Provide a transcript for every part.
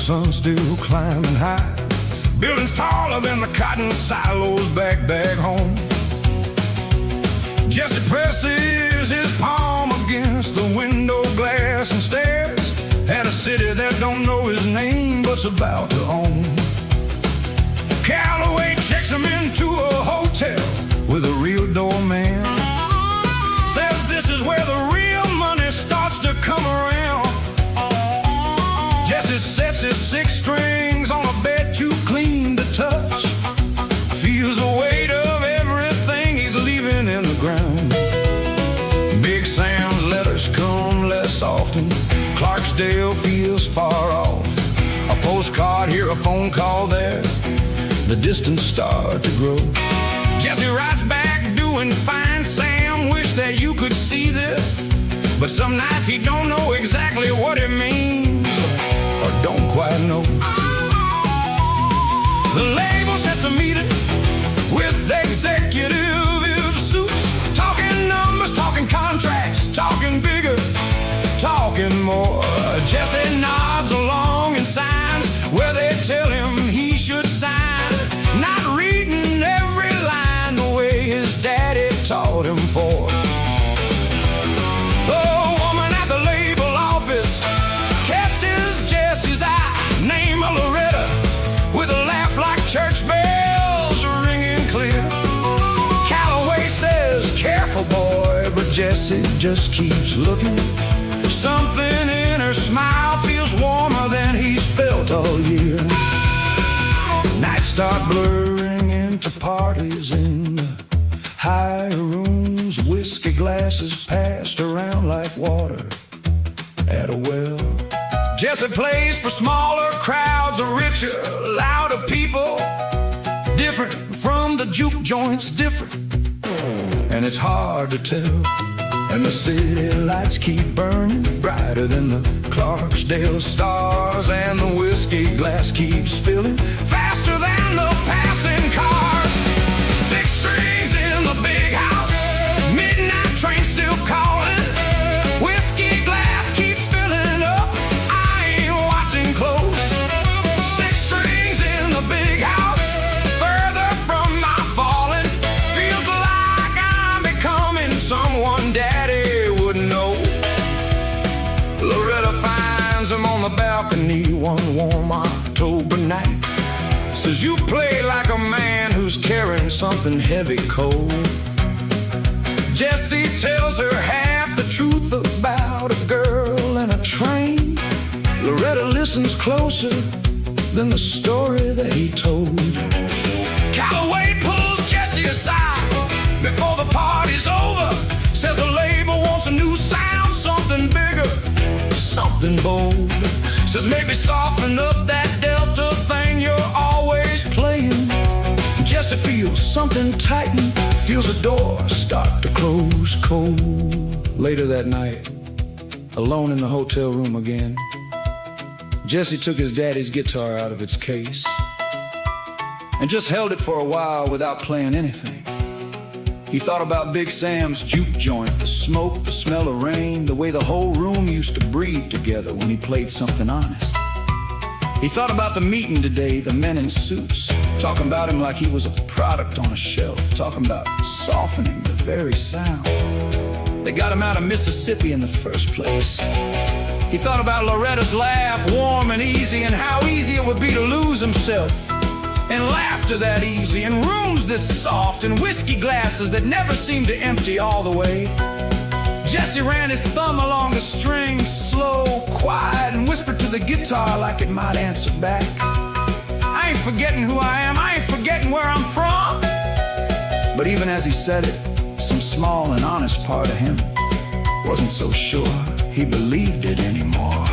sun still climbing high. Buildings taller than the cotton silos back home. Jesse presses his palm against the window glass and stares at a city that don't know his name but's about to own. Calloway checks him into a hotel with a real doorman. Says this is where the real money starts to come around. Jesse sets his 6 strings on a bed too clean to touch. Feels the weight of everything he's leaving in the ground. Big Sam's letters come less often. Clarksdale feels far off. A postcard here, a phone call there. The distance start to grow. Jesse writes back doing fine. Sam, wish that you could see this, but some nights he don't know exactly what it means, or don't quite know. The label sets a meeting with executive suits, talking numbers, talking contracts, talking bigger, talking more. Jesse nods along and signs where they tell him he should sign, not reading every line the way his daddy taught him for. The woman at the label office catches Jesse's eye. Name of Loretta, with a laugh like church bells ringing clear. Calloway says, careful boy, but Jesse just keeps looking. Something in her smile feels warmer than he's felt all year. Nights start blurring into parties in the higher rooms. Whiskey glasses passed around like water at a well. Jesse plays for smaller crowds, a richer, louder people. Different from the juke joints, different, and it's hard to tell. And the city lights keep burning brighter than the Clarksdale stars, and the whiskey glass keeps filling faster than the passing cars. 6 strings in the big house, midnight train still calling. Whiskey glass keeps filling up, I ain't watching close. 6 strings in the big house, further from my falling. Feels like I'm becoming someone daddy wouldn't know. Loretta finds him on the balcony one warm October night. Says, you play like a man who's carrying something heavy cold. Jesse tells her half the truth about a girl and a train. Loretta listens closer than the story that he told. Calloway pulls Jesse aside before the party's over. Says the label wants a new sound, something bigger, something bold. Says maybe soften up that Delta thing you're always playing. Jesse feels something tighten, feels a door start to close cold. Later that night, alone in the hotel room again, Jesse took his daddy's guitar out of its case and just held it for a while without playing anything. He thought about Big Sam's juke joint, the smoke, the smell of rain, the way the whole room used to breathe together when he played something honest. He thought about the meeting today, the men in suits, talking about him like he was a product on a shelf, talking about softening the very sound. They got him out of Mississippi in the first place. He thought about Loretta's laugh, warm and easy, and how easy it would be to lose himself. And laughter that easy, and rooms this soft, and whiskey glasses that never seem to empty all the way. Jesse ran his thumb along the strings, slow, quiet, and whispered to the guitar like it might answer back. I ain't forgetting who I am, I ain't forgetting where I'm from. But even as he said it, some small and honest part of him wasn't so sure he believed it anymore.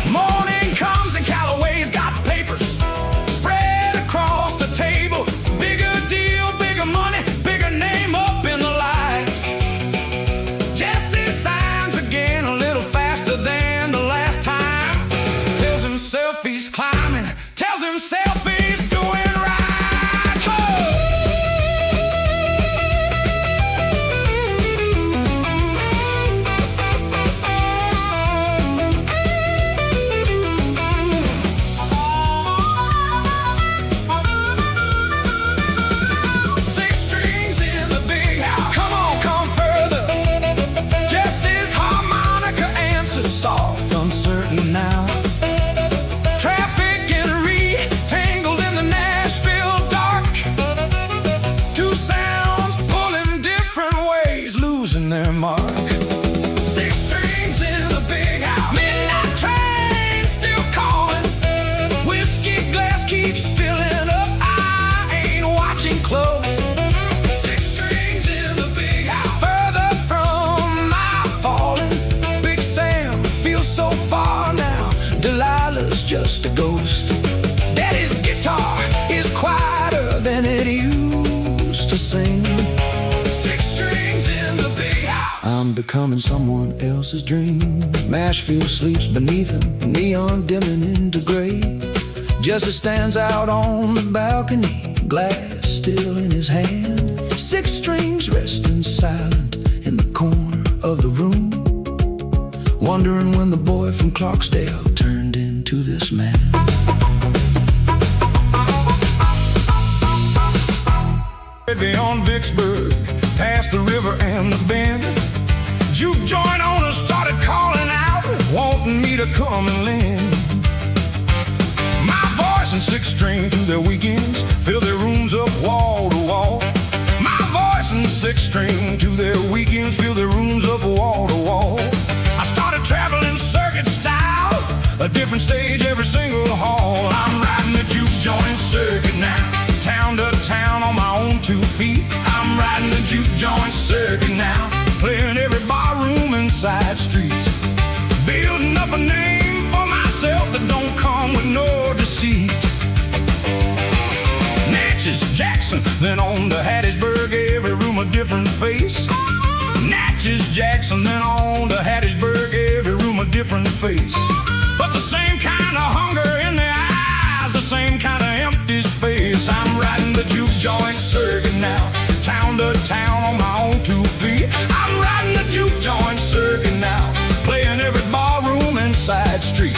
Morning comes and Calloway's got papers spread across the table. Bigger deal, bigger money, bigger name up in the lights. Jesse signs again a little faster than the last time. Tells himself he's climbing, tells himself he's doing right. it used to sing. Six strings in the big house. I'm becoming someone else's dream. Nashville sleeps beneath him, neon dimming into gray. Jesse stands out on the balcony, glass still in his hand. Six strings resting silent in the corner of the room, wondering when the boy from Clarksdale turned into this man. Beyond Vicksburg, past the river and the bend, juke joint owners started calling out, wanting me to come and lend my voice and six string to their weekends, fill their rooms up wall to wall. My voice and six string to their weekends, fill their rooms up wall to wall. I started traveling circuit style, a different stage every single hall. I'm riding the juke joint circuit now, town to town on my own 2 feet. I'm riding the juke joint circuit now, playing every bar room and side street, building up a name for myself that don't come with no deceit. Natchez, Jackson, then on to Hattiesburg, every room a different face. Natchez, Jackson, then on to Hattiesburg, every room a different face. But the same kind of hunger in their eyes, the same kind of empty space. I'm riding the juke joint circuit now, town to town on my own 2 feet. I'm riding the juke joint circuit now, playing every bar room and side street,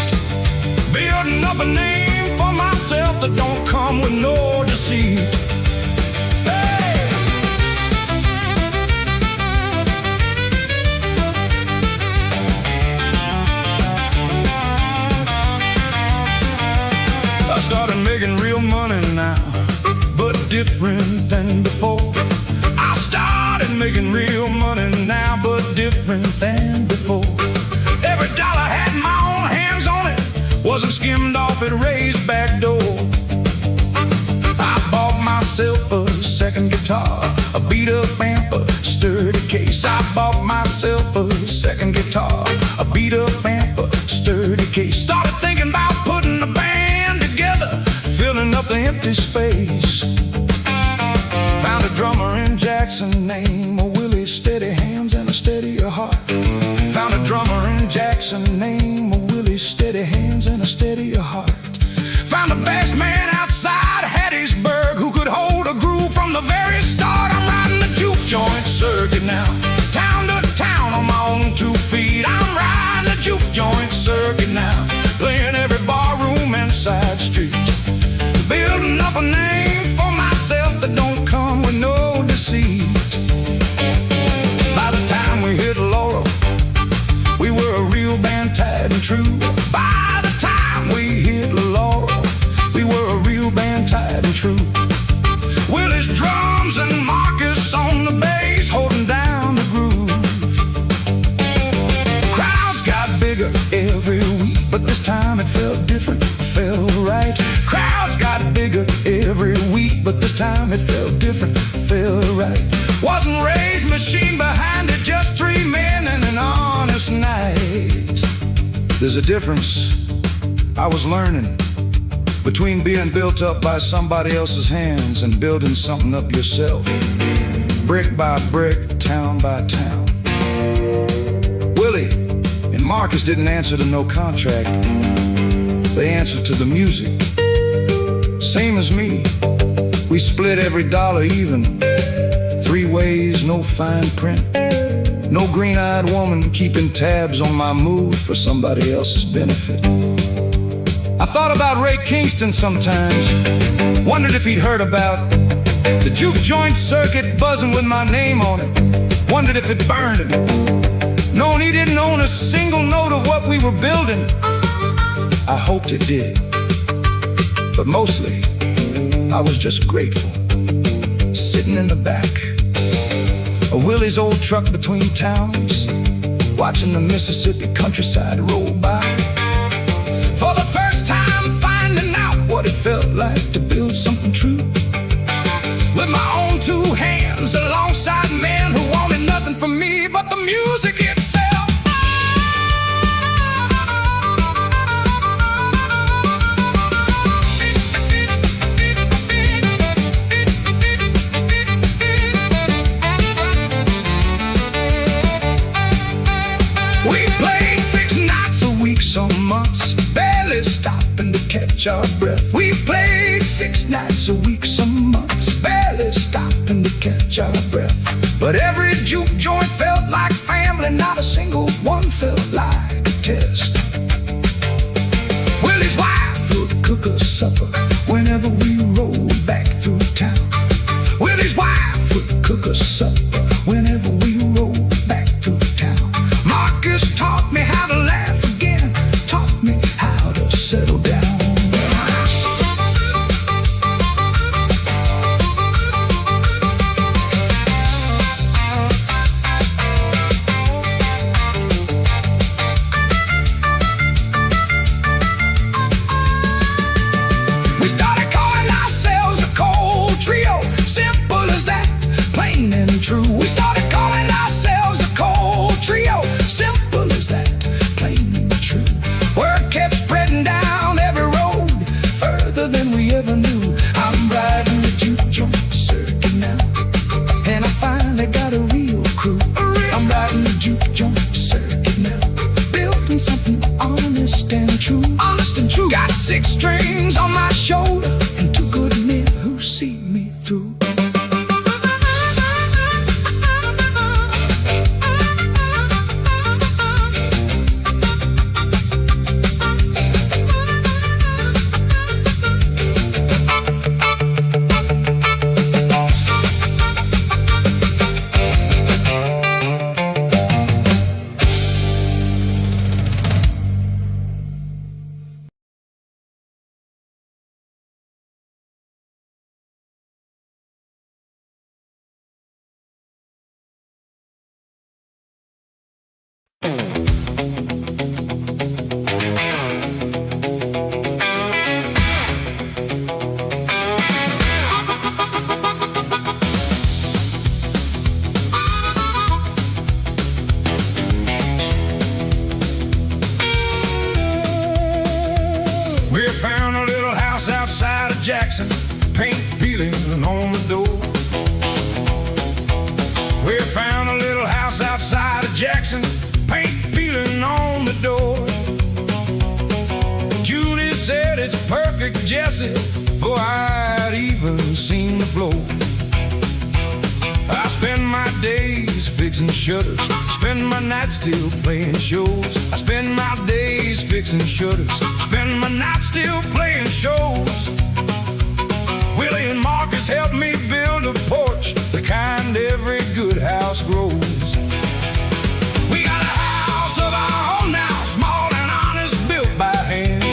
building up a name for myself that don't come with no deceit. Hey! I started making real money now, but different than before. I started making real money now, but different than before. Every dollar had my own hands on it, wasn't skimmed off at raised back door. I bought myself a second guitar, a beat-up amp, a sturdy case. I bought myself a second guitar, a beat-up amp, a sturdy case. Started thinking about putting a band together, filling up the empty space. Found a drummer in Jackson named Willie, steady hands and a steadier heart. Found a drummer in Jackson named Willie, steady hands and a steadier heart. Found a bass man outside Hattiesburg who could hold a groove from the very start. I'm riding the juke joint circuit now, town to town on my own 2 feet. I'm riding the juke joint circuit now, playing every bar room and side street, building up a name for myself that don't come with no deceit. By the time we hit Laurel, we were a real band, tied and true. By the time we hit Laurel, we were a real band, tied and true. Willie's drums and Marcus on the bass, holding down the groove. Crowds got bigger every week, but this time it felt different, felt right. Crowds got bigger every week, but this time it felt different, felt right. Wasn't Ray's machine behind it, just 3 men and an honest night. There's a difference I was learning between being built up by somebody else's hands and building something up yourself, brick by brick, town by town. Willie and Marcus didn't answer to no contract, they answered to the music. Same as me, we split every dollar even, 3 ways, no fine print. No green-eyed woman keeping tabs on my mood for somebody else's benefit. I thought about Ray Kingston sometimes, wondered if he'd heard about the juke joint circuit buzzing with my name on it. Wondered if it burned him, knowing he didn't own a single note of what we were building. I hoped it did, but mostly I was just grateful, sitting in the back of Willie's old truck between towns, watching the Mississippi countryside roll by. For the first time finding out what it felt like to build something true, with my own 2 hands alongside men who wanted nothing from me but the music itself. catch our breath. We played 6 nights a week, some months, barely stopping to catch our breath. But every juke joint felt like family, not a single one felt like a test. Willie's wife would cook us supper whenever we rode back through town. Willie's wife would cook us supper whenever we rode back through town. Marcus taught me how to laugh again, taught me how to settle down. We started calling ourselves a cold trio, simple as that, plain and true. We started calling ourselves a cold trio, simple as that, plain and true. Word kept spreading down every road, further than we ever knew. I'm riding the juke joint circuit now, and I finally got a real crew. I'm riding the juke joint circuit now, building something honest and true. Honest and true. Got 6 strings on my shoulder and 2 good men who see me through. We found a little house outside of Jackson, paint peeling on the door. We found a little house outside of Jackson, paint peeling on the door. Julie said it's perfect, Jesse, before I'd even seen the floor. I spend my days fixing shutters, spend my nights still playing shows. I spend my days fixing shutters, spend my nights still playing shows. Willie and Marcus helped me build a porch, the kind every good house grows. We got a house of our own now, small and honest, built by hand.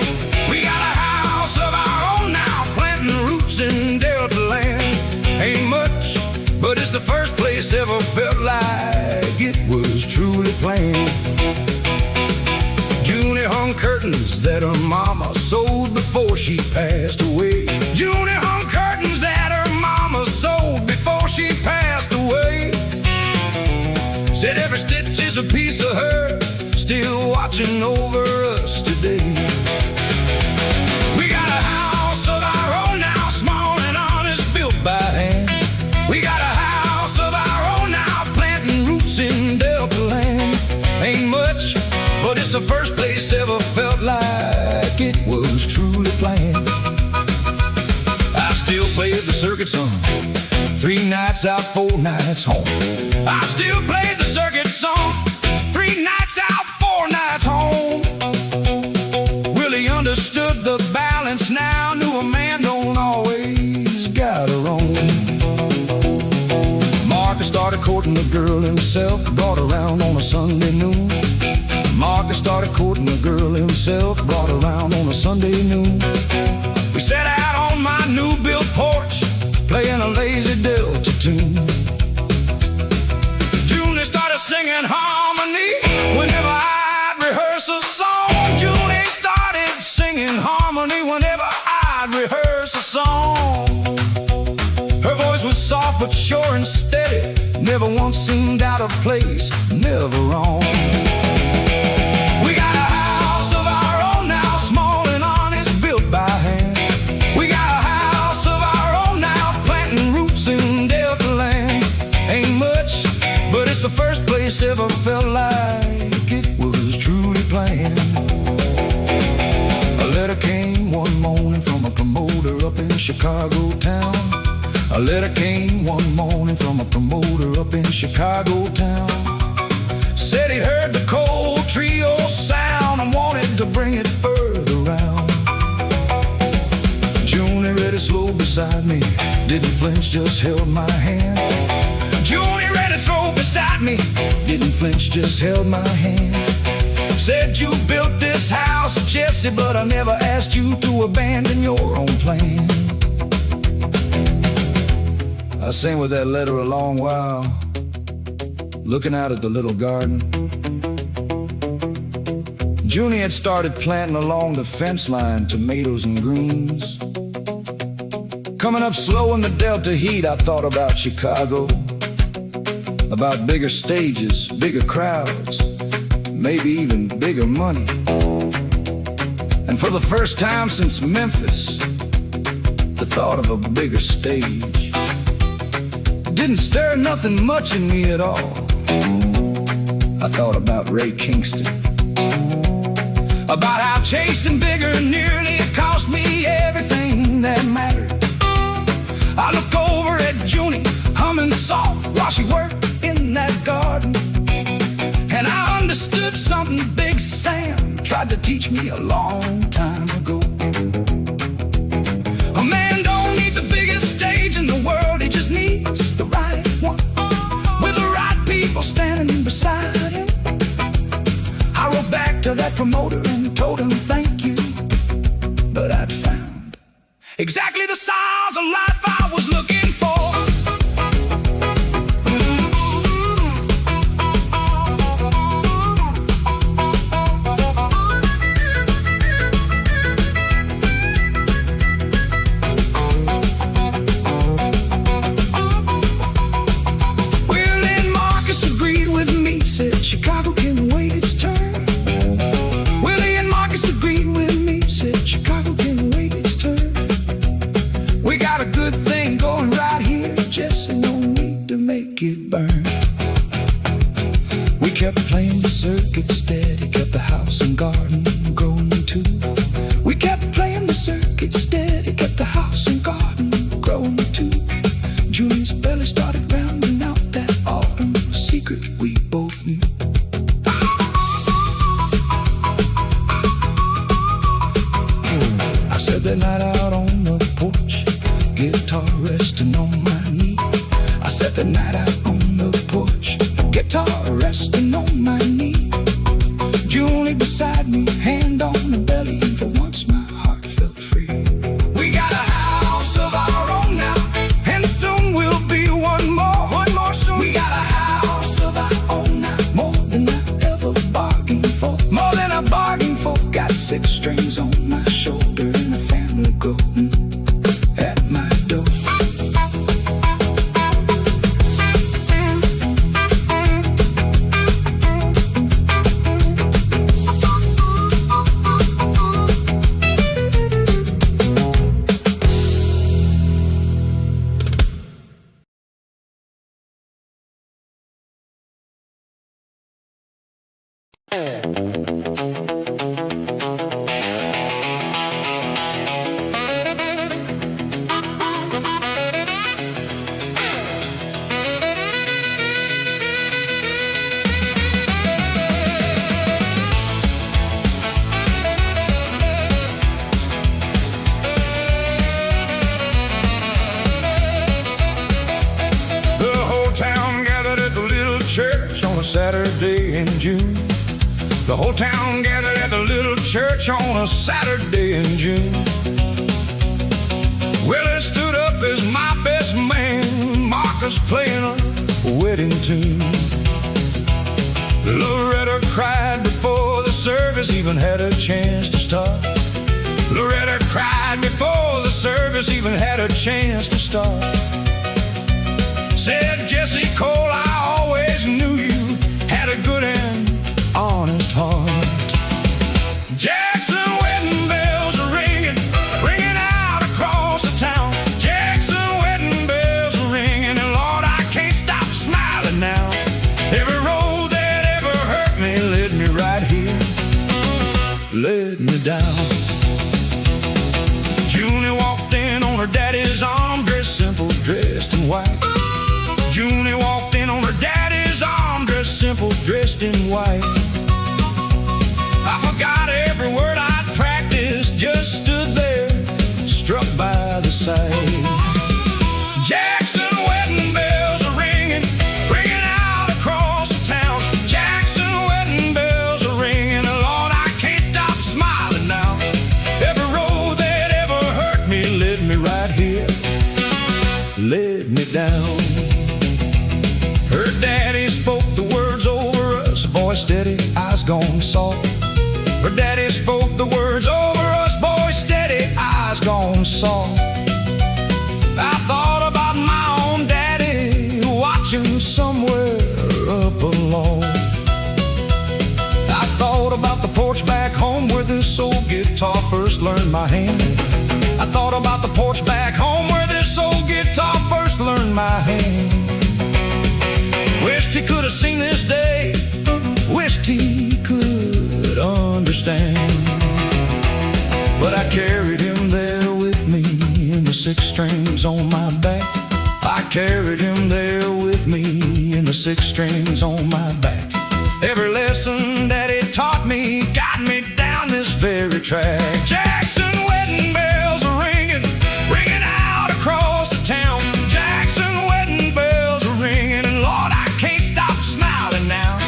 We got a house of our own now, planting roots in Delta land. Ain't much, but it's the first place ever felt like it was truly planned. Julie hung curtains that her mama sewed before she passed away. Julie hung curtains that her mama sewed before she passed away. Said every stitch is a piece of her, still watching over us today. We got a house of our own now, small and honest, built by hand. We got a house of our own now, planting roots in Delta land. Ain't much, but it's the first place ever felt like it was truly planned. I still play the circuit song, 3 nights out, 4 nights home. I still play the circuit song, 3 nights out, 4 nights home. Willie understood the balance now, knew a man don't always got her own. Marcus started courting the girl himself, brought her around on a Sunday noon. Marcus started courting the girl himself, brought her around on a Sunday noon. We sat out on my new built porch, playing a lazy Delta tune. Julie started singing harmony whenever I'd rehearse a song. Julie started singing harmony whenever I'd rehearse a song. Her voice was soft but sure and steady, never once seemed out of place, never wrong. We got a house of our own now, small and honest, built by hand. We got a house of our own now, planting roots in Delta land. Ain't much, but it's the first place ever felt like it was truly planned. A letter came one morning Chicago town. A letter came one morning from a promoter up in Chicago town. Said he heard the cold trio sound and wanted to bring it further round. Junie read it slow beside me, didn't flinch, just held my hand. Junie read it slow beside me, didn't flinch, just held my hand. Said you built this house, Jesse, but I never asked you to abandon your own plan. I sang with that letter a long while, looking out at the little garden. Junie had started planting along the fence line tomatoes and greens. Coming up slow in the Delta heat, I thought about Chicago, about bigger stages, bigger crowds, maybe even bigger money. And for the first time since Memphis, the thought of a bigger stage didn't stir nothing much in me at all. I thought about Ray Kingston, about how chasing bigger nearly cost me everything that mattered. I looked over at Junie, humming soft while she worked in that garden, and I understood something Big Sam tried to teach me a long time ago. A man don't need the biggest stage in the world, he just needs the right one, with the right people standing beside him. I wrote back to that promoter and told him thank you, but I'd found exactly the size of life I was looking for. Chicago can wait its turn. Willie and Marcus agreed with me, said Chicago can wait its turn. We got a good thing going right here, Jesse, no need to make it burn. We kept playing the circuit steady, kept the house and garden growing too. We kept playing the circuit steady, kept the house and garden growing too. Julie's belly started rounding out that autumn, a secret we both knew. I said that night out on the porch, guitar resting on my knee. I said that night out on the porch, guitar resting on my knee. Julie beside me, hand on the belly, and for once my heart felt free. We got a house of our own now, and soon we'll be one more soon. We got a house of our own now, more than I ever bargained for, more than I bargained for. Got 6 strings on my shoulder and a family growing at my door. Church on a Saturday in June. The whole town gathered at the little church on a Saturday in June. Willie stood up as my best man, Marcus playing a wedding tune. Loretta cried before the service even had a chance to start. Loretta cried before the service even had a chance to start. Said Jesse Cole, I always knew you had a good and honest heart. Jackson wedding bells are ringing, ringing out across the town. Jackson wedding bells are ringing, and Lord, I can't stop smiling now. Every road that ever hurt me led me right here, led me down. Junie walked in on her dad Junie walked in on her daddy's arm, dressed simple, dressed in white. I forgot every word I'd practiced, just stood there, struck by the sight. Jackson wedding bells are ringing, ringing out across the town. Jackson wedding bells are ringing, and Lord, I can't stop smiling now. Every road that ever hurt me led me right here, led me down. Her daddy spoke the words over us, voice steady, eyes gone soft. Her daddy spoke the words over us, voice steady, eyes gone soft. I thought about my own daddy, watching somewhere up aloft. I thought about the porch back home where this old guitar first learned my hand. I thought about the porch back home where this old guitar first learned my hand. Wished he could have seen this day, wished he could understand. But I carried him there with me in the 6 strings on my back. I carried him there with me in the 6 strings on my back. Every lesson that he taught me got me down this very track. Jackson wedding bells are ringing, ringing out across the town. Jackson wedding bells are ringing, and Lord, I can't stop smiling now.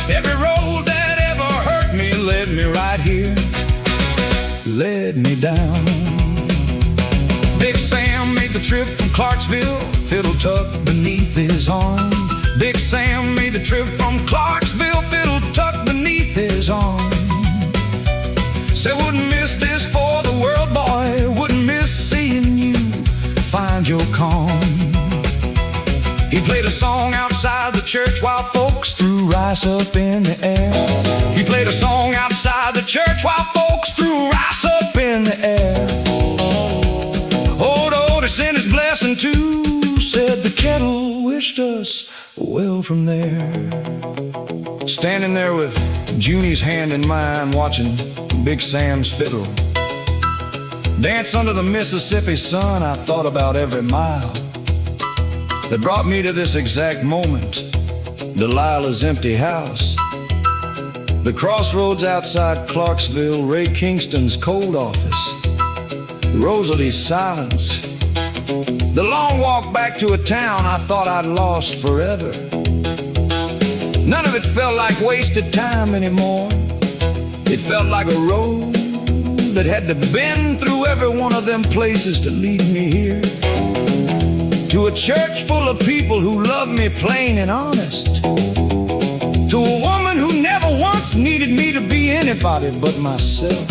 Every road that ever hurt me led me right here, led me down. Big Sam made the trip from Clarksville, fiddle tucked beneath his arm. Big Sam made the trip from Clarksville, fiddle tucked beneath his arm. Said wouldn't miss this for the world, boy, wouldn't miss seeing you find your calm. He played a song outside the church while folks threw rice up in the air. He played a song outside the church while folks threw rice up in the air. Old Otis in his blessing too said the kettle wished us well from there. Standing there with Junie's hand in mine, watching Big Sam's fiddle dance under the Mississippi sun, I thought about every mile that brought me to this exact moment. Delilah's empty house, the crossroads outside Clarksville, Ray Kingston's cold office, Rosalie's silence, the long walk back to a town I thought I'd lost forever. None of it felt like wasted time anymore. It felt like a road that had to bend through every one of them places to lead me here, to a church full of people who love me plain and honest, to a woman who never once needed me to be anybody but myself.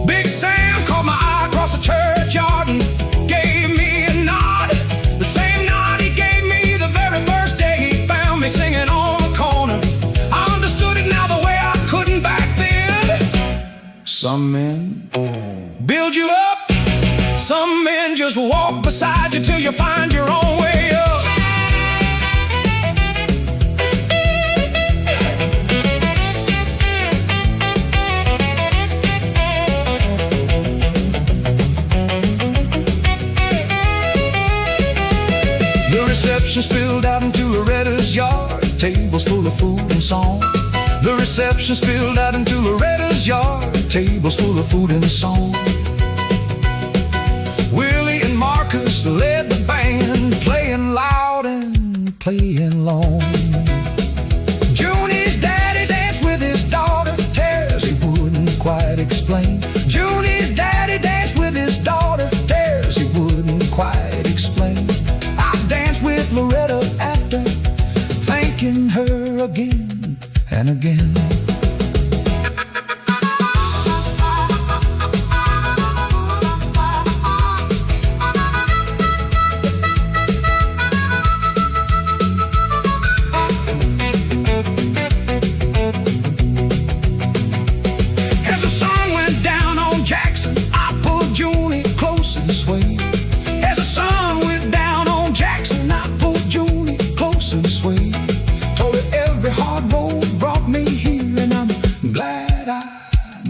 Big Sam caught my eye across the churchyard and gave me a nod, the same nod he gave me the very first day he found me singing on the corner. I understood it now the way I couldn't back then. Some men build you up, some men just walk beside you till you find your own way up. The reception spilled out into Loretta's yard, tables full of food and song. The reception spilled out into Loretta's yard, tables full of food and song. Willie and Marcus led the band, playing loud and playing long. Junie's daddy danced with his daughter, tears he wouldn't quite explain. Junie's daddy danced with his daughter, tears he wouldn't quite explain. I danced with Loretta after, thanking her again and again.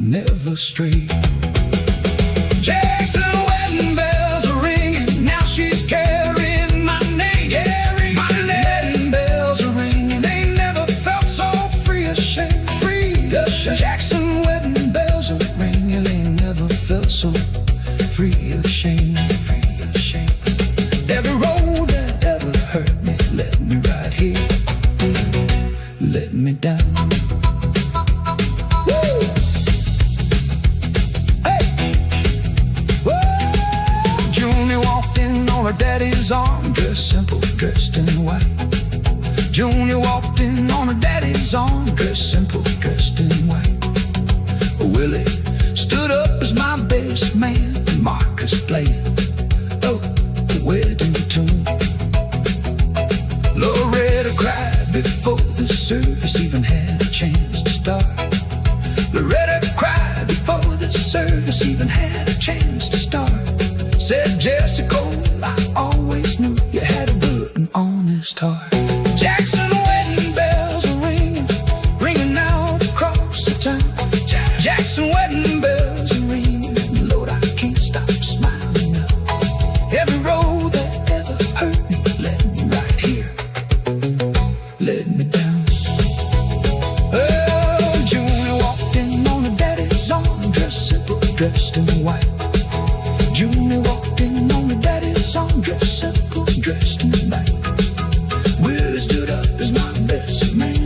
Never straight. Jackson wedding bells are ringing, now she's carrying my name. Yeah. dressed in white. Junior walked in on her daddy's arm, dressed simple, dressed in white. Willie stood up as my best man, and Marcus playing, oh, the wedding tune. Loretta cried before the service even had a chance to start. Loretta cried before the service even had a chance to start. Said Jessica, I always knew you had a good and honest heart. Jackson wedding bells are ringing, ringing out across the town. Jackson wedding bells are ringing, Lord, I can't stop smiling now. Every road that ever hurt me led me right here, led me down. Oh, Junior walked in on her daddy's arm, dressed simple, dressed in white. Junior walked in on her daddy's arm, dressed simple, dressed in white. Willie stood up as my best man.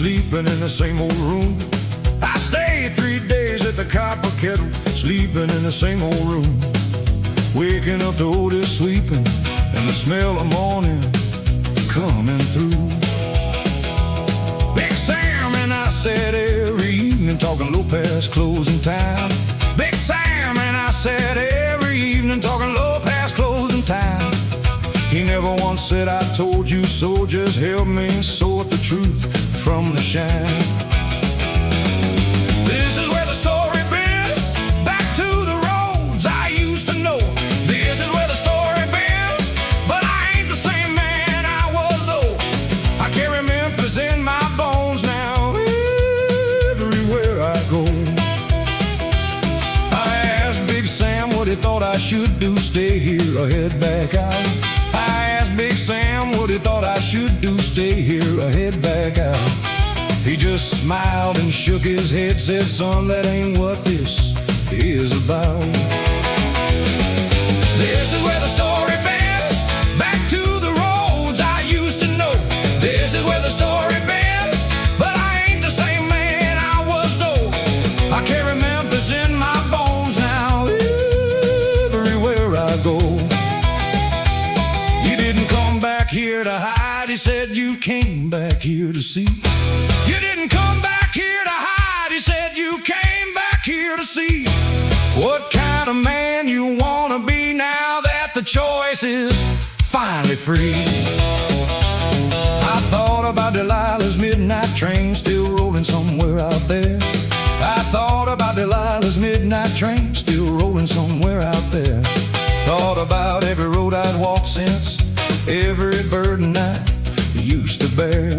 Sleeping in the same old room. I stayed 3 days at the Copper Kettle, sleeping in the same old room. Waking up to Otis sweeping and the smell of morning coming through. Big Sam and I sat every evening talking Lopez closing time. Big Sam and I sat every evening talking Lopez closing time. He never once said I told you so, just help me sort the truth from the shine. This is where the story bends, back to the roads I used to know. This is where the story bends, but I ain't the same man I was though. I carry Memphis in my bones now, everywhere I go. I asked Big Sam what he thought I should do, stay here or head back out. Big Sam what he thought I should do, stay here or head back out. He just smiled and shook his head, said, son, that ain't what this is about. This is where the story bends, back to the roads I used to know. This is where the story bends, but I ain't the same man I was though. I carry Memphis in my bones now, everywhere I go. Here to hide, he said, you came back here to see. You didn't come back here to hide, he said, you came back here to see what kind of man you wanna be now that the choice is finally free. I thought about Delilah's midnight train still rolling somewhere out there. I thought about Delilah's midnight train still rolling somewhere out there. Thought about every road I'd walked since, every burden I used to bear.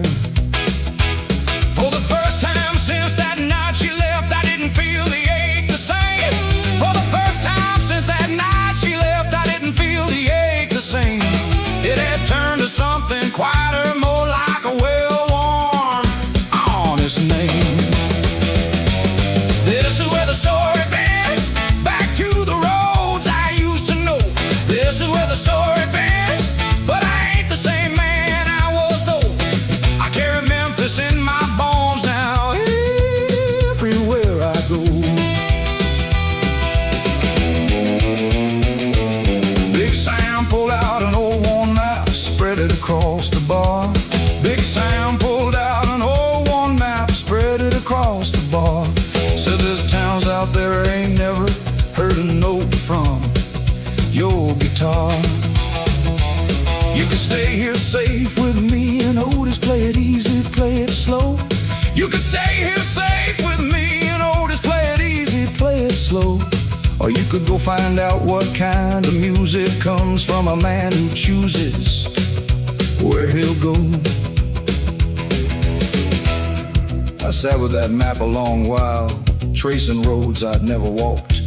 For the first time since that night she left, I didn't feel the ache the same. For the first time since that night she left, I didn't feel the ache the same. It had turned to something quieter, more like a well-worn, honest name. This is where the story bends, back to the roads I used to know. This is where the story bends, but I ain't the same man I was though. I carry Memphis in my bones now, everywhere I go. Big Sam pulled out an old worn map, spread it across the bar. Big Sam pulled out an old worn map, spread it across the bar. Said there's towns out there I ain't never heard a note from your guitar. You can stay here safe with me and Otis, play it easy, play it slow. You can stay here safe with me and Otis, play it easy, play it slow. Or you could go find out what kind of music comes from a man who chooses where he'll go. I sat with that map a long while, tracing roads I'd never walked.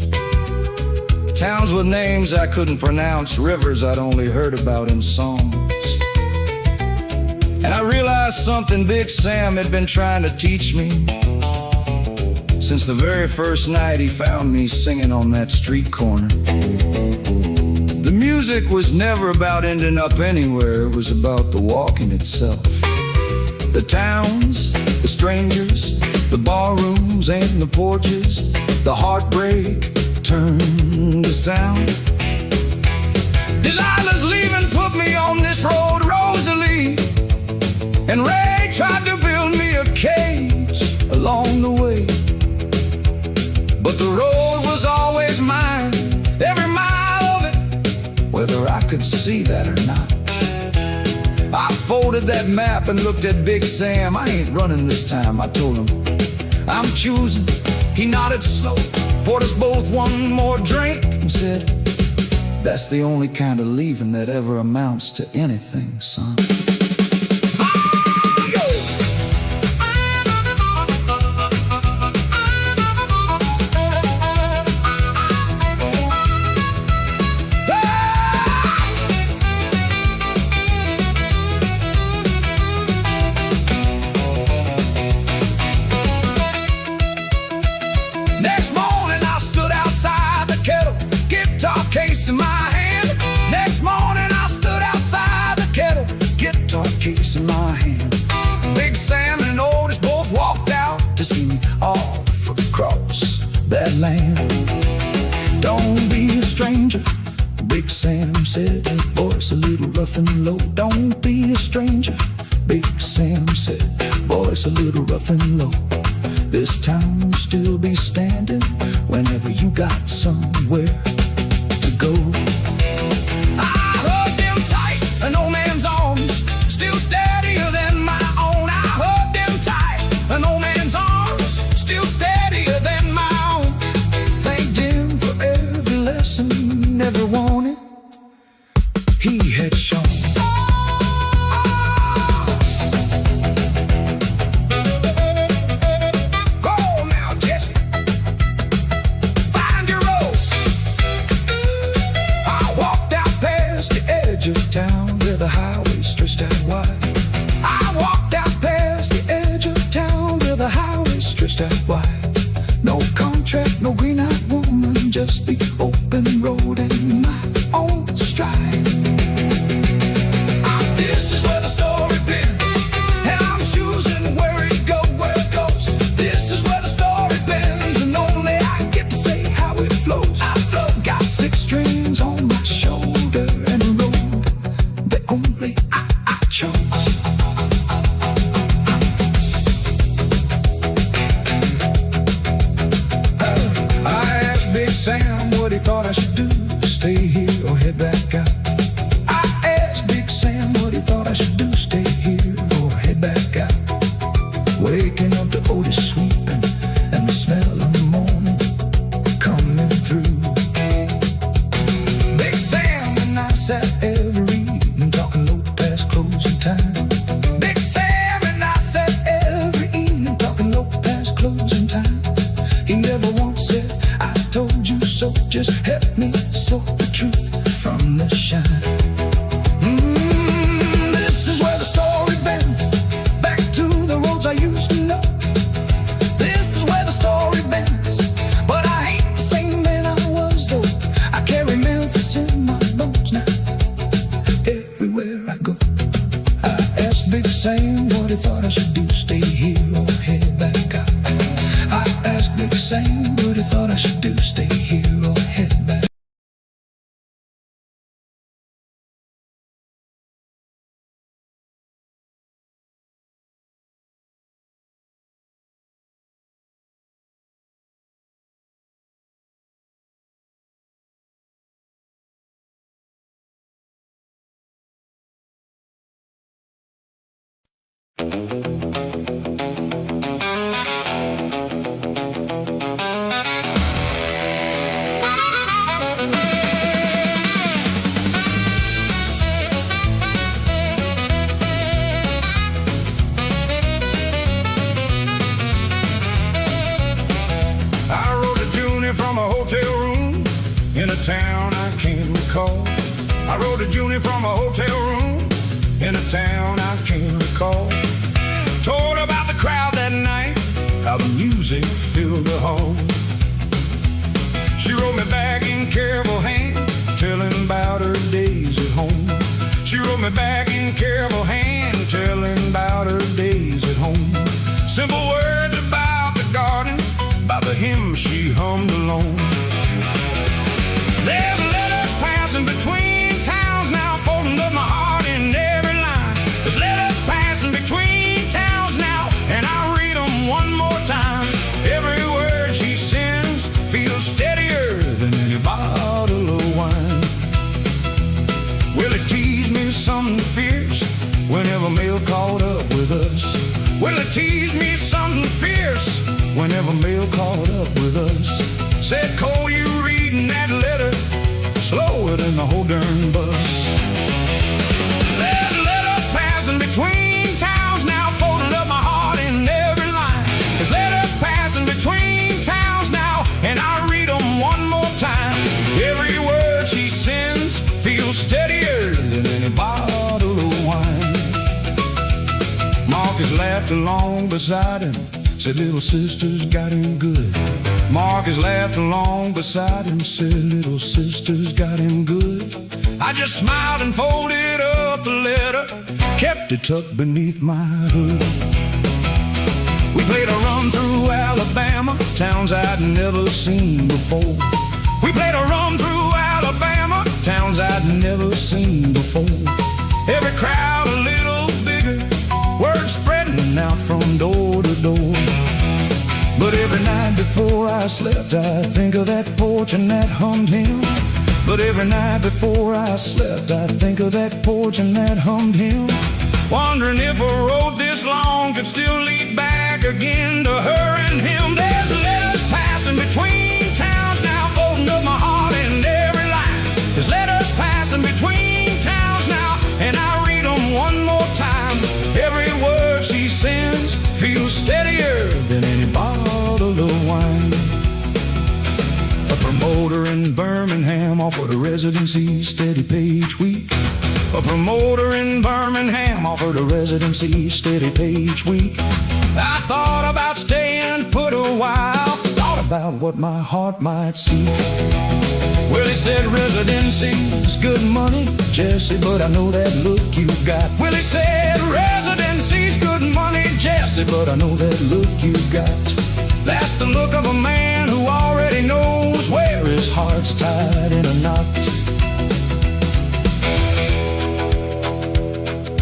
Towns with names I couldn't pronounce, rivers I'd only heard about in songs. And I realized something Big Sam had been trying to teach me since the very first night he found me singing on that street corner. The music was never about ending up anywhere, it was about the walking itself. The towns, the strangers, the barrooms and the porches, the heartbreak turned to sound. Delilah's leaving put me on this road, Rosalie, and Ray tried to build me a cage along the way. But the road was always mine, every mile of it, whether I could see that or not. I folded that map and looked at Big Sam. I ain't running this time, I told him. I'm choosing. He nodded slow, poured us both one more drink, and said, that's the only kind of leaving that ever amounts to anything, son. Case in my hand. Next morning I stood outside the kettle, guitar case in my hand. Big Sam and Otis both walked out to see me off across that land. Don't be a stranger, Big Sam said, his voice a little rough and low. Don't be a stranger, Big Sam said, voice a little rough and low. This town will still be standing whenever you got somewhere go. I hugged him tight, an old man's arms, still steadier than my own. I hugged him tight, an old man's arms, still steadier than my own. Thanked him for every lesson, every warning he had shown. Of town where the highway stretched out wide. I walked out past the edge of town where the highway stretched out wide. No contract, no green-eyed woman, just the open road and my own stride. This is where the story bends, and I'm choosing where it goes. This is where the story bends, and only I get to say how it flows. I flow, got 6 strings on my shoulder and a road only I chose. I asked Big Sam what he thought I should do, stay here or head back out. I asked Big Sam what he thought I should do, stay here or head back out. Waking up to Otis sweeping and the smell of the morning coming through. Big Sam and I sat every talking low past closing time. Big Sam and I sat every evening talking low past closing time. He never once said, I told you so, just help me sort the truth from the shine. This is where the story bends, back to the roads I used to know. This is where the story bends, but I ain't the same man I was though. I carry Memphis in my bones now. Everywhere I go, I asked Big Sam what he thought I should do, stay here or head back out. I asked Big Sam what he thought I should do, stay here or head back. hotel room in a town I can't recall. Told about the crowd that night, how the music filled the hall. She wrote me back in careful hand, telling about her days at home. She wrote me back in careful hand, telling about her days at home. Simple words about the garden, about the hymn she hummed alone. There's letters passing between towns now, folding up my heart in every line. There's letters passing between towns now, and I'll read them one more time. Every word she sends feels steadier than any bottle of wine. Will it tease me something fierce whenever mail caught up with us? Will it tease me something fierce whenever mail caught up with us? Said, Cole, you reading that letter slower than the whole darn bus. There's letters passing between towns now, folding up my heart in every line. There's letters passing between towns now, and I'll read them one more time. Every word she sends feels steadier than any bottle of wine. Marcus laughed along beside him, said, little sister's got him good. Marcus laughed along beside him, said, little sister's got him good. I just smiled and folded up the letter, kept it tucked beneath my hood. We played a run through Alabama, towns I'd never seen before. We played a run through Alabama, towns I'd never seen before. Every crowd a little bigger, word spreading out from door to door. But every night before I slept, I'd think of that porch and that hummed hymn. But every night before I slept, I'd think of that porch and that hummed hymn. Wondering if a road this long could still lead back again to her and him. There's letters passing between towns now, folding up my heart in every line. There's letters passing between towns now, and I read them one more time. Every word she sends feels steadier than any bottle of wine. A promoter in Birmingham offered a residency steady pay each week. A promoter in Birmingham offered a residency steady pay each week. I thought about staying put a while, thought about what my heart might seek. Well, he said residency's good money, Jesse, but I know that look you got. Well, he said residency's good money, Jesse, but I know that look you got. That's the look of a man who already knows where his heart's tied in a knot.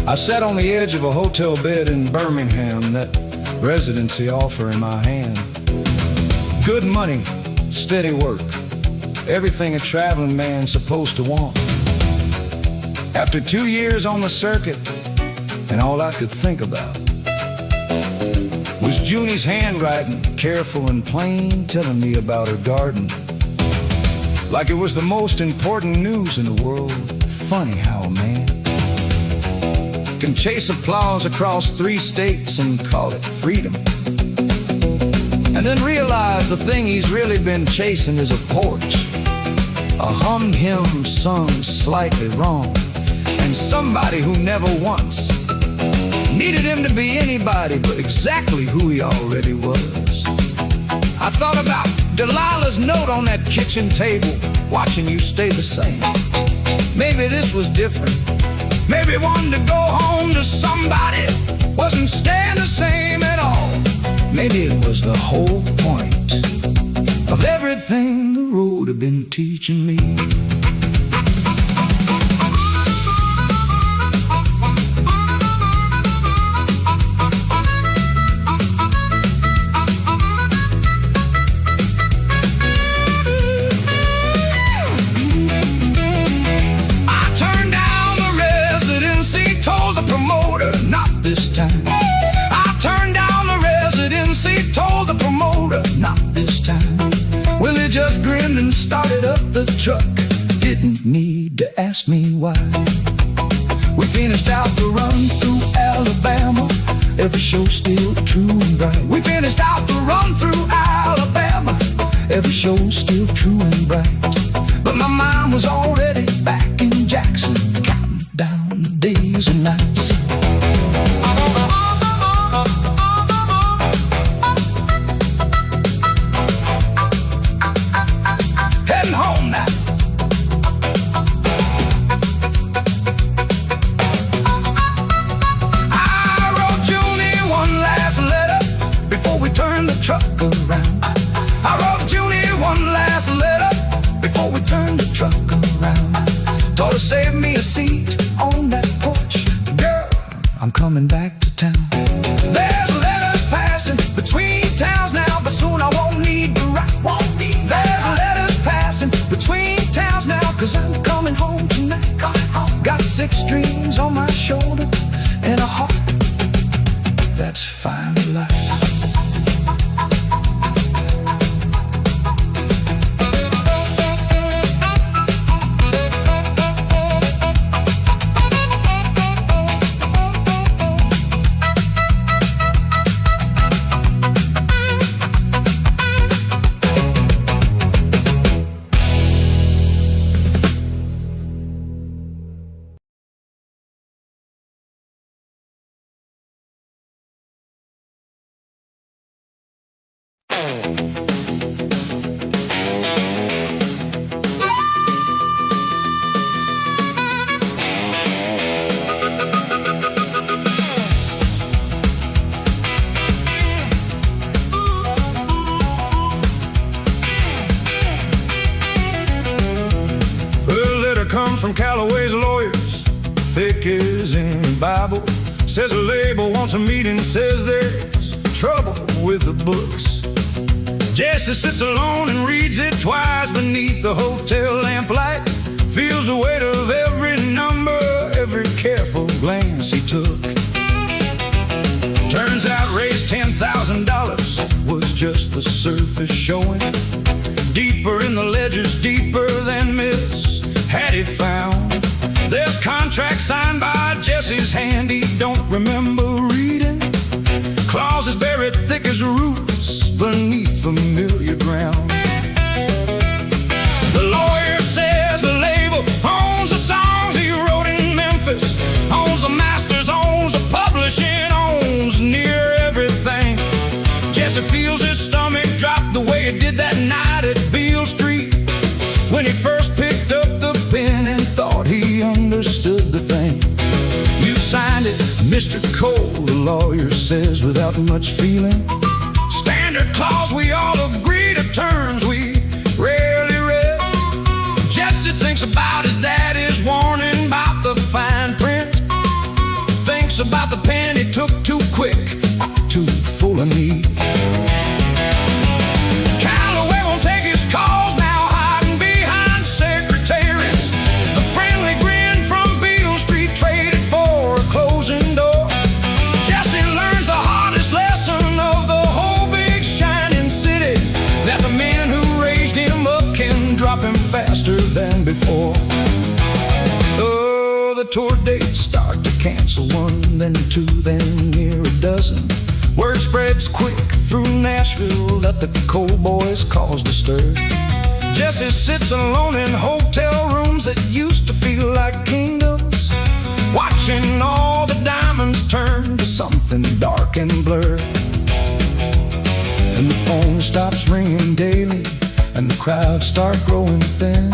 I sat on the edge of a hotel bed in Birmingham, that residency offer in my hand. Good money, steady work, everything a traveling man's supposed to want. After 2 years on the circuit, and all I could think about was Junie's handwriting, careful and plain, telling me about her garden. Like it was the most important news in the world. Funny how a man can chase applause across 3 states and call it freedom, and then realize the thing he's really been chasing is a porch, a hummed hymn sung slightly wrong, and somebody who never once needed him to be anybody but exactly who he already was. I thought about Delilah's note on that kitchen table, watching you stay the same. Maybe this was different. Maybe wanting to go home to somebody wasn't staying the same at all. Maybe it was the whole point of everything the road had been teaching me. This time I turned down the residency, told the promoter not this time. Well, he just grinned and started up the truck, didn't need to ask me why. We finished out the run through Alabama, every show still true and bright. We finished out the run through Alabama, every show still true and bright. But my mind was already back in Jackson, counting down days and nights. Heading home now. I wrote Junie one last letter before we turned the truck around. I wrote Junie one last letter before we turned the truck around. Told her save me a seat on that porch. Girl, I'm coming back to town. There's letters passing between towns now, but soon I won't need to write. There's letters passing between towns now, 'cause I'm coming home tonight. Got 6 strings on my shoulder and a heart that's finally light. Comes from Callaway's lawyers, thick as in the Bible. Says a label wants a meeting, says there's trouble with the books. Jesse sits alone and reads it twice beneath the hotel lamplight. Feels the weight of every number, every careful glance he took. Turns out raised $10,000 was just the surface showing. Deeper in the ledgers, deeper than Miss Hattie found. There's contracts signed by Jesse's hand he don't remember reading. Clauses buried thick as roots beneath familiar ground. The lawyer says the label owns the songs he wrote in Memphis, owns the masters, owns the publishing, owns near everything. Jesse feels his stomach drop the way it did that night at Beale Street, when he first picked up the pen and thought he understood the thing. You signed it, Mr. Cole, the lawyer says without much feeling. Standard clause, we all agree to terms we rarely read. Jesse thinks about his daddy's warning about the fine print. Thinks about the pen he took too quick, too full of need. Callaway won't take his calls now, hiding behind secretaries. The friendly grin from Beale Street traded for a closing door. Jesse learns the hardest lesson of the whole big shining city, that the men who raised him up can drop him faster than before. Oh, the tour dates start to cancel, 1, then 2, then near a dozen. Word spreads quick through Nashville that the Cole boys caused a stir. Jesse sits alone in hotel rooms that used to feel like kingdoms, watching all the diamonds turn to something dark and blurred. And the phone stops ringing daily, and the crowds start growing thin.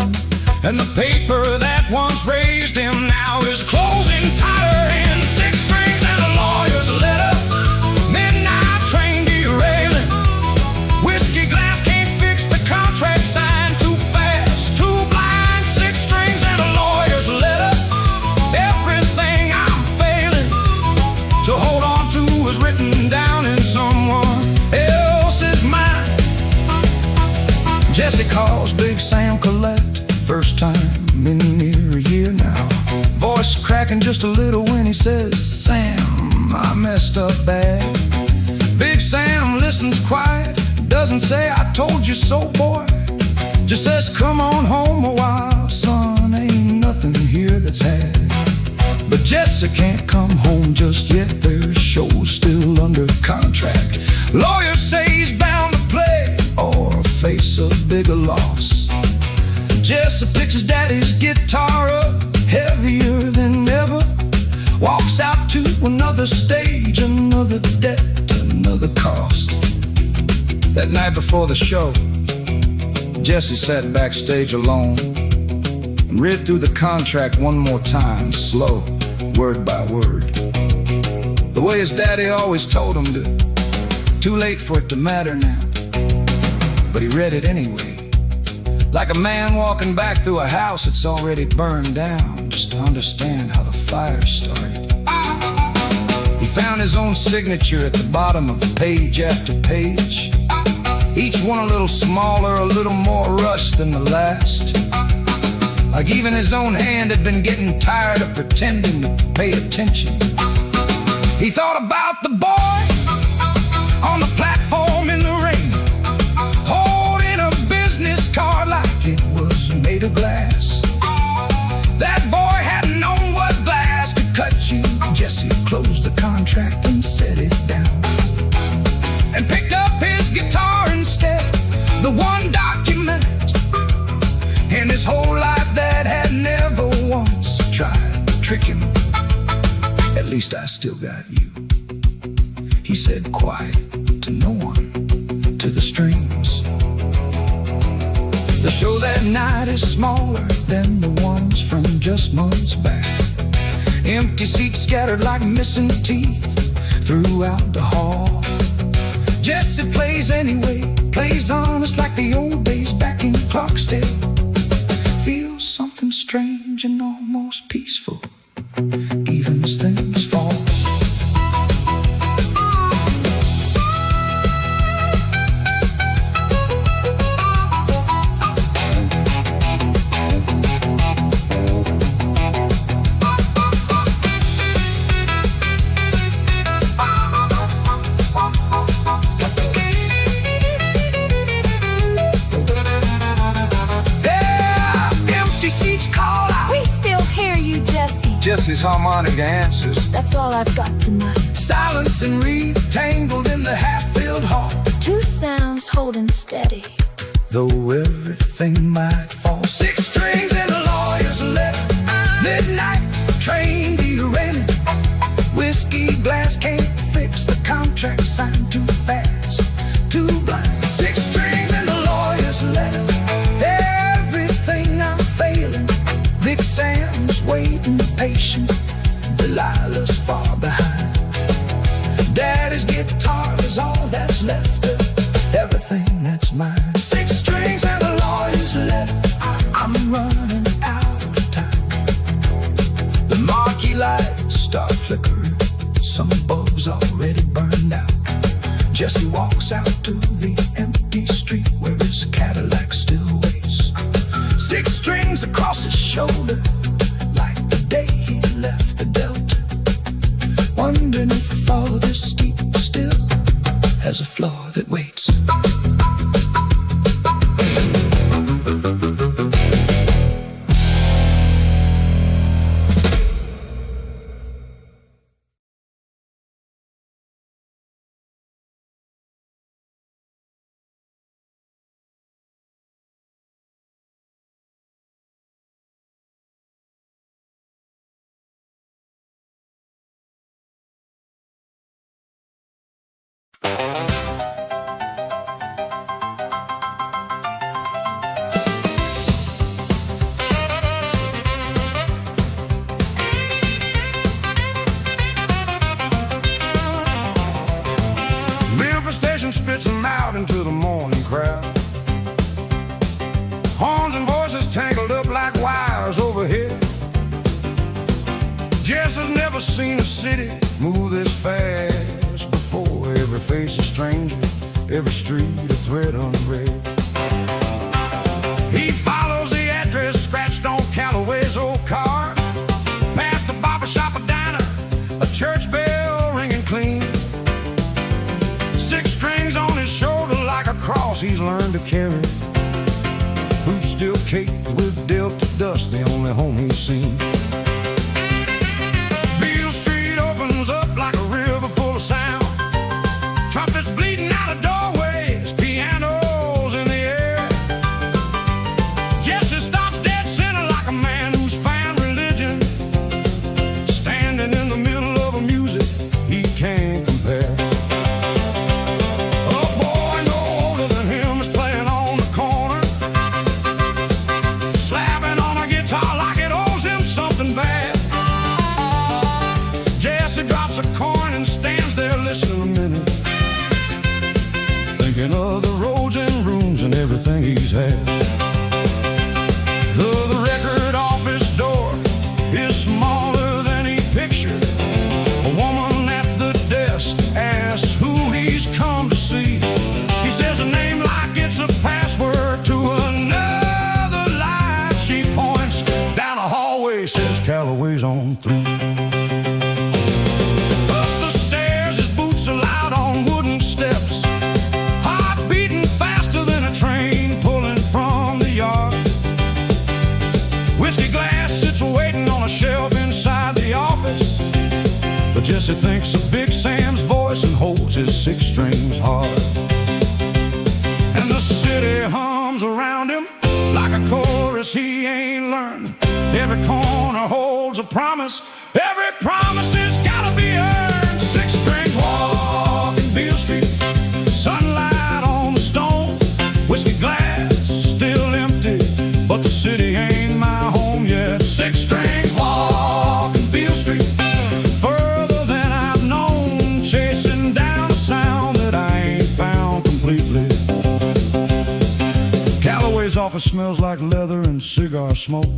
And the paper that once raised him now is closing tighter in 6 strings and a lawyer's letter. Midnight train derailing. Whiskey glass can't fix the contract signed too fast. Too blind, 6 strings and a lawyer's letter. Everything I'm failing to hold on to is written down in someone else's mind. Jesse calls Big Sam Collette, first time in near a year now. Voice cracking just a little when he says, Sam, I messed up bad. Big Sam listens quiet, doesn't say I told you so, boy. Just says, come on home a while, son, ain't nothing here that's had. But Jesse can't come home just yet, there's shows still under contract. Lawyers say he's bound to play or face a bigger loss. Jesse picks his daddy's guitar up, heavier than ever. walks out to another stage, another debt, another cost. That night before the show, Jesse sat backstage alone and read through the contract one more time, slow, word by word, the way his daddy always told him to. Too late for it to matter now, but he read it anyway, like a man walking back through a house that's already burned down, just to understand how the fire started. He found his own signature at the bottom of page after page, each one a little smaller, a little more rushed than the last, like even his own hand had been getting tired of pretending to pay attention. He thought about the boy on the platform in the rain, holding a business card like it was made of glass. That boy hadn't known what glass could cut you. Jesse closed the contract and set it down, and picked up his guitar instead, the one document in his whole life that had never once tried to trick him. At least I still got you, he said quiet to no one, to the strings. The show that night is smaller than the ones from just months back. Empty seats scattered like missing teeth throughout the hall. Jesse plays anyway, plays honest like the old days back in Clarksdale. Feels something strange and almost peaceful, even as things fall. Jesse's harmonic answers, that's all I've got tonight. silence and reed tangled in the half-filled hall. Two sounds holding steady, though everything might fall. 6 strings and a lawyer's letter, midnight train derailing. Whiskey glass can't fix the contract signed too fast, too blind. 6 strings and a lawyer's letter, everything I'm failing. Big Sam's waiting patient, Delilah's far behind. Daddy's guitar is all that's left of everything that's mine. 6 strings and a lawyer's letter, I'm running out of time. The marquee lights start flickering, some bulbs already burned out. Jesse walks out to the empty street where his Cadillac still waits. 6 strings across his shoulder, like the day he left the Delta. Wondering if all this steep still has a floor that waits. Memphis station spits them out into the morning crowd. Horns and voices tangled up like wires overhead. Jess has never seen a city move this fast before. Every face a stranger, every street a thread unread. He follows the address scratched on Calloway's old car, past a barber shop, a diner, a church bell ringing clean. 6 strings on his shoulder like a cross he's learned to carry. Boots still caked with Delta dust, the only home he's seen. Beale Street opens up like a river full of sound. Trumpets bleeding out of doorways, pianos in the air. Jesse stops dead center like a man who's found religion, standing in the everything he's had. The record office door is smaller than he pictured. A woman at the desk asks who he's come to see. He says a name like it's a password to another life. She points down a hallway, says Calloway's on 3. Up the stairs, his boots are loud on wooden steps. Heart beating faster than a train pulling from the yard. Whiskey glass sits waiting on a shelf inside the office. But Jesse thinks of Big Sam's voice and holds his 6 strings hard. And the city hums around him like a chorus he ain't learned. Every corner holds a promise. Every promise has gotta be earned. 6 strings walking Beale Street, sunlight on the stone. Whiskey glass still empty, but the city ain't my home yet. 6 strings walking Beale Street, further than I've known, chasing down a sound that I ain't found completely. Calloway's office smells like leather and cigar smoke.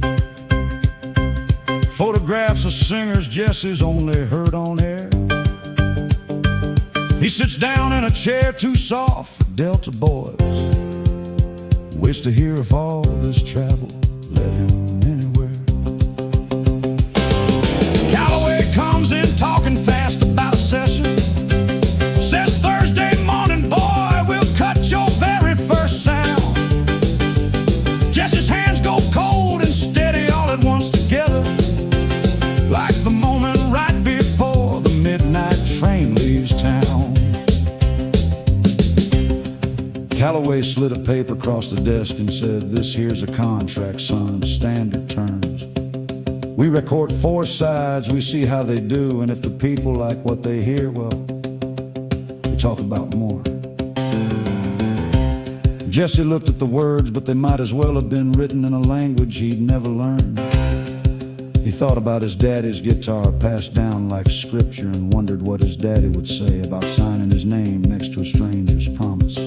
Photographs of singers Jesse's only heard on air. He sits down in a chair too soft for Delta boys. Waits to hear if all this travel led him anywhere. Calloway comes in talking fast about a session. Says Thursday morning, boy, we'll cut your very first sound. Jesse's hands go cold and steady all at once together, like the moment right before the midnight train leaves town. Calloway slid a paper across the desk and said, "This here's a contract, son, standard terms. We record 4 sides, we see how they do, and if the people like what they hear, well, we talk about more." Jesse looked at the words, but they might as well have been written in a language he'd never learned. He thought about his daddy's guitar passed down like scripture and wondered what his daddy would say about signing his name next to a stranger's promise.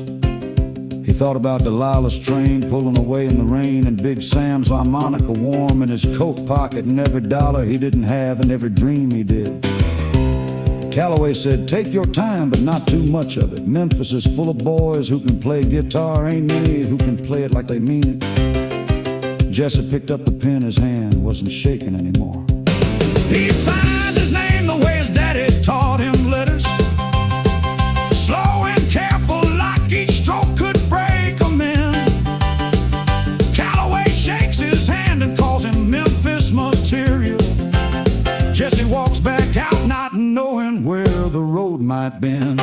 He thought about Delilah's train pulling away in the rain and Big Sam's harmonica warm in his coat pocket and every dollar he didn't have and every dream he did. Calloway said, "Take your time, but not too much of it. Memphis is full of boys who can play guitar. Ain't many who can play it like they mean it." Jesse picked up the pen, his hand wasn't shaking anymore. He signed his name the way his daddy taught him letters. Slow and careful, like each stroke could break a man. Calloway shakes his hand and calls him Memphis material. Jesse walks back out not knowing where the road might bend.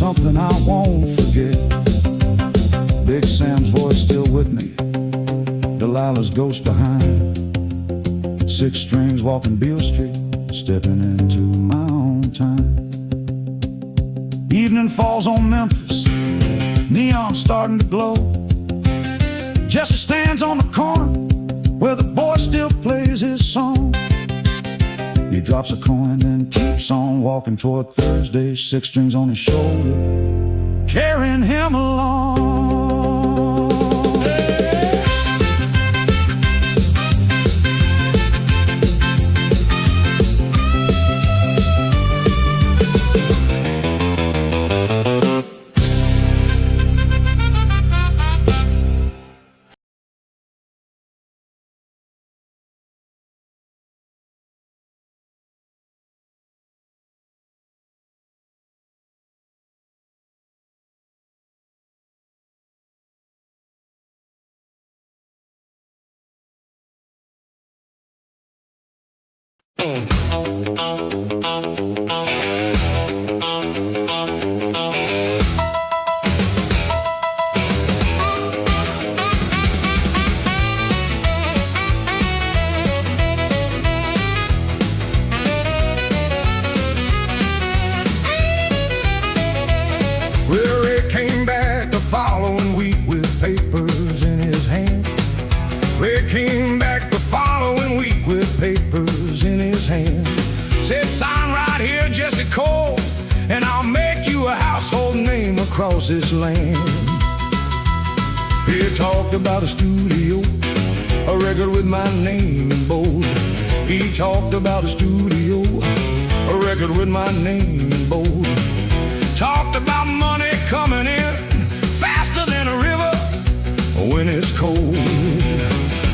Something I won't forget. Big Sam's voice still with me, Delilah's ghost behind. 6 strings walking Beale Street, stepping into my own time. Evening falls on Memphis, neon starting to glow. Jesse stands on the corner where the boy still plays his song. He drops a coin, then keeps on walking toward Thursday, 6 strings on his shoulder, carrying him along. Well, Rick came back the following week with papers in his hand. Rick came back the following week with papers in his hand. Said, sign right here, Jesse Cole, and I'll make you a household name across this land. He talked about a studio, a record with my name in bold. He talked about a studio, a record with my name in bold. Talked about money coming in faster than a river when it's cold.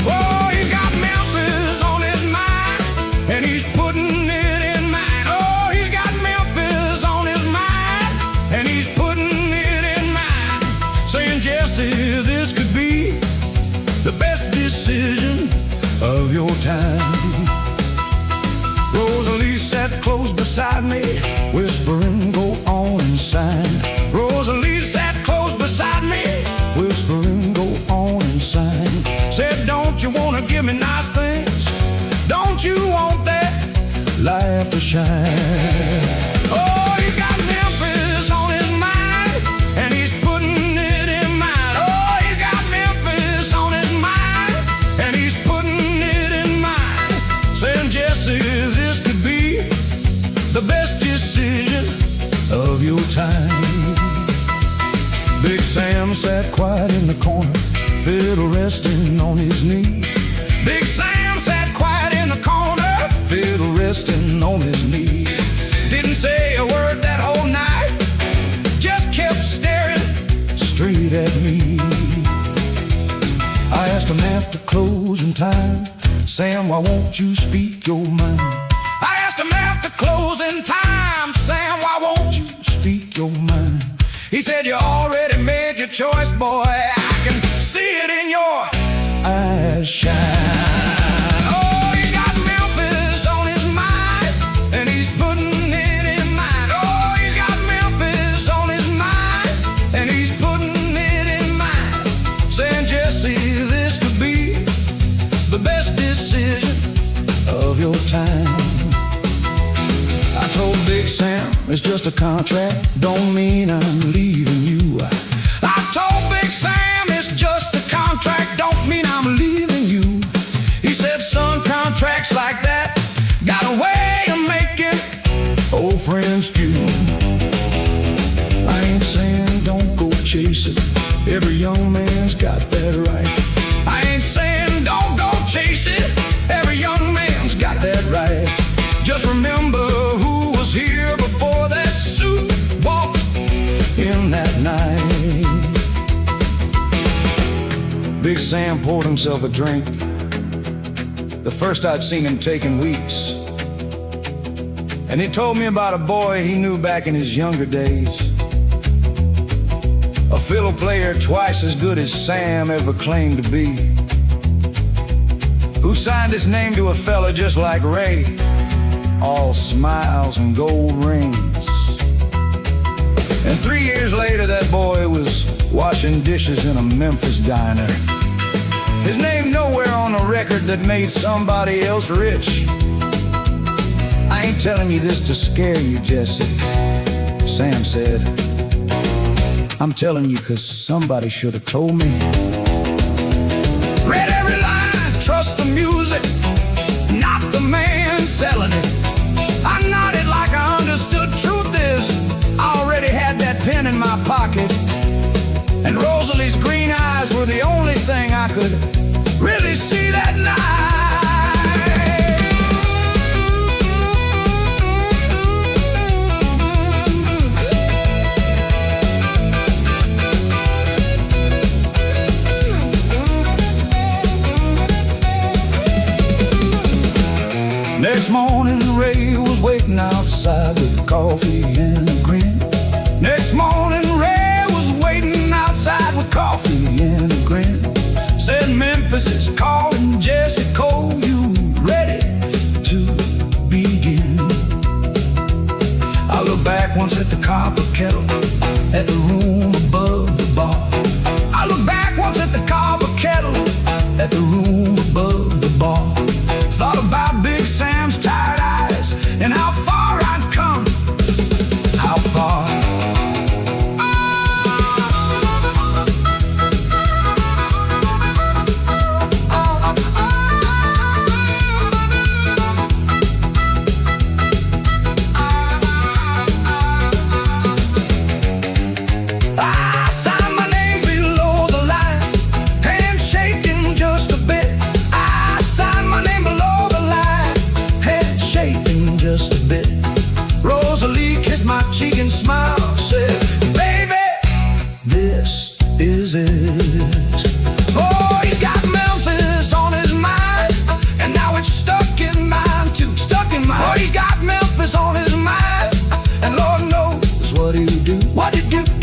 Oh, he's got Memphis on his mind, and he's putting it in mind. Oh, he's got Memphis on his mind, and he's putting it in mind. Saying, Jesse, this could be the best decision of your time. Rosalie sat close beside me, whispering, go on and sign. Rosalie sat close beside me, whispering, go on and sign. Said, don't you want to give me nice things? Don't you want that life to shine? Oh, he's got Memphis on his mind, and he's putting it in mind. Oh, he's got Memphis on his mind, and he's putting it in mind. Saying, Jesse, this could be the best decision of your time. Big Sam sat quiet in the corner, fiddle resting on his knee. Big Sam sat quiet in the corner, fiddle resting on his knee. Didn't say a word that whole night, just kept staring straight at me. I asked him after closing time, Sam, why won't you speak your mind? I asked him after closing time, Sam, why won't you speak your mind? He said, you already made your choice, boy. I can see it in your eyes shine. Oh, he's got Memphis on his mind, and he's putting it in mind. Oh, he's got Memphis on his mind, and he's putting it in mind. Saying, Jesse, this could be the best decision of your time. I told Big Sam, it's just a contract, don't mean I'm leaving you. I told Big Sam, it's just a contract, don't mean I'm leaving you. He said, son, contracts like that got a way of making old friends few. I ain't saying don't go chase it, every young man's got that right. I ain't saying don't go chase it, every young man's got that right. Just remember who was here before that suit walked in that night. Big Sam poured himself a drink, the first I'd seen him take in weeks. And he told me about a boy he knew back in his younger days, a fiddle player twice as good as Sam ever claimed to be, who signed his name to a fella just like Ray, all smiles and gold rings. And 3 years later, that boy was washing dishes in a Memphis diner. His name nowhere on a record that made somebody else rich. I ain't telling you this to scare you, Jesse, Sam said. I'm telling you 'cause somebody should have told me. Read every line, trust the music, not the man selling it. I nodded like I understood. Truth is, I already had that pen in my pocket, and Rosalie's green eyes were the only thing I could really see that night. Next morning, Ray was waiting outside with coffee and a grin. Next morning, Ray was waiting outside with coffee and a grin. Said, Memphis is calling, Jesse Cole, you ready to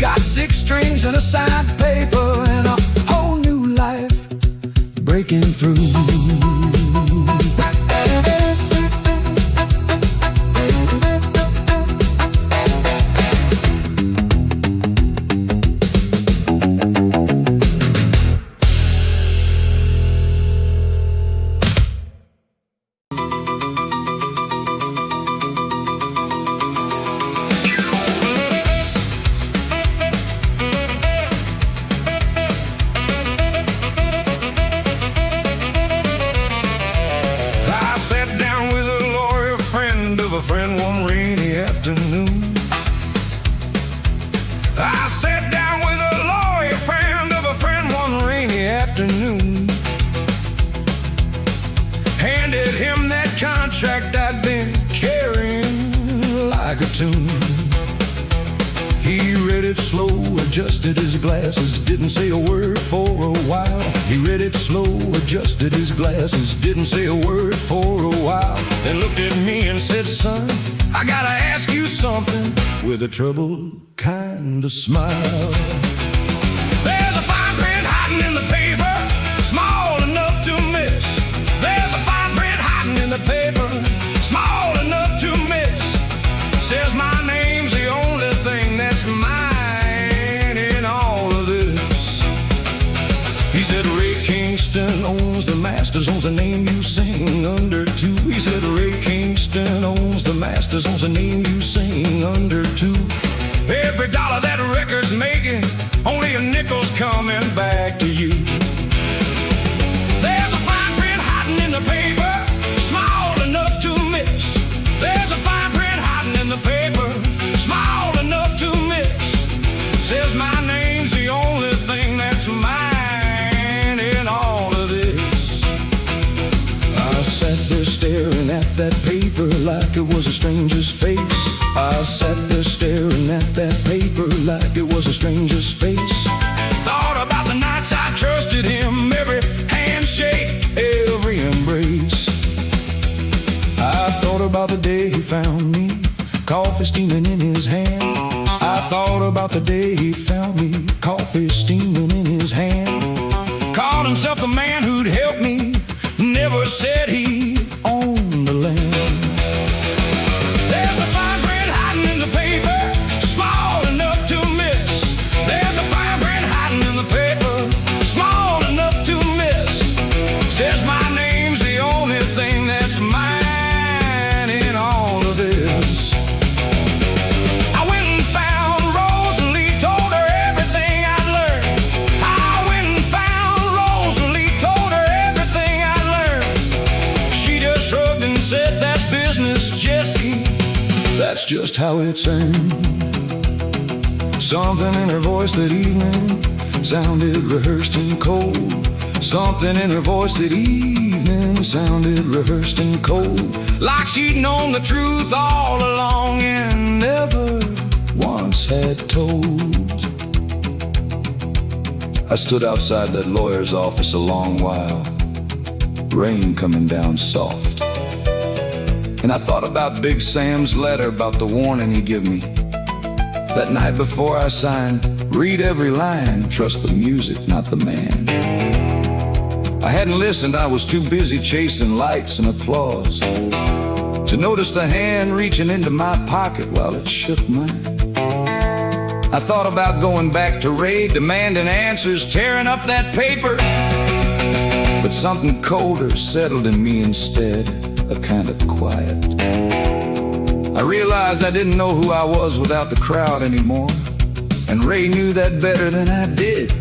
got 6 strings and a side paper and a whole new life breaking through. A friend one rainy afternoon. I sat down with a lawyer friend of a friend one rainy afternoon. Handed him that contract I'd been carrying like a tune. He read it slow, adjusted his glasses, didn't say a word for a while. He read it slow, adjusted his glasses, didn't say a word for a while. Then looked at me and said, son, I gotta ask you something, with a troubled kind of smile. There's a fine print hiding in the paper, small enough to miss. There's a fine print hiding in the paper, small enough to miss. Says my name's the only thing that's mine in all of this. He said Ray Kingston owns the masters, owns the name you sing under too. He said Ray Kingston owns the masters, owns the name you sing under too. Every dollar that record's making, only a nickel's coming back to you. There's a fine print hiding in the paper, small enough to miss. There's a fine print hiding in the paper, small enough to miss. Says my name's the only thing that's mine in all of this. I sat there staring at that paper like it was a stranger's face. I sat there staring at that paper like it was a stranger's face. Thought about the nights I trusted him, every handshake, every embrace. I thought about the day he found me, coffee steaming in his hand. I thought about the day he found me, coffee steaming in his hand. Called himself the man who'd help me, never said he owned the land. There's a fine print hiding in the paper, small enough to miss. There's a fine print hiding in the paper, small enough to miss. Says my name's the only thing that's mine in all of this. I went and found Rosalie, told her everything I'd learned. I went and found Rosalie, told her everything I'd learned. She just shrugged and said, that's business, Jesse, that's just how it's earned. Something in her voice that evening sounded rehearsed and cold. Something in her voice that evening sounded rehearsed and cold. Like she'd known the truth all along and never once had told. I stood outside that lawyer's office a long while, rain coming down soft. And I thought about Big Sam's letter, about the warning he gave me that night before I signed. Read every line, trust the music, not the man. I hadn't listened, I was too busy chasing lights and applause to notice the hand reaching into my pocket while it shook mine. I thought about going back to Ray, demanding answers, tearing up that paper. But something colder settled in me instead, a kind of quiet. I realized I didn't know who I was without the crowd anymore, and Ray knew that better than I did.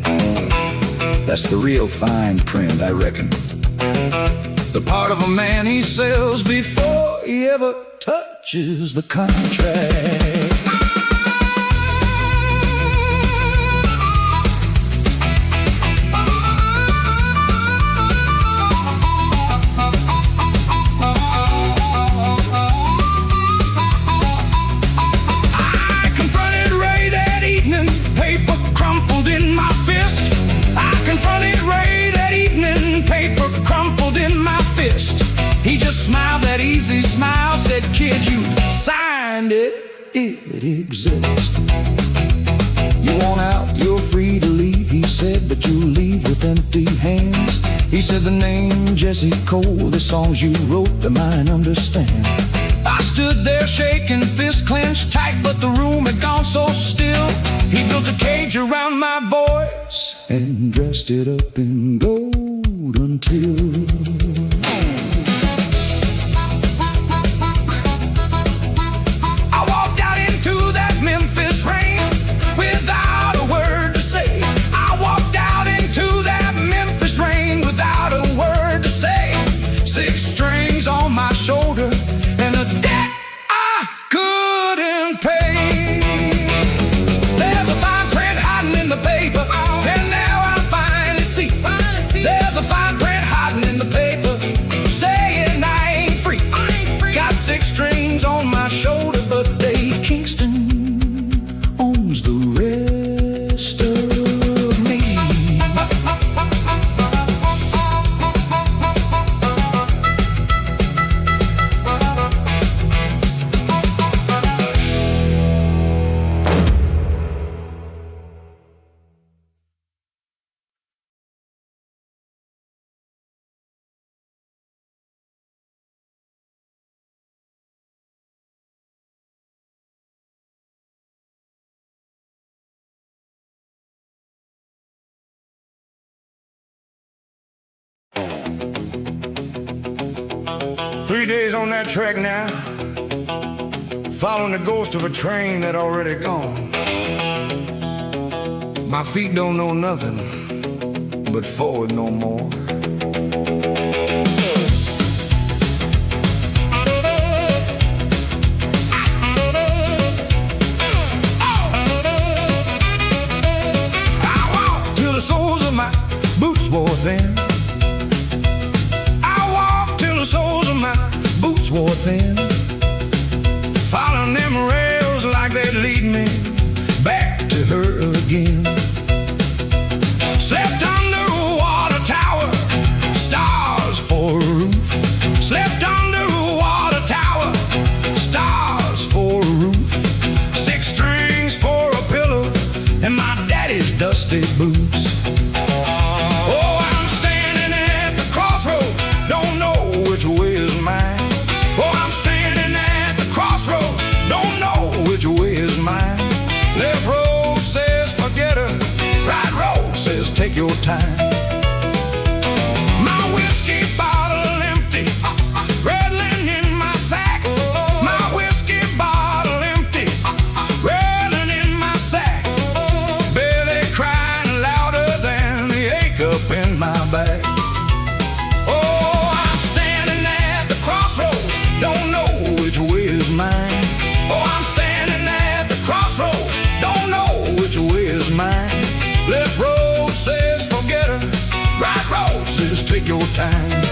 That's the real fine print, I reckon. The part of a man he sells before he ever touches the contract. He just smiled that easy smile, said, kid, you signed it, it exists. You want out, you're free to leave, he said, but you'll leave with empty hands. He said the name Jesse Cole, the songs you wrote, the mine understand. I stood there shaking, fist clenched tight, but the room had gone so still. He built a cage around my voice and dressed it up in gold until I walked out into that Memphis rain without a word to say. I walked out into that Memphis rain without a word to say. 6 strings on my shoulder and a debt I couldn't pay. There's a fine print hiding in the paper, and now I finally see. There's a fine print hiding in the paper, saying I ain't free. Got 6 strings on my shoulder, but Dave Kingston owns the rest of me. Three days on that track now, following the ghost of a train that already gone. My feet don't know nothing but forward no more. I walked till the soles of my boots wore thin. Boots wore thin, following them rails like they'd lead me back to her again. Slept under a water tower, stars for a roof. Slept under a water tower, stars for a roof. 6 strings for a pillow and my daddy's dusty boots. Oh, I'm standing at the crossroads, don't know which way is mine. Oh, I'm standing at the crossroads, don't know which way is mine. Left road says forget her, right road says take your time. My whiskey bottle empty, rattling in my sack. My whiskey bottle empty, rattling in my sack. Belly crying louder than the ache up in my back. Don't know which way is mine. Oh, I'm standing at the crossroads, don't know which way is mine. Left road says forget her, right road says take your time.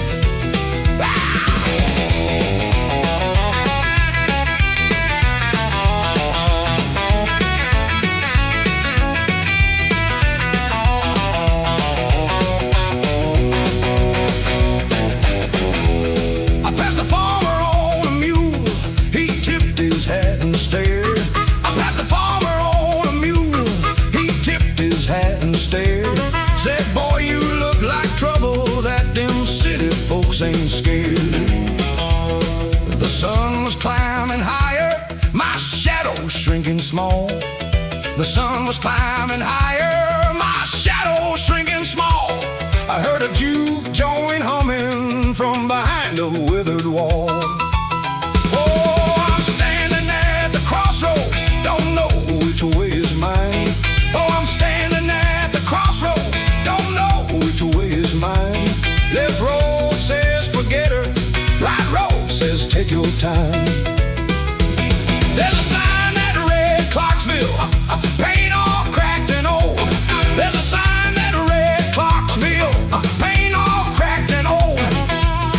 Ain't scared. The sun was climbing higher, my shadow shrinking small. The sun was climbing higher, my shadow shrinking small. I heard a juke joint humming from behind a withered wall. Oh, I'm standing at the crossroads, don't know which way is mine. Oh, I'm standing at the crossroads, don't know which way is mine. Left road says forget her, right road says take your time. There's a sign that read Clarksville, paint all cracked and old. There's a sign that read Clarksville, paint all cracked and old.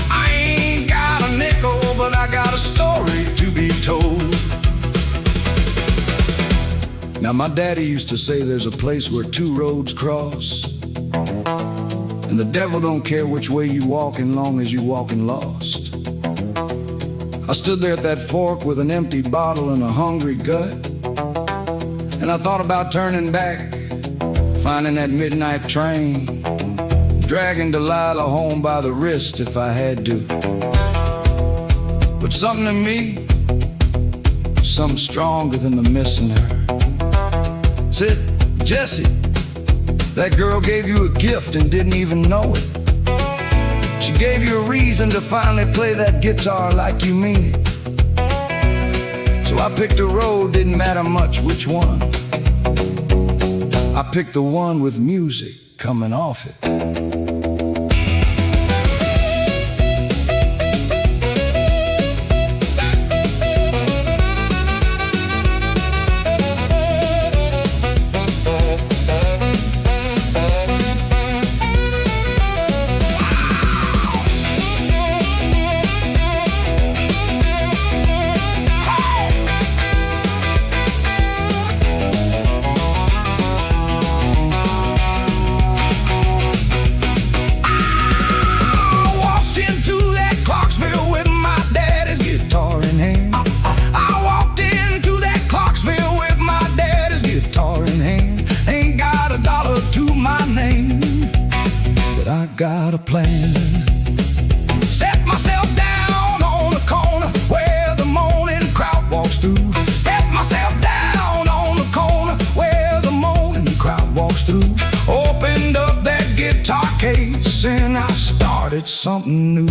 I ain't got a nickel, but I got a story to be told. Now my daddy used to say there's a place where 2 roads cross, and the devil don't care which way you walkin' long as you walkin' lost. I stood there at that fork with an empty bottle and a hungry gut, And I thought about turning back, finding that midnight train, dragging Delilah home by the wrist if I had to. But something in me, something stronger than the missing her, said, Jesse, that girl gave you a gift and didn't even know it. She gave you a reason to finally play that guitar like you mean it. So I picked a road, didn't matter much which one. I picked the one with music coming off it. Got a plan. Set myself down on the corner where the moaning crowd walks through. Set myself down on the corner where the moaning crowd walks through. Opened up that guitar case and I started something new.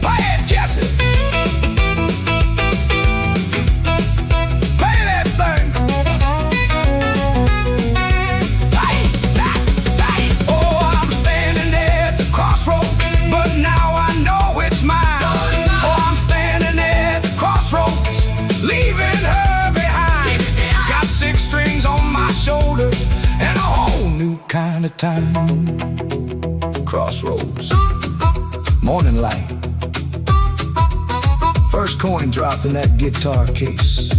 Play it, Jesse. Kind of time. Crossroads, morning light, first coin drop in that guitar case.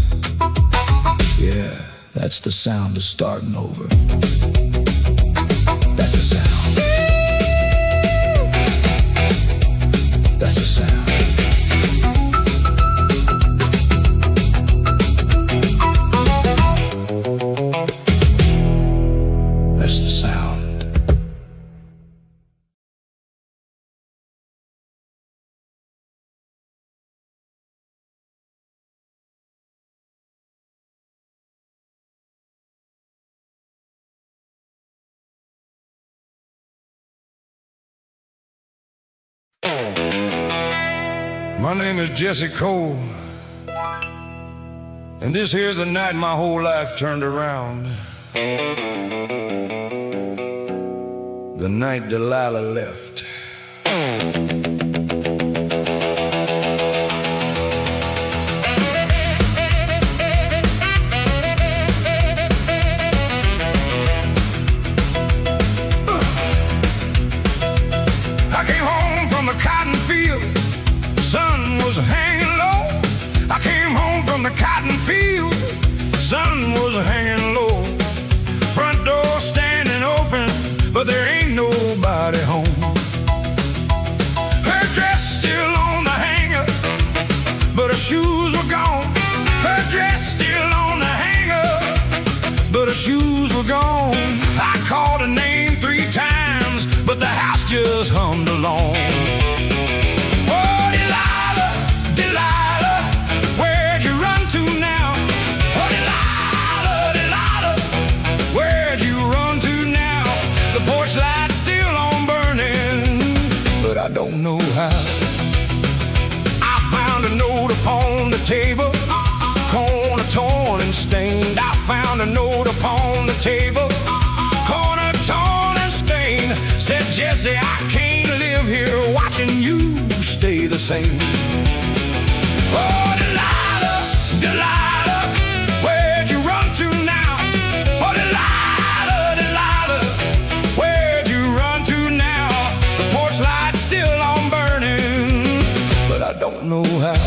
Yeah, that's the sound of starting over. That's the sound. That's the sound. That's the sound. My name is Jesse Cole, and this here's the night my whole life turned around. The night Delilah left. I came home from the cotton field, sun was hanging low. I came home from the cotton field, sun was hanging low. Front door standing open, but there ain't nobody home. Her dress still on the hanger, but her shoes were gone. Her dress still on the hanger, but her shoes were gone. I called her name 3 times, but the house just hummed along. Oh, Delilah, Delilah, where'd you run to now? Oh, Delilah, Delilah, where'd you run to now? The porch light's still on burning, but I don't know how. I found a note upon the table, corner torn and stained. I found a note upon the table, corner torn and stained. Said, Jesse, I can't live here watching you stay the same. Oh, Delilah, Delilah, where'd you run to now? Oh, Delilah, Delilah, where'd you run to now? The porch light's still on burning, but I don't know how.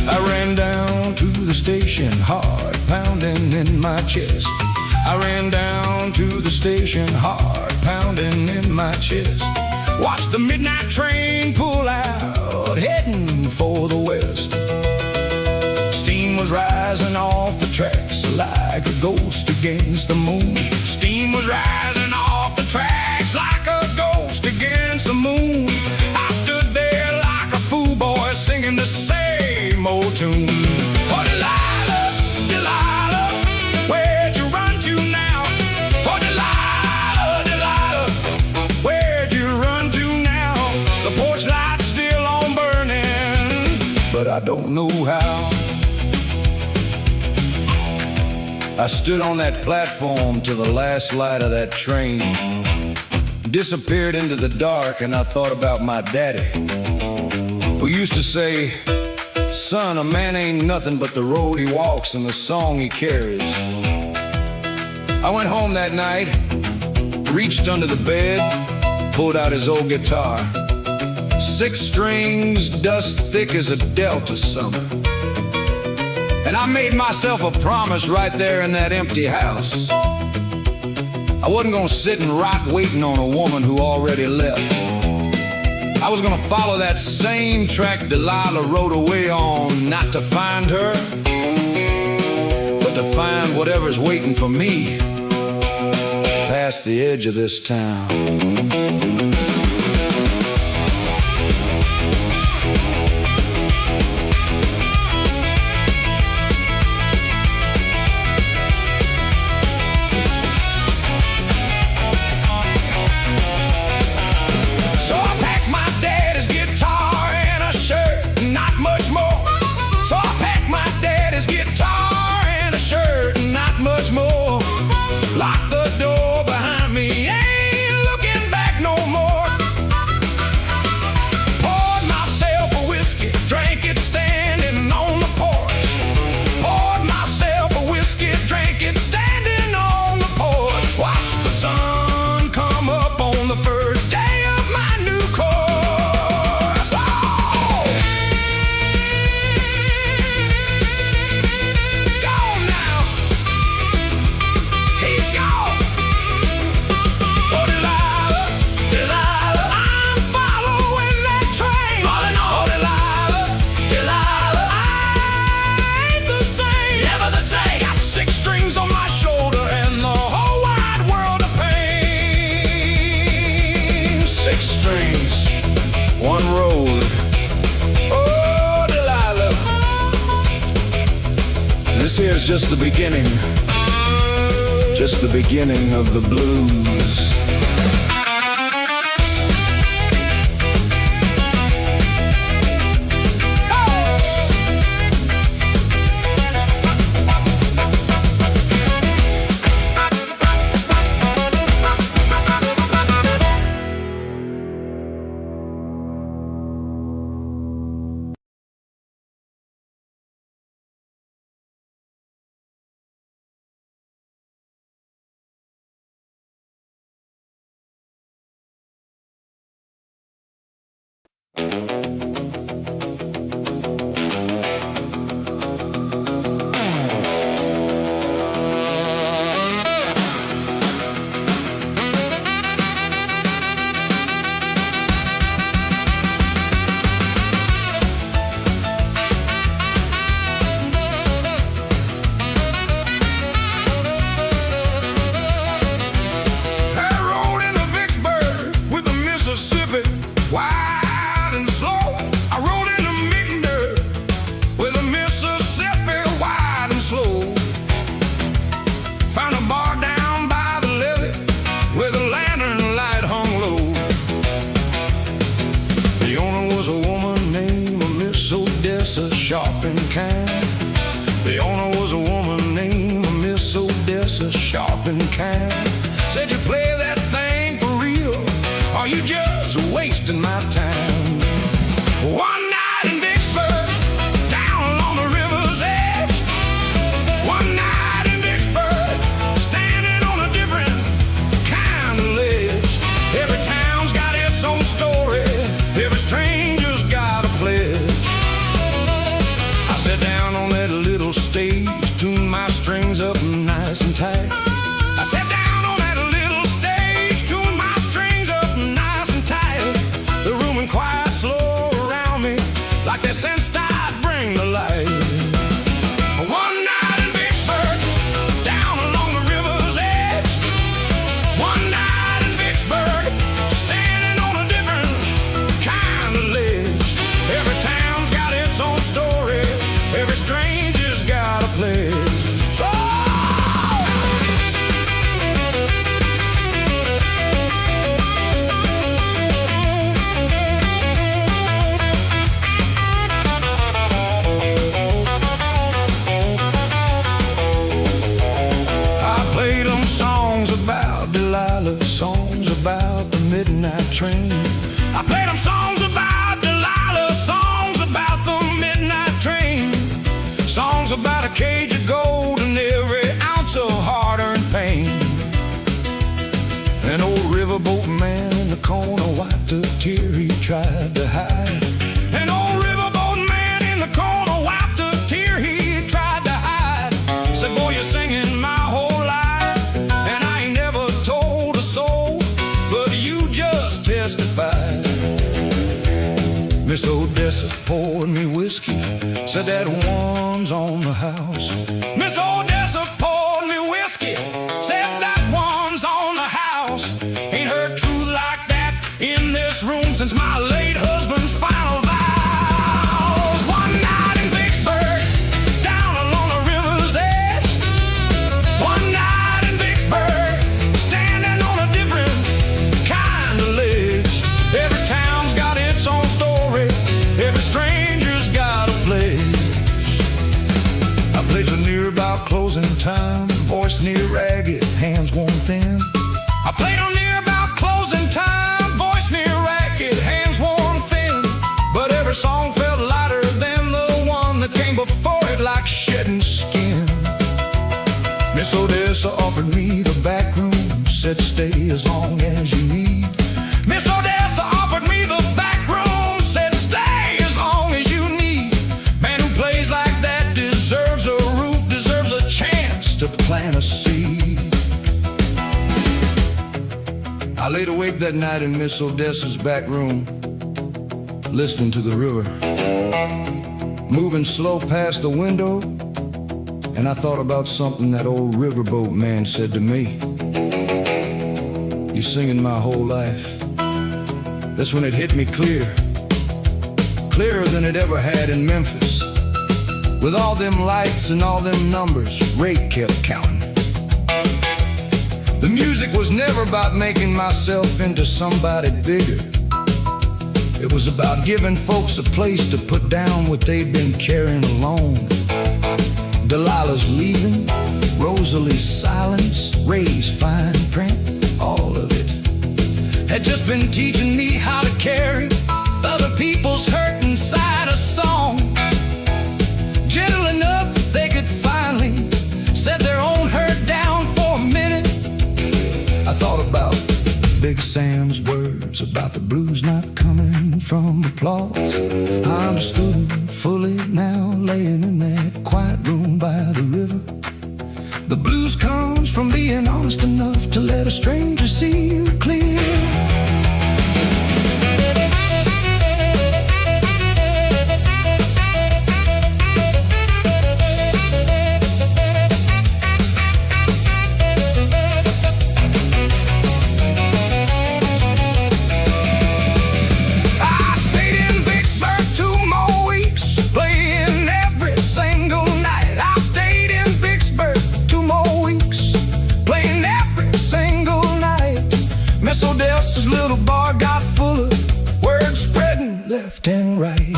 I ran down to the station, heart pounding in my chest. I ran down to the station, heart pounding in my chest. Watched the midnight train pull out, heading for the west. Steam was rising off the tracks like a ghost against the moon. Steam was rising off the tracks like a ghost against the moon. I stood there like a fool boy singing the same old tune. Oh, Delilah, Delilah, where'd you run to now? Oh, Delilah, Delilah, where'd you run to now? The porch light's still on burning, but I don't know how. I stood on that platform till the last light of that train disappeared into the dark, and I thought about my daddy, who used to say, "Son, a man ain't nothing but the road he walks and the song he carries." I went home that night, reached under the bed, pulled out his old guitar. 6 strings, dust thick as a Delta summer. And I made myself a promise right there in that empty house. I wasn't gonna sit and rot waiting on a woman who already left. I was gonna follow that same track Delilah rode away on, not to find her, but to find whatever's waiting for me past the edge of this town. Lock the door behind me, ain't looking back no more. Poured myself a whiskey, drank it standing on the porch. Poured myself a whiskey, drank it standing on the porch. Watched the sun come up on the first day of my new course. Oh! Gone now. He's gone. Oh, Delilah, Delilah, I'm following that train. Falling on. Oh, Delilah, Delilah, I ain't the same. Never the same. Got 6 strings on my shoulder and the whole wide world of pain. 6 strings, 1 road. Oh, Delilah, this here's just the beginning. Just the beginning of the blues. Wide and slow, I rode in a Mittender with a Mississippi, wide and slow. Found a bar down by the levee with a lantern light hung low. The owner was a woman named Miss Odessa, sharp and kind. The owner was a woman named Miss Odessa, sharp and kind. Said, "You play that thing for real, or you just wasting my time." One night in Vicksburg, down along the river's edge. One night in Vicksburg, standing on a different kind of ledge. Every town's got its own story, every stranger's got a pledge. I sat down on that little stage, tuned my strings up nice and tight. I sat down on that little stage, songs about the midnight train. I played them songs about Delilah, songs about the midnight train, songs about a cage of gold and every ounce of hard-earned pain. An old riverboat man in the corner wiped a tear he tried to hide. An old riverboat man in the corner wiped a tear he tried to hide. Said, boy, you're singing my whole life, and I ain't never told a soul, but you just testified. Miss Odessa poured me whiskey, said that one's on the house. Miss Odessa poured me whiskey, said that one's on the house. Ain't heard truth like that in this room since my late husband's final vows. One night in Vicksburg, down along the river's edge. One night in Vicksburg, standing on a different kind of ledge. Every town's got its own story, every stranger's got a pledge. I played the near about closing time, voice near ragged, hands worn thin. I played on near about closing time, voice near ragged, hands worn thin. But every song felt lighter than the one that came before it, like shedding skin. Miss Odessa offered me the back room, said stay as long as you need. Miss Odessa offered me the back room, said stay as long as you need. Man who plays like that deserves a roof, deserves a chance to plant a seed. I laid awake that night in Miss Odessa's back room, listening to the river, moving slow past the window, and I thought about something that old riverboat man said to me. You're singing my whole life. That's when it hit me clear, clearer than it ever had in Memphis. With all them lights and all them numbers, Ray kept counting. The music was never about making myself into somebody bigger. It was about giving folks a place to put down what they'd been carrying alone. Delilah's leaving, Rosalie's silence, Ray's fine print, all of it had just been teaching me how to carry other people's hurt inside a song. Gentle enough they could finally set their own hurt down for a minute. I thought about Big Sam's words about the blues not coming from applause. I understood them fully now, laying in that quiet room by the river. The blues comes from being honest enough to let a stranger see you clear. Odessa's little bar got full of word spreading left and right.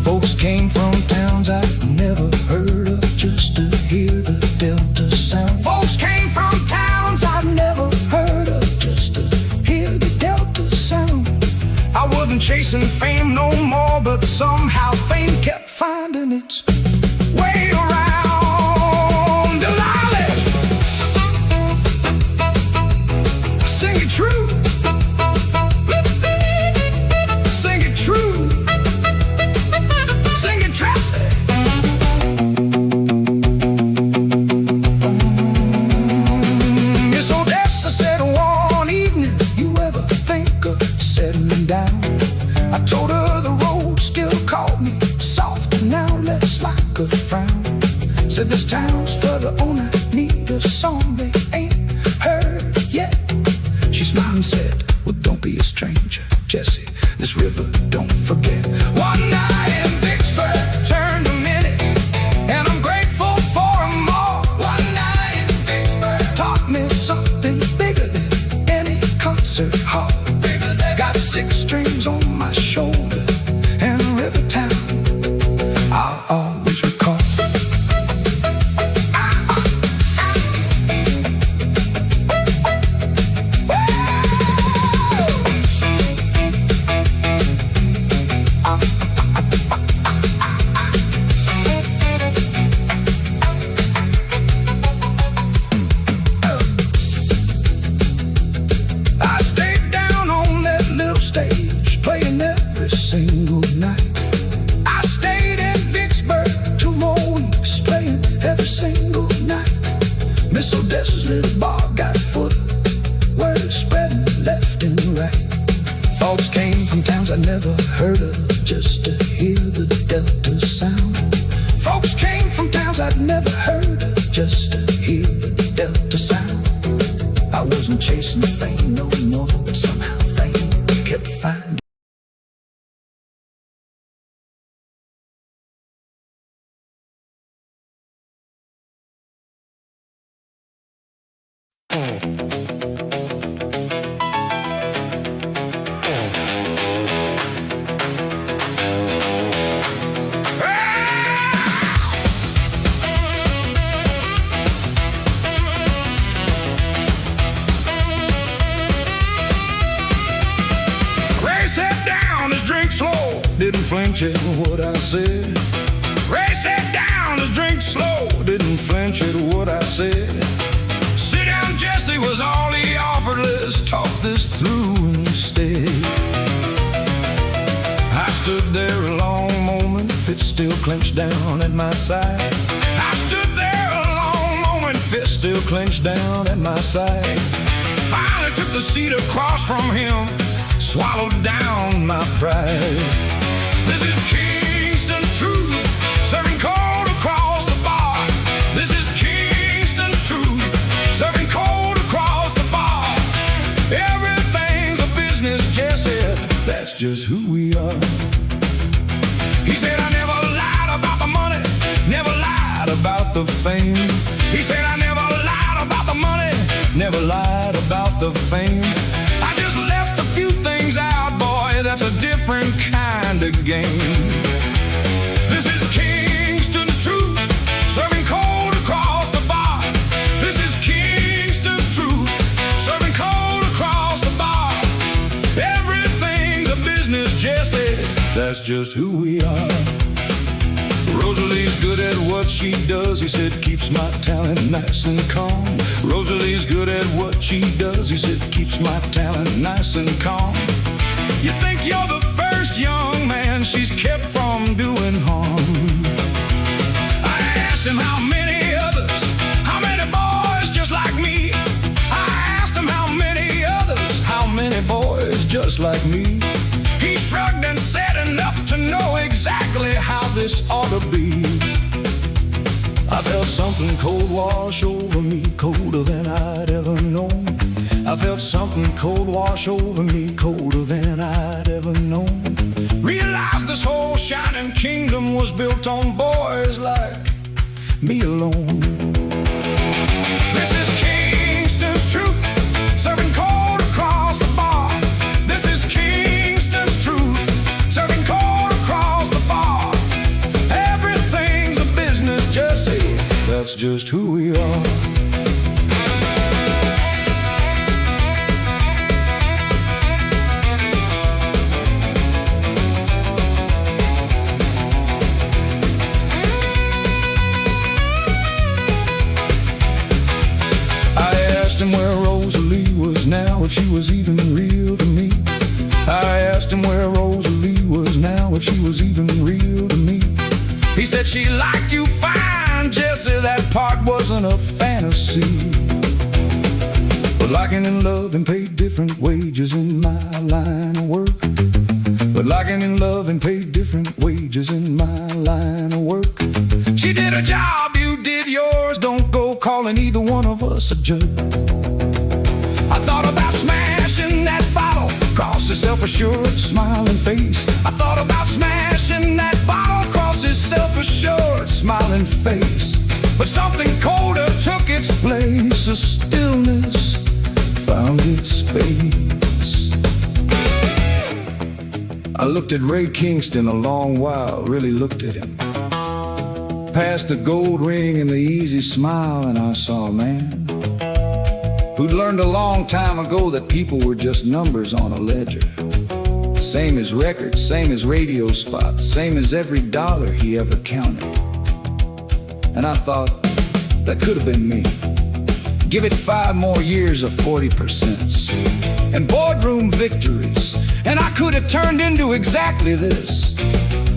Folks came from towns I'd never heard of just to hear the Delta sound. Folks came from towns I'd never heard of just to hear the Delta sound. I wasn't chasing fame no more, but somehow fame kept finding its way around. Delilah, sing it true. Sing it true. Sing it Tracy. Miss Odessa said one evening, you ever think of settling down? I told her the road still called me soft, now less like a frown. Said this town's for the owner, need a song they ain't heard yet. She smiled and said, well, don't be a stranger, Jesse, this river don't forget. One night in Vicksburg turned a minute, and I'm grateful for them all. One night in Vicksburg taught me something bigger than any concert hall. Got 6 strings on my shoulder, and Rivertown I'll always recall. never heard of just to hear the Delta sound. Folks came from towns I'd never heard of just to hear the Delta sound. I wasn't chasing fame no more, but somehow fame kept finding. Didn't flinch at what I said. Ray sat down, his drink slow. Didn't flinch at what I said. Sit down, Jesse was all he offered. Let's talk this through instead. I stood there a long moment, fist still clenched down at my side. I stood there a long moment, fist still clenched down at my side. Finally took the seat across from him, swallowed down my pride. This is Kingston's truth, serving cold across the bar. This is Kingston's truth, serving cold across the bar. Everything's a business, Jesse, that's just who we are. He said, I never lied about the money, never lied about the fame. He said, I never lied about the money, never lied about the fame. I just left a few things out, boy, that's a different kind of game. This is Kingston's truth, serving cold across the bar. This is Kingston's truth, serving cold across the bar. Everything's a business, Jesse, that's just who we are. Rosalie's good at what she does, he said, keeps my talent nice and calm. Rosalie's good at what she does, he said, keeps my talent nice and calm. You think you're the first young man she's kept from doing harm. I asked him how many others, how many boys just like me. I asked him how many others, how many boys just like me. He shrugged and said enough to know exactly how this ought to be. I felt something cold wash over me, colder than I'd ever known. I felt something cold wash over me, colder than I'd ever known. Realized this whole shining kingdom was built on boys like me alone. This is Kingston's truth, serving cold across the bar. This is Kingston's truth, serving cold across the bar. Everything's a business, Jesse, that's just who we are. Where Rosalie was now, if she was even real to me. I asked him where Rosalie was now, if she was even real to me. He said she liked you fine, Jesse, that part wasn't a fantasy. But liking and loving paid different wages in my line of work. But liking and loving paid different wages in my line of work. She did her job, you did yours, don't go calling either one of us a jerk. I thought about smashing that bottle across his self-assured, smiling face. I thought about smashing that bottle across his self-assured, smiling face. But something colder took its place. A stillness found its space. I looked at Ray Kingston a long while, really looked at him. Past the gold ring and the easy smile, and I saw a man who'd learned a long time ago that people were just numbers on a ledger. Same as records, same as radio spots, same as every dollar he ever counted. And I thought, that could have been me. Give it 5 more years of 40% and boardroom victories, and I could have turned into exactly this.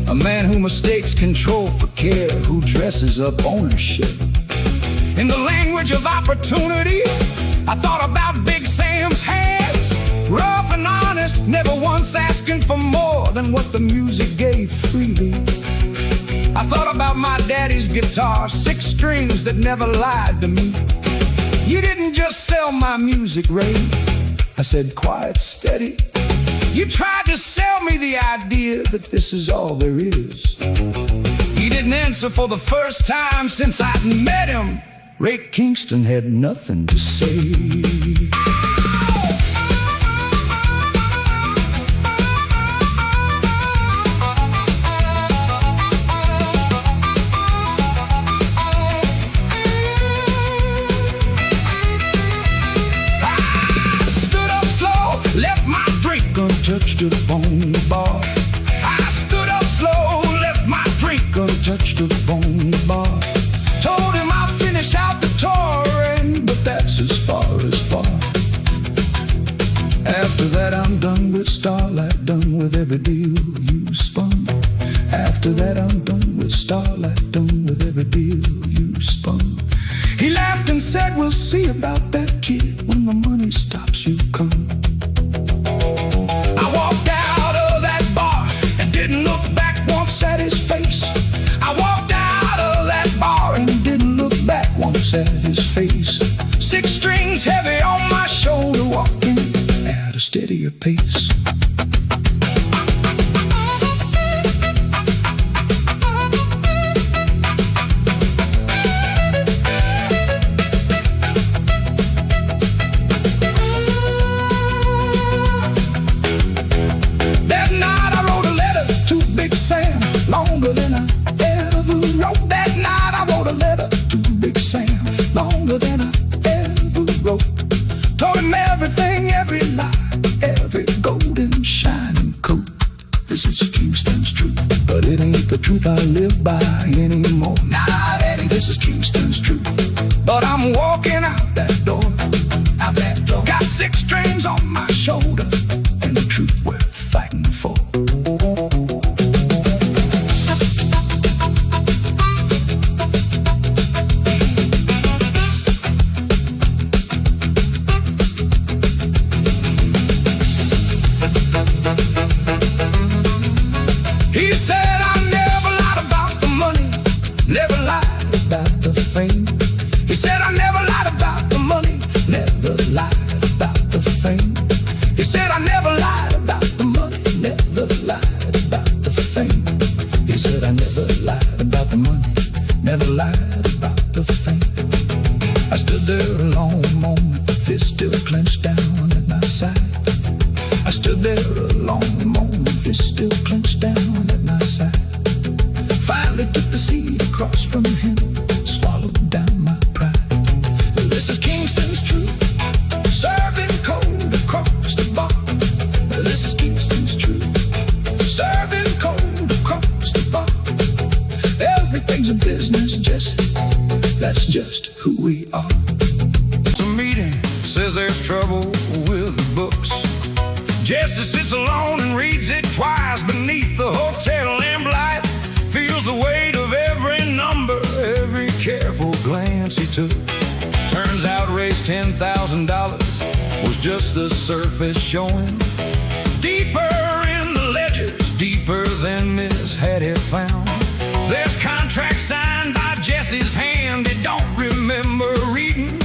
A man who mistakes control for care, who dresses up ownership. In the language of opportunity, I thought about Big Sam's hands, rough and honest never once asking for more than what the music gave freely. I thought about my daddy's guitar, 6 strings that never lied to me. You didn't just sell my music, Ray, I said, quiet, steady. You tried to sell me the idea that this is all there is. He didn't answer for the first time since I'd met him. Ray Kingston had nothing to say. Left my drink untouched upon the bar. I stood up slow, left my drink Untouched upon the bar. told him I'll finish out the tour, But that's as far. After that I'm done with Starlight, done with every deal you spun. After that I'm done with Starlight, done with every deal you spun. he laughed and said, We'll see about that, kid, when the money stops you come. I walked out of that bar and didn't look back once at his face. I walked out of that bar and Didn't look back once at his face. 6 strings heavy on my shoulder, walking At a steadier pace. That night I wrote a letter to Big Sam, longer than I ever wrote. That night I wrote a letter To Big Sam, longer than I ever wrote. told him everything, every lie, Every golden shining coat. This is Kingston's truth, but it ain't the truth I live by anymore. Nah, that ain't This is Kingston's truth. But I'm walking out That door, out that door. Got 6 strings on my shoulder. and the truth we're fighting for. He said I never lied about the money, never lied. About the fame, He said I never lied about the money, never lied about the fame. he said I never lied about the money. Never lied about the fame. He said I never lied about the money. Never lied about the fame. I stood there a long moment, fist still clenched down at my side. I stood there a long moment, fist still clenched down at my side. Finally took the seat across from him, swallowed down my pride. This is Kingston's truth, Serving cold across the bar. this is Kingston's truth. Serving cold across the bar. Everything's a business, Jesse, that's just who we are. It's a meeting, says there's trouble with the books. Jesse sits alone and reads it twice beneath the hotel lamp light. Feels the weight of every number, every careful glance he took. Turns out Ray's $10,000 was just the surface showing. Deeper in the ledgers, deeper than Miss Hattie found. There's contracts signed by Jesse's hand he don't remember reading.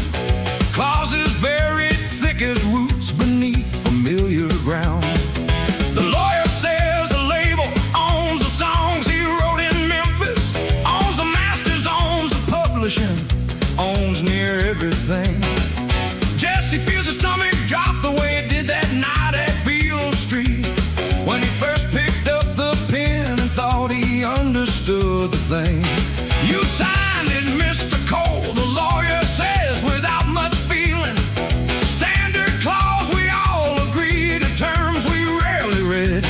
Clauses buried thick as roots beneath familiar ground. The lawyer says the label owns the songs he wrote in Memphis, owns the masters, owns the publishing, owns near everything. Jesse feels his stomach drop the way it did that night at Beale Street, when he first picked up the pen and thought he understood the thing. You signed it, Mr. Cole, the lawyer says without much feeling. Standard clause, we all agree to terms we rarely read.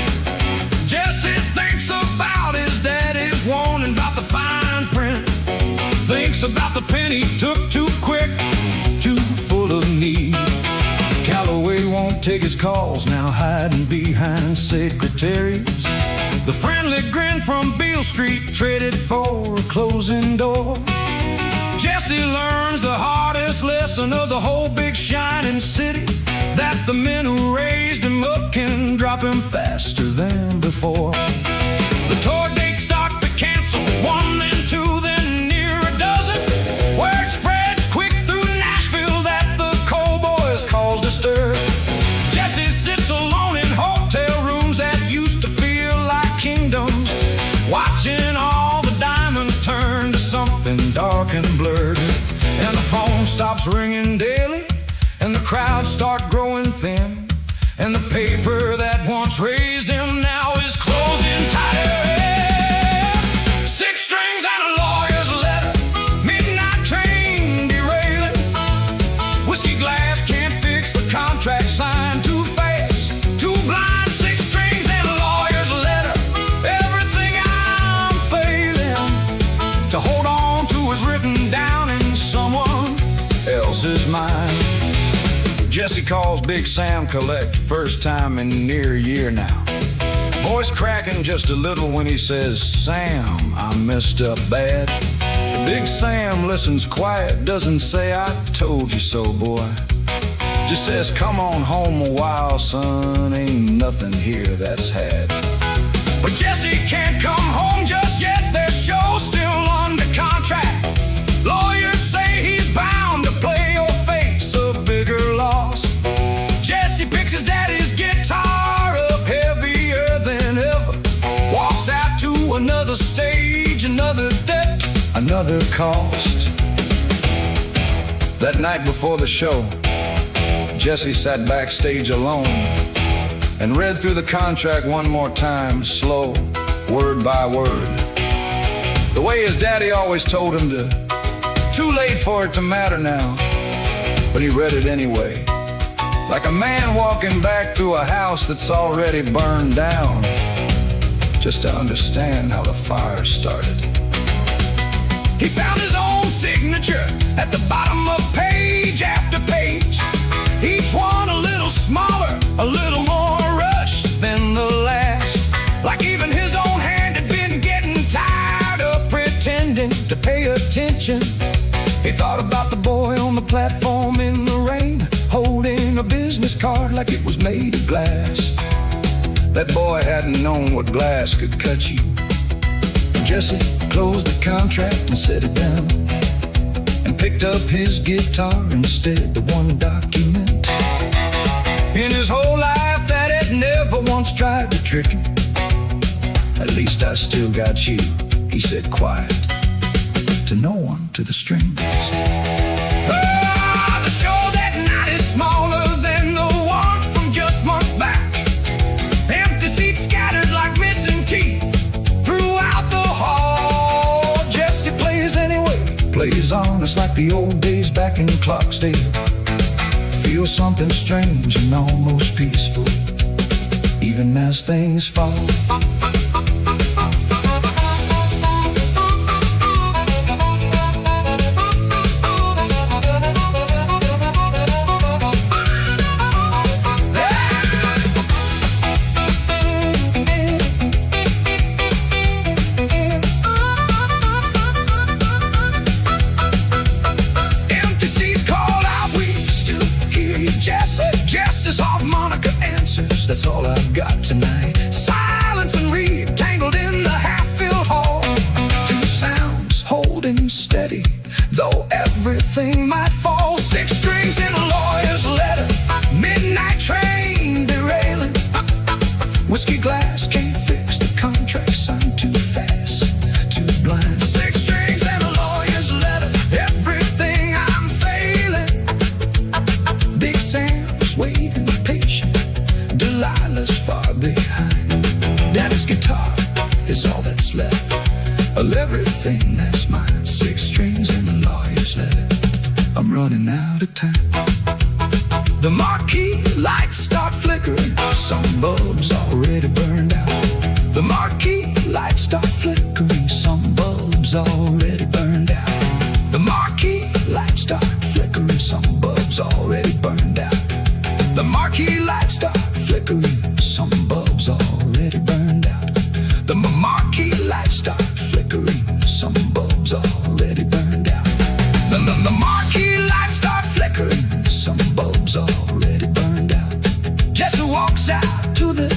Jesse thinks about his daddy's warning about the fine print. Thinks about the pen he took too quick, too full of need. Calloway won't take his calls now, hiding behind secretaries. The friendly grin from Beale Street traded for a closing door. Jesse learns the hardest lesson of the whole big shining city, that the men who raised him up can dropping faster than before. The tour dates start to cancel, one, then two, then near a dozen. Word spreads quick through Nashville that the coal boys caused a stir. Jesse sits alone in hotel rooms that used to feel like kingdoms, watching all the diamonds turn to something dark and blurred. And the phone stops ringing daily, and the crowds start growing thin, and the paper that once raised him now is closing tighter. Six strings and a lawyer's letter, midnight train derailing. Whiskey glass can't fix the contract signed too fast, too blind. Six strings and a lawyer's letter, everything I'm failing to hold on to is written down in someone else's mind. Jesse calls Big Sam collect, first time in near a year now. Voice cracking just a little when he says, "Sam, I messed up bad." Big Sam listens quiet, doesn't say, "I told you so, boy." Just says, "Come on home a while, son, ain't nothing here that's had." But Jesse can't come home just yet, their show's still under contract. Lawyers say he's bound to play or face a bigger loss. Jesse picks his daddy's guitar up heavier than ever, walks out to another stage, another debt, another cost. That night before the show, Jesse sat backstage alone and read through the contract one more time, slow, word by word. The way his daddy always told him to. Too late for it to matter now, but he read it anyway, like a man walking back through a house that's already burned down, just to understand how the fire started. He found his own signature at the bottom of page after page, each one a little smaller, a little more rushed than the last, like even his own hand had been getting tired of pretending to pay attention. He thought about the boy on the platform in the rain, holding a business card like it was made of glass. That boy hadn't known what glass could cut you. Jesse closed the contract and set it down, and picked up his guitar instead, the one document in his whole life that had never once tried to trick him. "At least I still got you," he said quiet, to no one, to the strings. The show that night is smaller than the one from just months back. Empty seats scattered like missing teeth throughout the hall. Jesse plays anyway, plays on, it's like the old days back in Clarksdale. Feel something strange and almost peaceful, even as things fall. Jesse's harmonica answers, that's all I've got tonight. Silence and reed tangled in the half-filled hall. Two sounds holding steady, though everything might fall. Six strings in a lawyer's letter, midnight train derailing. Whiskey glass can't fix the contract signed too fast, too blind. Six strings and a lawyer's letter, everything I'm failing. Big Sam's waiting patient, Delilah's far behind. Daddy's guitar is all that's left of everything that's mine. Six strings and a lawyer's letter, I'm running out of time. The marquee lights start flickering, some bulbs already burned out. The marquee lights start flickering, some bulbs already burned out. The marquee lights start flickering, some bulbs already burned out. The marquee lights start flickering, some bulbs already burned out. The marquee lights start flickering, some bulbs already burned out. The marquee lights start flickering, some bulbs already burned out. Jesse walks out to the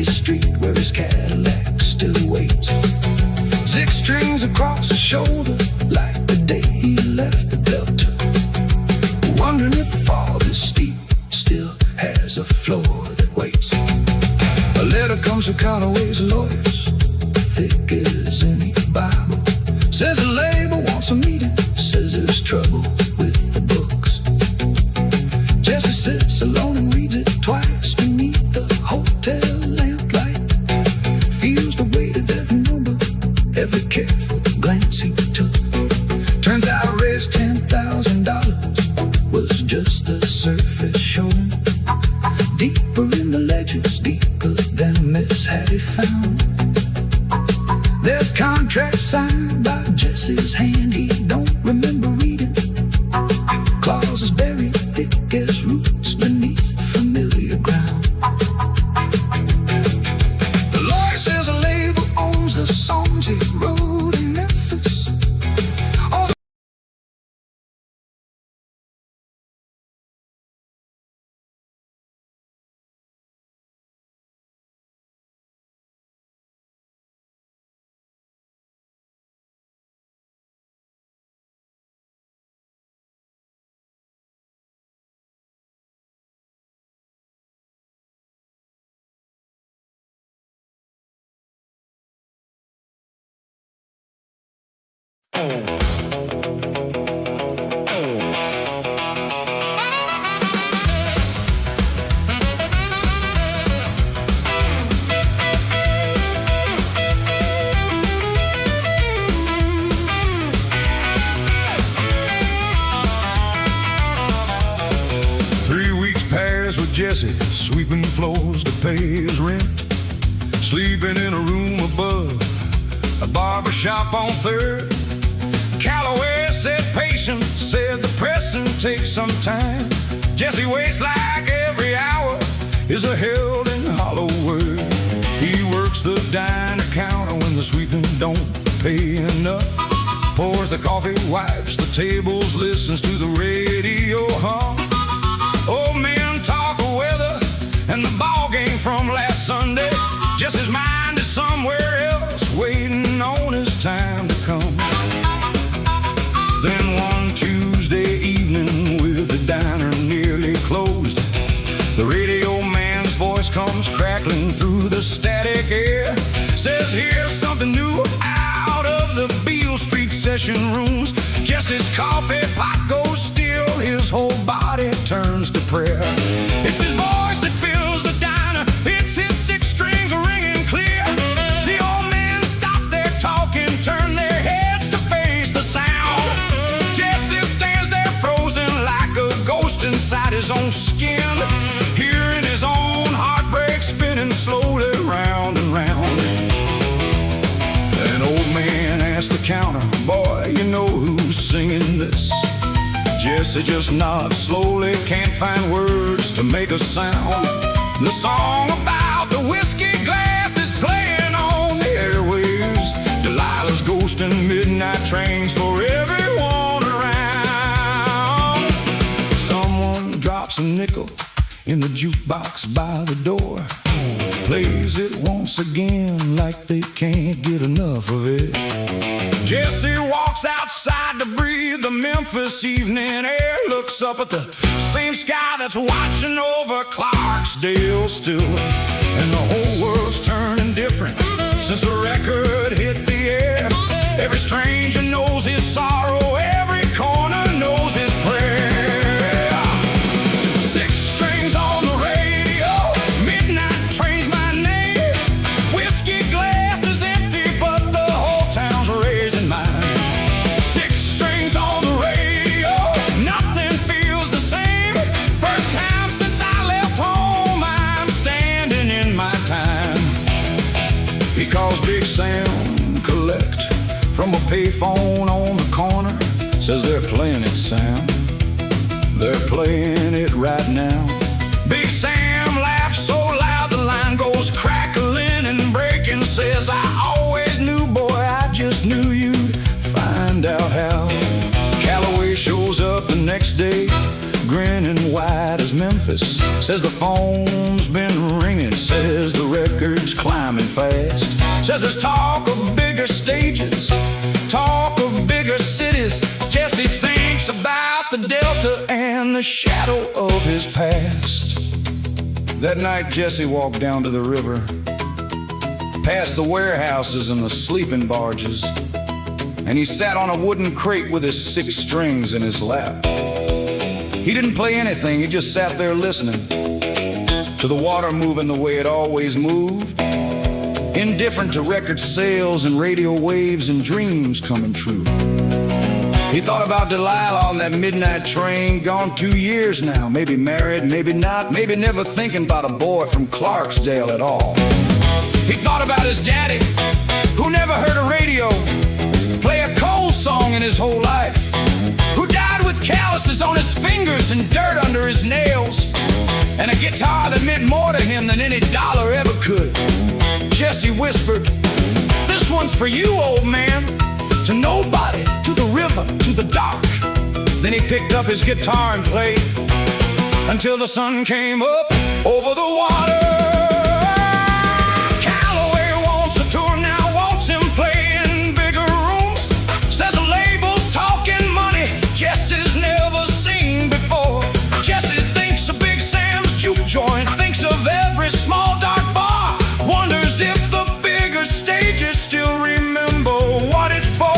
empty street where his Cadillac still waits. 6 strings across his shoulder like the day he left the Delta. Wondering if all this steep still has a floor that waits. A letter comes from Conaway's lawyers, thick as any Bible. Says the label wants a meeting, says there's trouble with the books. Jesse sits alone and reads it twice beneath the hotel lamplight. Feels the weight of every number, every careful glance he took. Turns out Ray's $10,000 was just the surface showing. Deeper in the ledgers, deeper than Miss Hattie found. There's contracts signed by Jesse's hand he don't remember reading. Clauses buried thick as roots beneath familiar ground. The lawyer says a label owns the songs he wrote in Memphis. All the 3 weeks passed with Jesse, sweeping floors to pay his rent, sleeping in a room above a barber shop on 3rd. Calloway said patience, said the pressing takes some time. Jesse waits like every hour is a held in hollow word. He works the diner counter when the sweeping don't pay enough. Pours the coffee, wipes the tables, listens to the radio hum. Old men talk of weather and the ball game from last Sunday. Jesse's mind is somewhere else, waiting on his time to come. Then one Tuesday evening, with the diner nearly closed, the radio man's voice comes crackling through the static air. Says here's something new out of the Beale Street session rooms. Jesse's coffee pot goes still, his whole body turns to prayer. It's his voice that fills the diner, it's his 6 strings ringing clear. The old men stop their talking, turn their heads to face the sound. Jesse stands there frozen like a ghost inside his own skin, hearing his own heartbreak spinning slowly round and round. An old man asked the counter, boy, you know who's singing this? Jesse just nods slowly, can't find words to make a sound. The song about the whiskey glass is playing on the airwaves. Delilah's ghost and midnight trains for everyone around. Someone drops a nickel in the jukebox by the door, plays it once again like they can't get enough of it. Jesse walks outside to breathe the Memphis evening air, looks up at the same sky that's watching over Clarksdale still. And the whole world's turning different since the record hit the air. Every stranger knows his sorrow, every corner knows his prayer. 6 strings on the radio, midnight train's my name. Whiskey glass is empty, but the whole town's raising mine. 6 strings on the radio, nothing feels the same. First time since I left home, I'm standing in my time. He calls Big Sam, collect from a payphone on the corner. Says they're playing it, Sam, they're playing it right now. Big Sam laughs so loud the line goes crackling and breaking. Says I always knew, boy, I just knew you'd find out how. Calloway shows up the next day, grinning wide as Memphis. Says the phone's been ringing, says the record Says there's talk of bigger stages, talk of bigger cities. Jesse thinks about the Delta and the shadow of his past. That night Jesse walked down to the river, past the warehouses and the sleeping barges, and he sat on a wooden crate with his 6 strings in his lap. He didn't play anything, he just sat there listening to the water moving the way it always moved, indifferent to record sales and radio waves and dreams coming true. He thought about Delilah on that midnight train, gone 2 years now, maybe married, maybe not, maybe never thinking about a boy from Clarksdale at all. He thought about his daddy, who never heard a radio play a Cole song in his whole life, who died with calluses on his fingers and dirt under his nails, and a guitar that meant more to him than any dollar ever could. Jesse whispered, "This one's for you, old man. To nobody, to the river, to the dock." Then he picked up his guitar and played until the sun came up over the water. Calloway wants a tour now, wants him playing bigger rooms. Says the label's talking money Jesse's never seen before. Jesse thinks of Big Sam's juke joint, thinks of every small dark bar, wonders if the bigger stages still remember what it's for.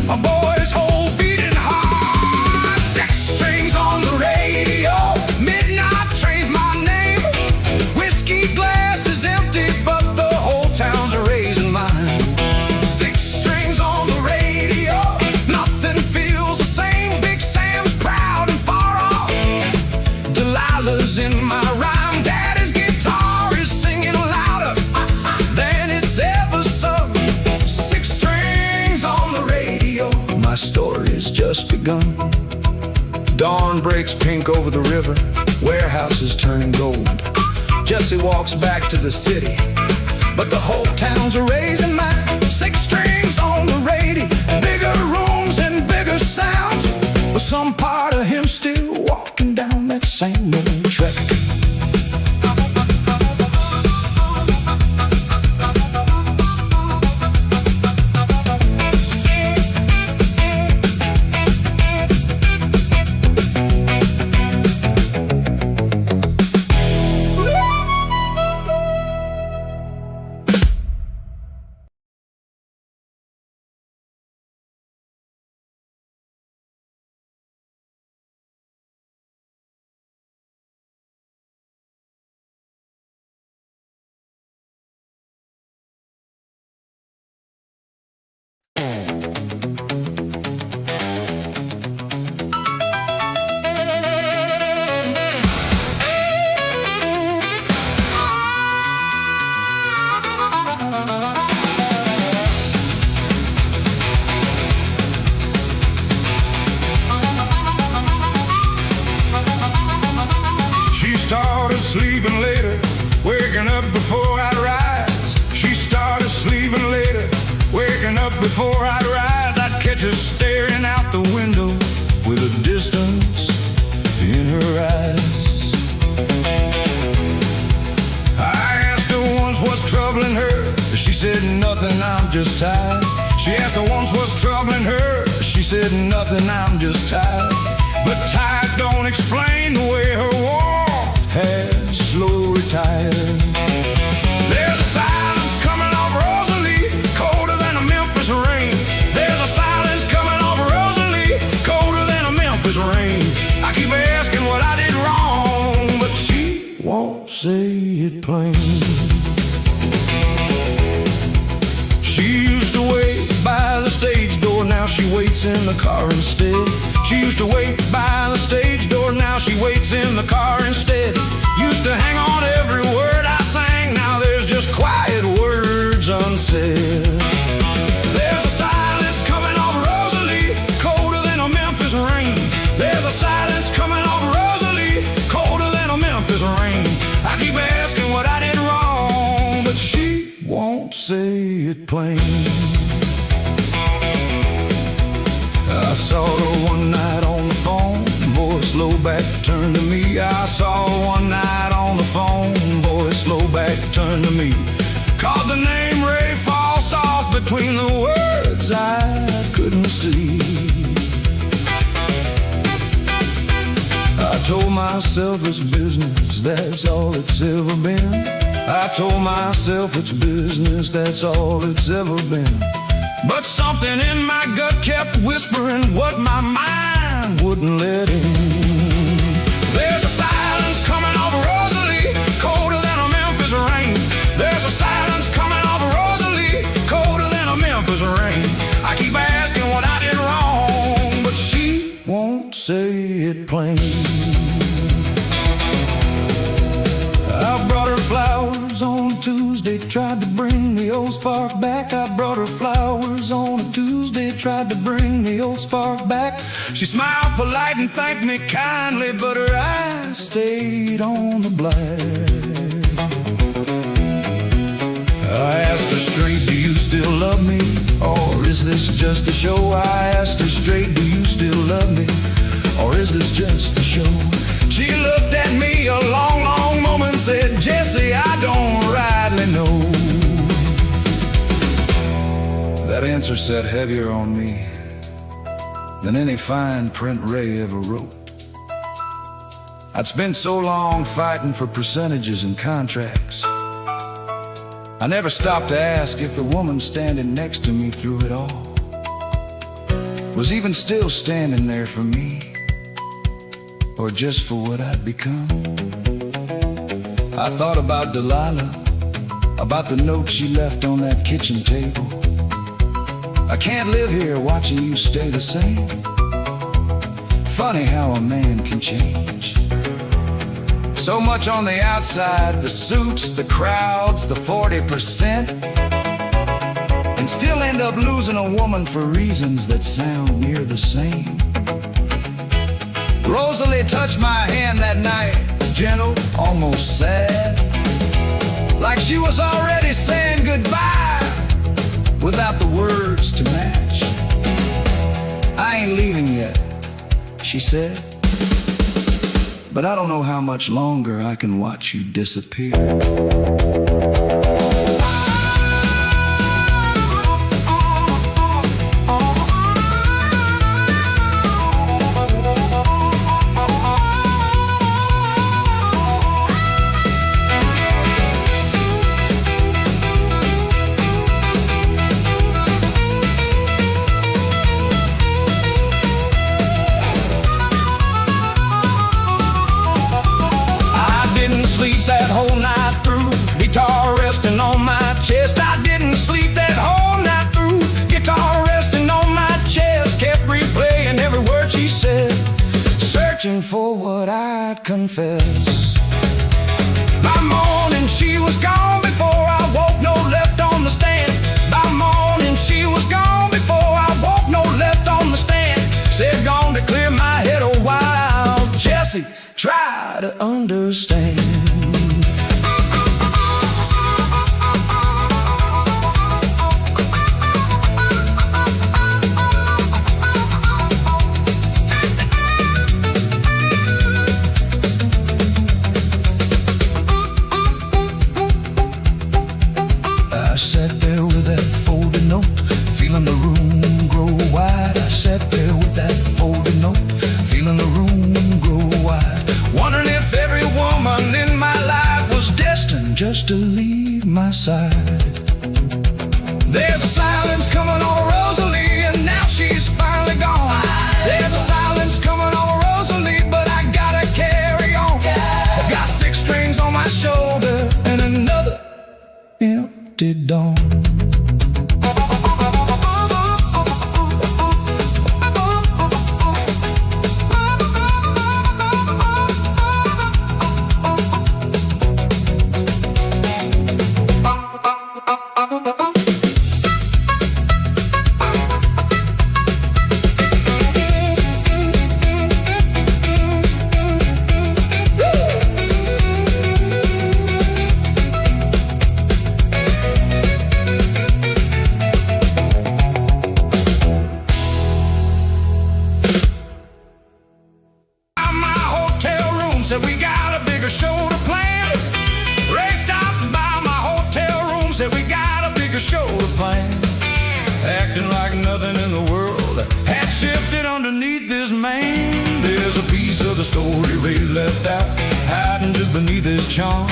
A boy's whole beating heart. 6 strings on the radio, midnight train's my name. Whiskey glass is empty, but the whole town's raising mine. 6 strings on the radio, nothing feels the same. Big Sam's proud and far off. Delilah's in my rhyme. Daddy's guitar is singing louder than it's ever sung. 6 strings on the radio. My story's just begun. Dawn breaks pink over the river, warehouses turning gold. Jesse walks back to the city, but the whole town's raising mine. 6 strings on the radio, bigger rooms and bigger sounds, but some part of him still walking down that same old track. Sleeping later, waking up before I'd rise. She started sleeping later, waking up before I'd rise. I'd catch her staring out the window with a distance in her eyes. I asked her once what's troubling her. She said nothing, I'm just tired. She asked her once what's troubling her. She said nothing, I'm just tired. But tired don't explain the way her warmth has slow retired. There's a silence coming off Rosalie, colder than a Memphis rain. There's a silence coming off Rosalie, colder than a Memphis rain. I keep asking what I did wrong, but she won't say it plain. She she waits in the car instead. She used to wait by the stage door, now she waits in the car instead. Used to hang on every word I sang, now there's just quiet words unsaid. There's a silence coming off Rosalie, colder than a Memphis rain. There's a silence coming off Rosalie, colder than a Memphis rain. I keep asking what I did wrong, but she won't say it plain. I saw her one night on the phone, voice low back turned to me. I saw her one night on the phone, voice low back turned to me. Called the name Ray, fall soft between the words I couldn't see. I told myself it's business, that's all it's ever been. I told myself it's business, that's all it's ever been. But something in my gut kept whispering what my mind wouldn't let in. There's a silence coming off Rosalie, colder than a Memphis rain. There's a silence coming off Rosalie, colder than a Memphis rain. I keep asking what I did wrong, but she won't say it plain. I brought her flowers on Tuesday, tried to bring the old spark back. I brought her flowers on a Tuesday, tried to bring the old spark back. She smiled polite and thanked me kindly, but her eyes stayed on the black. I asked her straight, do you still love me? Or is this just a show? I asked her straight, do you still love me? Or is this just a show? She looked at me a long, long moment, said, Jesse, I don't rightly know. That answer sat heavier on me than any fine print Ray ever wrote. I'd spent so long fighting for percentages and contracts, I never stopped to ask if the woman standing next to me through it all was even still standing there for me, or just for what I'd become. I thought about Delilah, about the note she left on that kitchen table. I can't live here watching you stay the same. Funny how a man can change. So much on the outside, the suits, the crowds, the 40%, and still end up losing a woman for reasons that sound near the same. Rosalie touched my hand that night, gentle, almost sad, like she was already saying goodbye without the words to match. I ain't leaving yet, she said, but I don't know how much longer I can watch you disappear. Sleep that whole night through, guitar resting on my chest. I didn't sleep that whole night through, guitar resting on my chest. Kept replaying every word she said, searching for what I'd confess. By morning she was gone before I woke, no left on the stand. By morning she was gone before I woke, no left on the stand. Said gone to clear my head a while. Jesse, try to understand. I sat there with that folded note, feeling the room grow wide. I sat there with that folded note, feeling the room grow wide, wondering if every woman in my life was destined just to leave my side. There's a silence coming on Rosalie, and now she's finally gone. There's a silence coming on Rosalie, but I gotta carry on. I've got 6 strings on my shoulder and another empty dawn. in the world had shifted underneath this man. There's a piece of the story Ray left out, hiding just beneath his charm.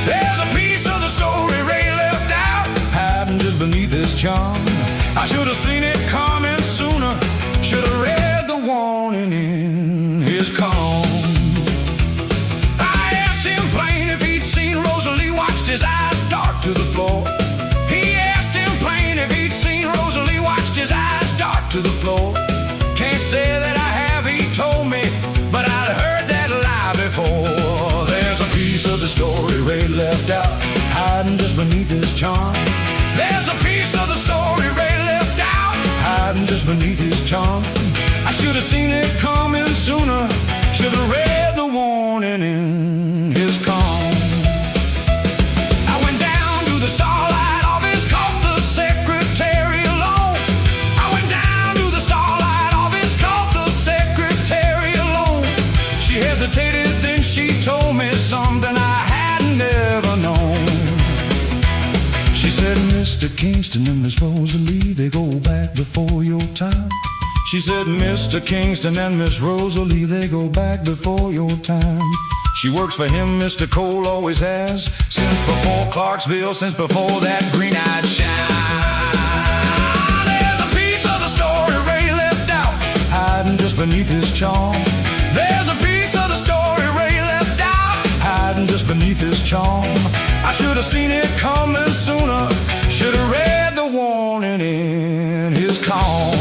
There's a piece of the story Ray left out, hiding just beneath his charm. I should have seen it coming sooner, should have read the warning in his calm. I asked him plain if he'd seen Rosalie, watched his eyes dart to the floor. He asked him plain if he'd seen Rosalie, watched his eyes dart to the floor. Can't say that I have, he told me, but I'd heard that lie before. There's a piece of the story Ray left out, hiding just beneath his charm. There's a piece of the story Ray left out, hiding just beneath his charm. I should have seen it coming sooner, should have read the warning in his calm. I went down to the starlight office, caught the secretary alone. I went down to the starlight office, caught the secretary alone. She hesitated, then she told me something I had never known. She said, Mr. Kingston and Miss Rosalie, they go back before your time. She said, Mr. Kingston and Miss Rosalie, they go back before your time. She works for him, Mr. Cole always has, since before Clarksville, since before that green-eyed shine. There's a piece of the story Ray left out, hiding just beneath his charm. There's a piece of the story Ray left out, hiding just beneath his charm. I should have seen it coming sooner, should have read the warning in his calm.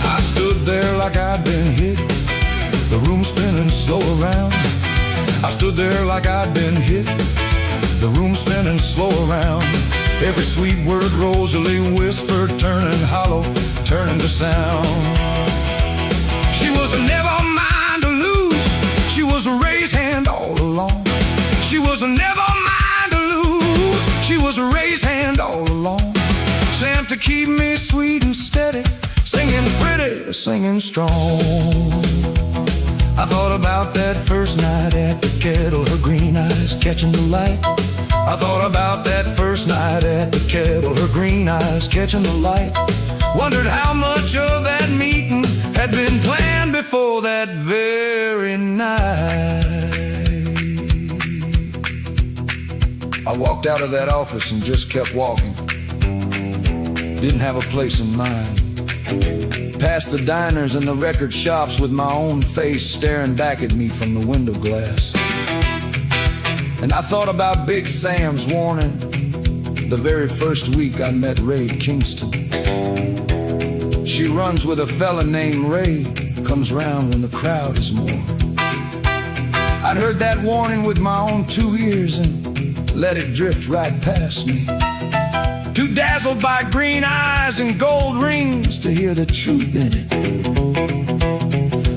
I stood there like I'd been hit, the room spinning slow around. I stood there like I'd been hit, the room spinning slow around. Every sweet word Rosalie whispered, turning hollow, turning to sound. She was a never mind to lose, she was a raised hand all along. She was a never mind to lose, she was a raised hand all along. Sent to keep me sweet and steady, singing pretty, singing strong. I thought about that first night at the kettle, her green eyes catching the light. I thought about that first night at the kettle, her green eyes catching the light. Wondered how much of that meeting had been planned before that very night. I walked out of that office and just kept walking. Didn't have a place in mind. Past the diners and the record shops with my own face staring back at me from the window glass. And I thought about Big Sam's warning the very first week I met Ray Kingston. She runs with a fella named Ray, comes round when the crowd is more. I'd heard that warning with my own 2 ears and let it drift right past me. Too dazzled by green eyes and gold rings to hear the truth in it.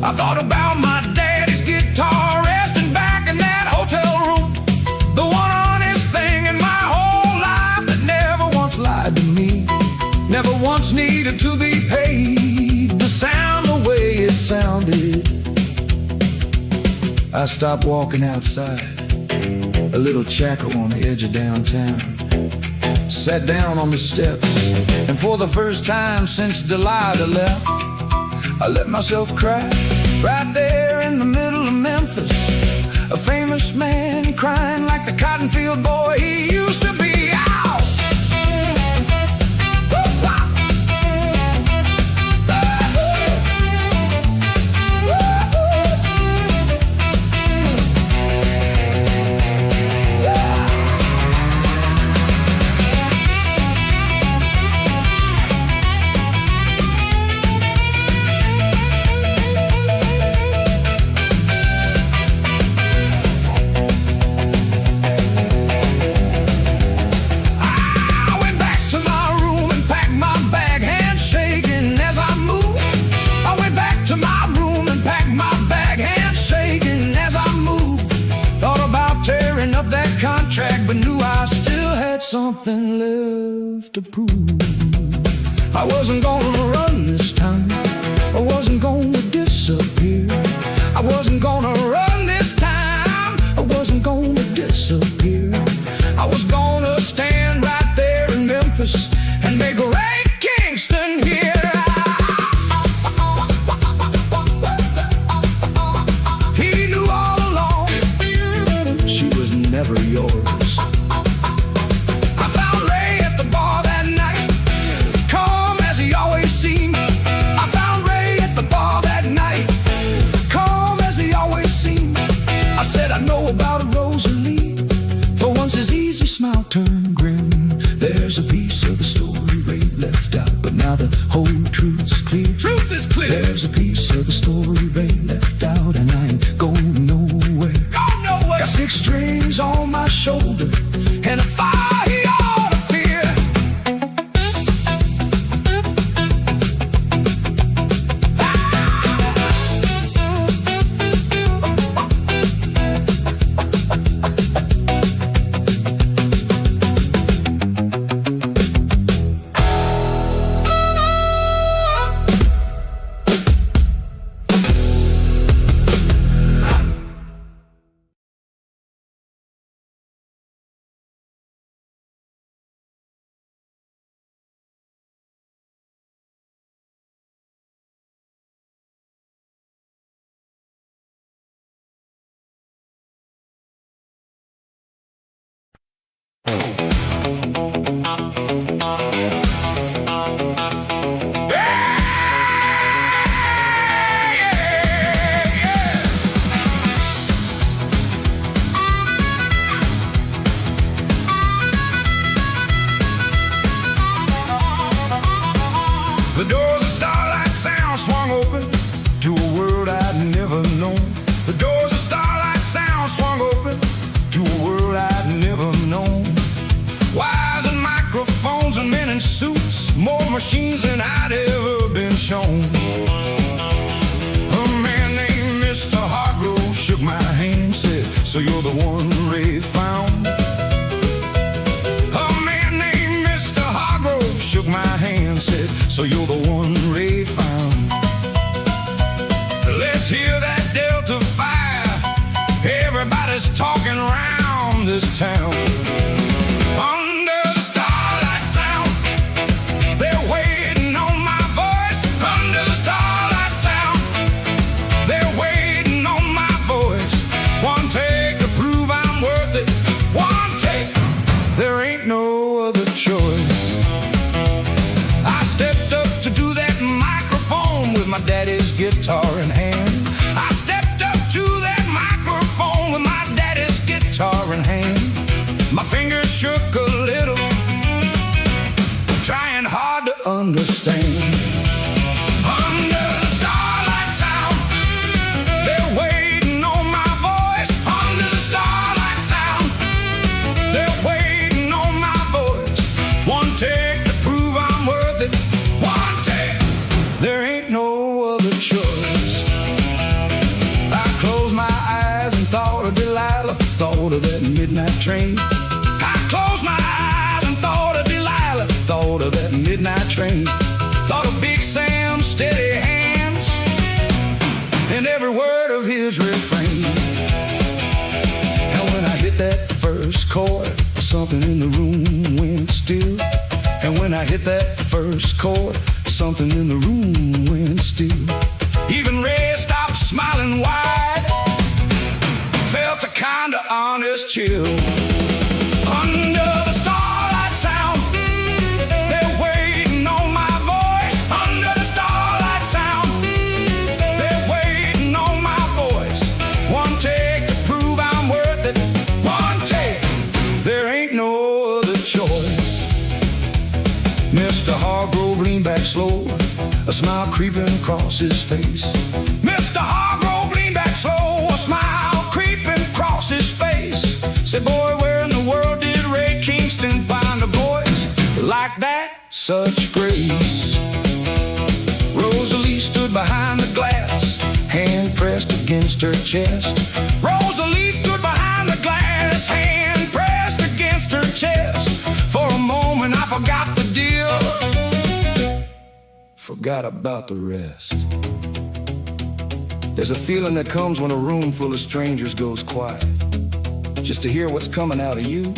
I thought about my daddy's guitar resting back in that hotel room, the one honest thing in my whole life that never once lied to me, never once needed to be paid to sound the way it sounded. I stopped walking outside, a little shackle on the edge of downtown. Sat down on the steps, and for the first time since Delilah left, I let myself cry. Right there in the middle of Memphis, a famous man crying like the cotton field boy he used to be. Ow! But knew I still had something left to prove. I wasn't gonna run this time, I wasn't gonna disappear. I wasn't gonna run this time, I wasn't gonna disappear. I was gonna stand right there in Memphis and make Ray Kingston hear. turned grim. There's a piece of the story Ray left out, but now the whole truth's clear. Truth is clear. There's a piece of the story Ray left out, and I ain't going nowhere. Go nowhere. Got 6 strings on my shoulder and a fire he ought to fear. The doors of Starlight Sound swung open to a world I'd never known. The doors of Starlight Sound swung open to a world I'd never known. Wires and microphones and men in suits, more machines than I'd ever been shown. A man named Mr. Hargrove shook my hand, said, "So you're the one Ray found?" A man named Mr. Hargrove shook my hand, said, "So you're the one Ray found." Let's hear that Delta fire. Everybody's talking around this town. Under the Starlight Sound, they're waiting on my voice. Under the Starlight Sound, they're waiting on my voice. One take to prove I'm worth it. One take, there ain't no other choice. I stepped up to do that microphone with my daddy's guitar in hand. I stepped up to that microphone with my daddy's guitar in hand. My fingers shook a little, trying hard to understand. Under the Starlight Sound, they're waiting on my voice. Under the Starlight Sound, they're waiting on my voice. One take to prove I'm worth it. One take, there ain't no other choice. I closed my eyes and thought of Delilah, thought of that midnight train. I closed my eyes and thought of Delilah, thought of that midnight train. Thought of Big Sam's steady hands and every word of his refrain. And when I hit that first chord, something in the room went still. And when I hit that first chord, something in the room went still. Even Ray stopped smiling wide, felt a kind of honest chill. Under the Starlight Sound, they're waiting on my voice. Under the Starlight Sound, they're waiting on my voice. One take to prove I'm worth it. One take, there ain't no other choice. Mr. Hargrove leaned back slow, a smile creeping across his face. Mr. Hargrove leaned back slow, a smile creeping across his face. Said, "Boy, where in the world did Ray Kingston find a voice like that? Such grace." Rosalie stood behind the glass, hand pressed against her chest. Rosalie stood behind the glass, hand pressed against her chest. For a moment I forgot the deal, forgot about the rest. There's a feeling that comes when a room full of strangers goes quiet. Just to hear what's coming out of you,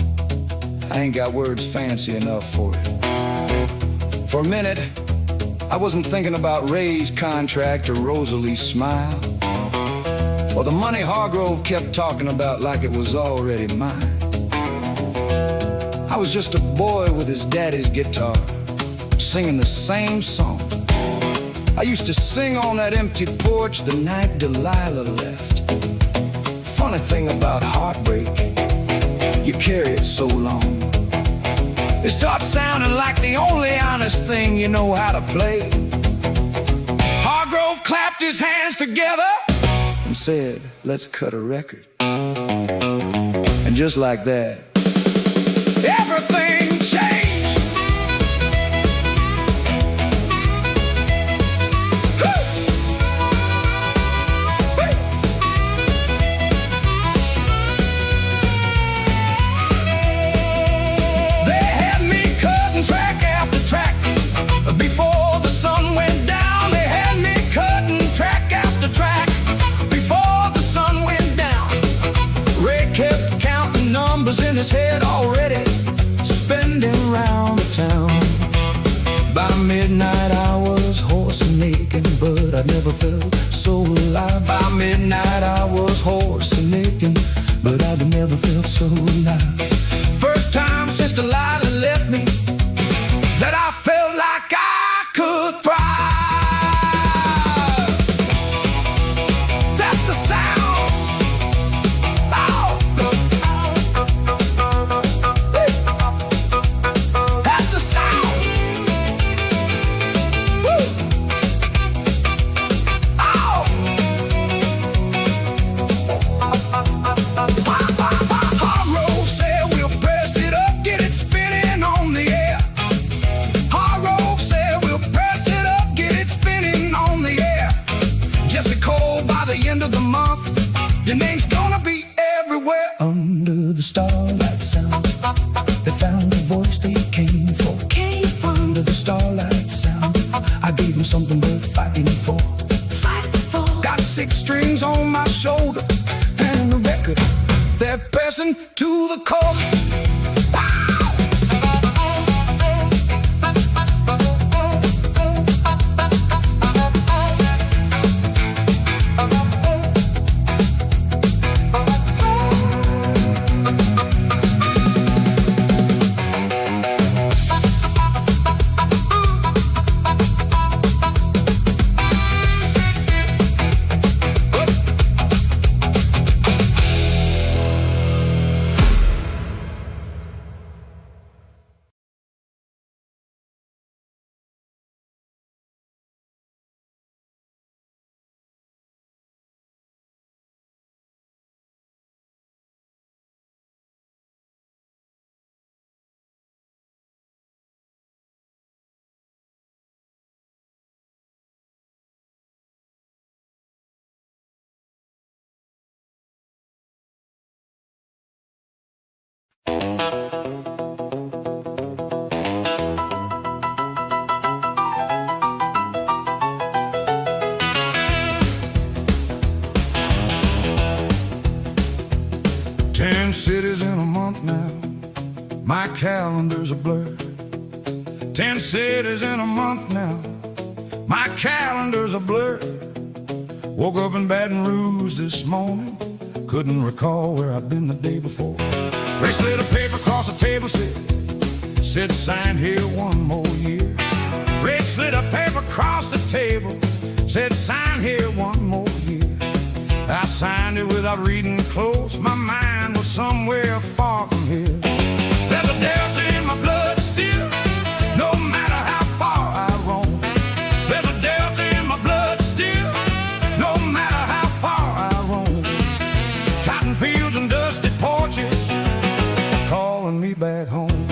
I ain't got words fancy enough for it. For a minute, I wasn't thinking about Ray's contract or Rosalie's smile, or the money Hargrove kept talking about like it was already mine. I was just a boy with his daddy's guitar, singing the same song I used to sing on that empty porch the night Delilah left. Funny thing about heartbreak, you carry it so long. It starts sounding like the only honest thing you know how to play. Hargrove clapped his hands together and said, let's cut a record. And just like that, everything changed. They had me cutting track after track. Before the sun went down, they had me cutting track after track. Before the sun went down, Ray kept counting numbers in his head already, spending round the town. By midnight I was hoarse and aching, but I never felt so alive. By midnight I was hoarse and aching, but I never felt so alive. First time since Delilah left me that I felt like I could thrive. That's the sound. Oh. That's the sound. Woo. Oh. Hargrove said we'll press it up, get it spinning on the air. Hargrove said we'll press it up, get it spinning on the air. Jesse Cole, by the end of the month, your name's gonna be everywhere. Under the starlight sound, they found a voice they came for. Under the starlight sound, I gave them something worth fighting for. Got 6 strings on my shoulder and the record they're pressing to the core. Ten cities in a month now, my calendar's a blur. 10 cities in a month now, my calendar's a blur. Woke up in Baton Rouge this morning, couldn't recall where I'd been the day before. Ray slid a paper across the table, said sign here 1 more year. Ray slid a paper across the table, said sign here 1 more year. I signed it without reading close, my mind was somewhere far from here. There's a delta in my blood still, no matter how far I roam. There's a delta in my blood still, no matter how far I roam. Cotton fields and dusty porches calling me back home.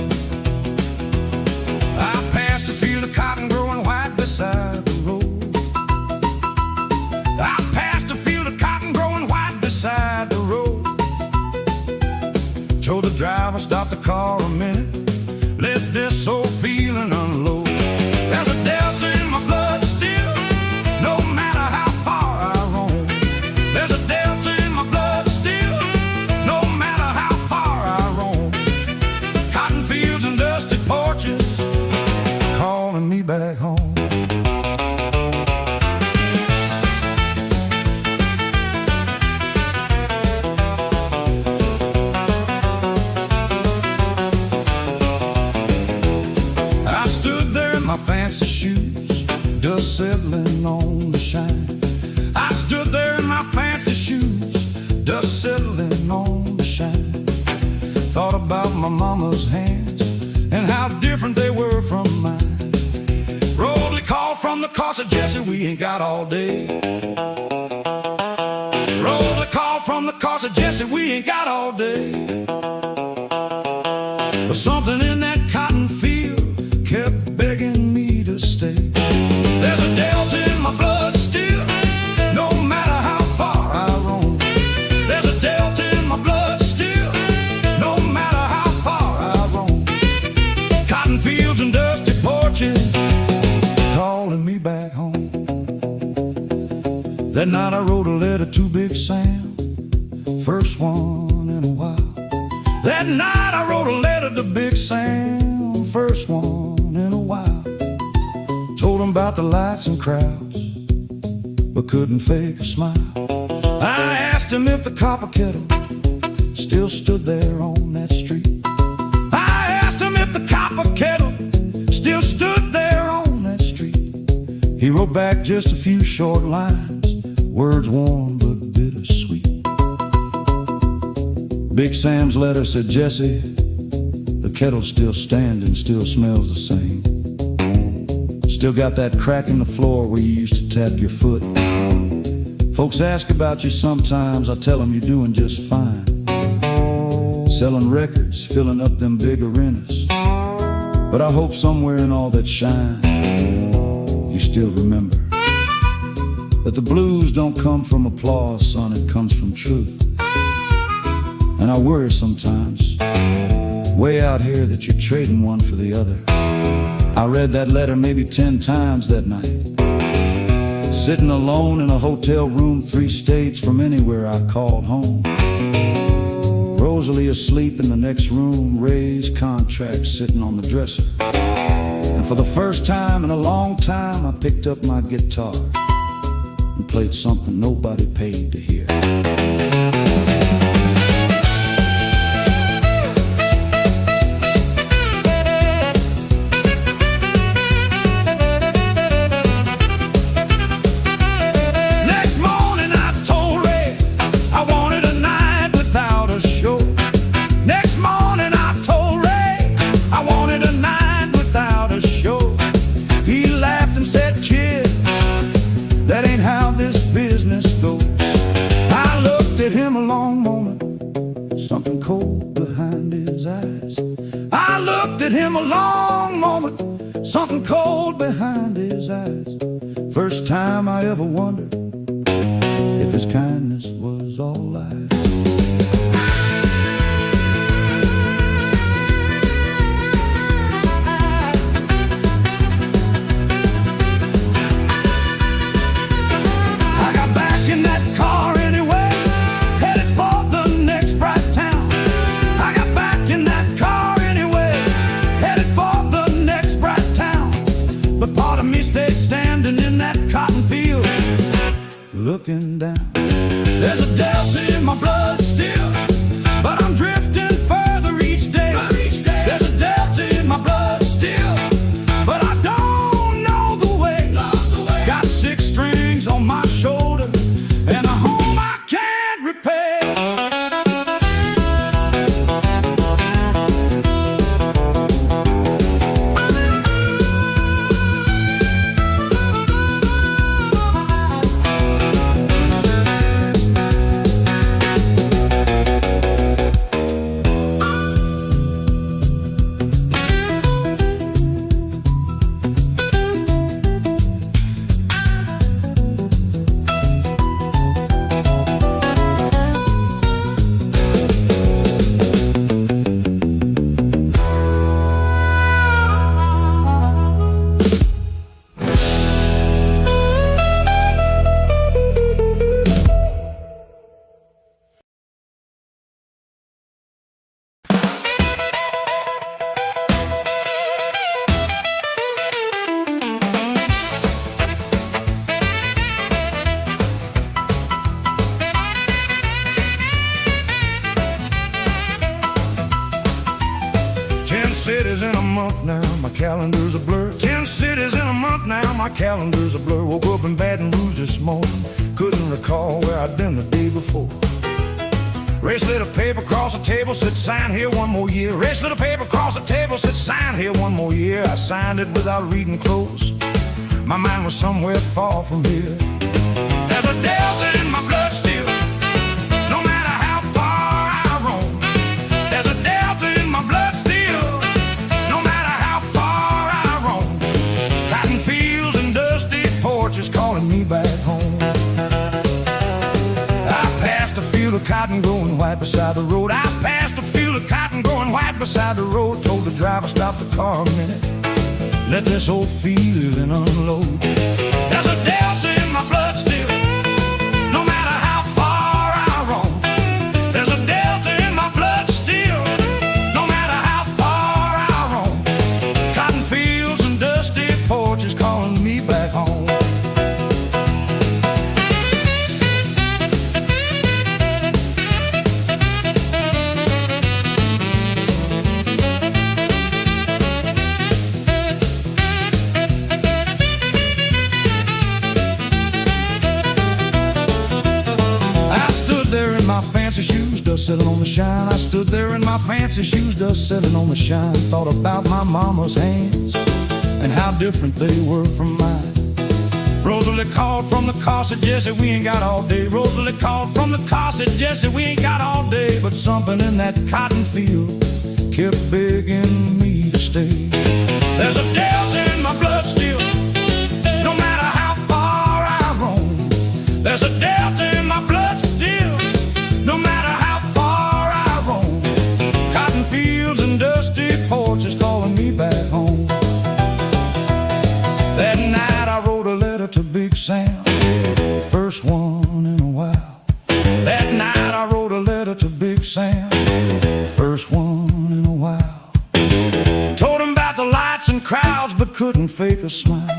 I passed a field of cotton growing white beside the road. I passed a field of cotton growing white beside the road. Told the driver stop the car a minute, let this old feeling unload. There's a delta in my blood still, no matter how far I roam. There's a delta in my blood still, no matter how far I roam. Cotton fields and dusty porches calling me back home. Fancy shoes, dust settling on the shine. I stood there in my fancy shoes, dust settling on the shine. Thought about my mama's hands and how from the car, said Jesse, we ain't got all day. Rosa called from the car, said Jesse, we ain't got all day. But something in that cotton field kept begging me to stay. There's a delta in my blood still, no matter how far I roam. There's a delta in my blood still, no matter how far I roam. Cotton fields and dusty porches calling me back home. That night I wrote a letter to Big Sam, first one in a while. That night I wrote a letter to Big Sam, first one in a while. Told him about the lights and crowds, but couldn't fake a smile. I asked him if the copper kettle still stood there on that street. I asked him if the copper kettle still stood there on that street. He wrote back just a few short lines, words warm but bittersweet. Big Sam's letter said, Jesse, the kettle's still standing, still smells the same. Still got that crack in the floor where you used to tap your foot. Folks ask about you sometimes, I tell them you're doing just fine. Selling records, filling up them big arenas. But I hope somewhere in all that shine, you still remember that the blues don't come from applause, son, it comes from truth. And I worry sometimes, way out here, that you're trading one for the other. I read that letter maybe 10 times that night, sitting alone in a hotel room 3 states from anywhere I called home. Rosalie asleep in the next room, Ray's contract sitting on the dresser. And for the first time in a long time, I picked up my guitar and played something nobody paid to hear. Him a long moment, something cold behind his eyes. I looked at him a long moment, something cold behind his eyes. First time I ever wondered if his kindness was all lies. I got back in that car anyway, looking down. There's a delta in my blood still, but I'm drifting further each day. There's a delta in my blood still, but I don't know the way. Got 6 strings on my shoulder and a home I can't repair. Cities in a month now, my calendar's a blur. 10 cities in a month now, my calendar's a blur. Woke up in Baton Rouge this morning, couldn't recall where I'd been the day before. Ray slid a paper across the table, said sign here one more year. Ray slid a paper across the table, said sign here one more year. I signed it without reading close. My mind was somewhere far from here. There's a delta in my blood still, no matter how far I roam. There's a delta in my blood still, no matter how far I roam. Cotton fields and dusty porches calling me back home. I passed a field of cotton growing white beside the road. I passed a field of cotton growing white beside the road. Told the driver, stop the car a minute, let this old feeling unload. There's a delta in my blood still, no matter how far I roam. There's a delta in my blood still, no matter how far I roam. Cotton fields and dusty porches calling me back home. My fancy shoes, dust settling on the shine. I stood there in my fancy shoes, dust settling on the shine. Thought about my mama's hands and how different they were from mine. Rosalie called from the car, said, Jesse, we ain't got all day. Rosalie called from the car, said, Jesse, we ain't got all day. But something in that cotton field kept begging me to stay. There's a delta in my blood still, no matter how far I roam. There's a delta in my blood still, no matter how far I roam. Cotton fields and dusty porches calling me back home. That night I wrote a letter to Big Sam, first one in a while. That night I wrote a letter to Big Sam, first one in a while. Told him about the lights and crowds, but couldn't fake a smile.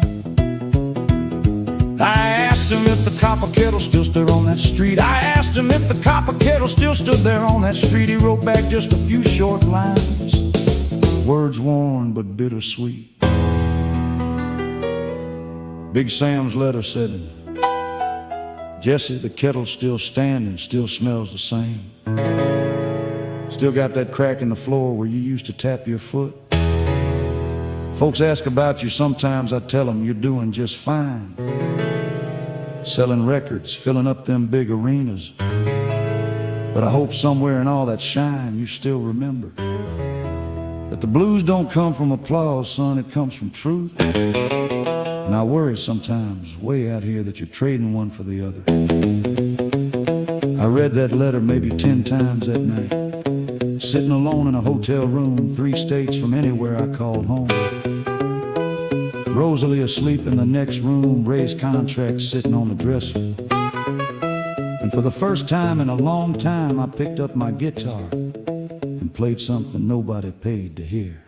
I asked him if the copper kettle still stood on that street. I asked him if the copper kettle still stood there on that street. He wrote back just a few short lines, words worn but bittersweet. Big Sam's letter said, Jesse, the kettle's still standing, still smells the same. Still got that crack in the floor where you used to tap your foot. Folks ask about you, sometimes I tell them you're doing just fine. Selling records, filling up them big arenas. But I hope somewhere in all that shine you still remember that the blues don't come from applause, son, it comes from truth. And I worry sometimes, way out here, that you're trading one for the other. I read that letter maybe 10 times that night, sitting alone in a hotel room 3 states from anywhere I called home. Rosalie asleep in the next room, Ray's contract sitting on the dresser. And for the first time in a long time, I picked up my guitar and played something nobody paid to hear.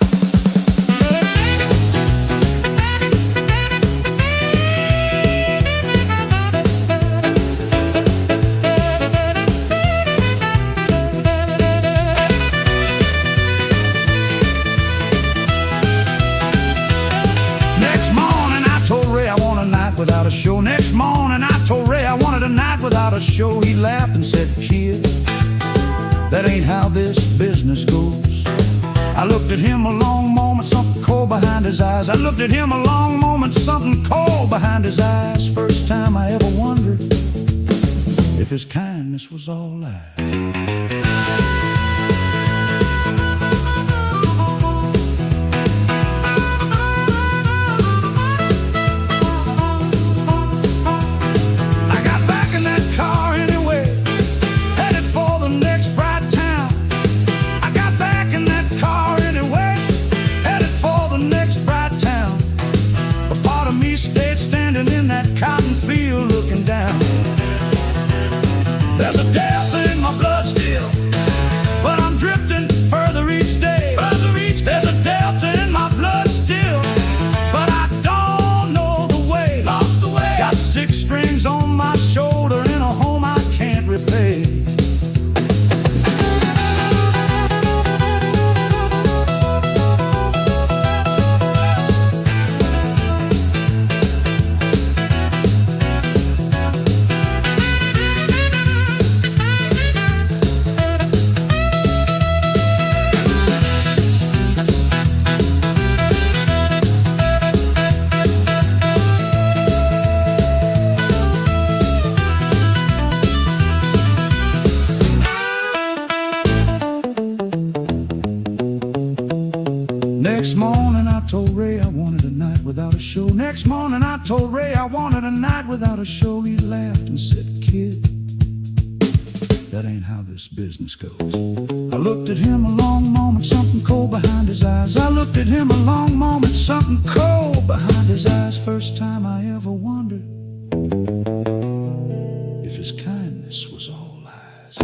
Without a show. Next morning I told Ray I wanted a night without a show. He laughed and said, kid, that ain't how this business goes. I looked at him a long moment, something cold behind his eyes. I looked at him a long moment, something cold behind his eyes. First time I ever wondered if his kindness was all lies. There's a delta in my blood still, Next morning I told Ray I wanted a night without a show. Next morning I told Ray I wanted a night without a show. He laughed and said, "Kid, that ain't how this business goes." I looked at him a long moment, something cold behind his eyes. I looked at him a long moment, something cold behind his eyes. First time I ever wondered if his kindness was all lies.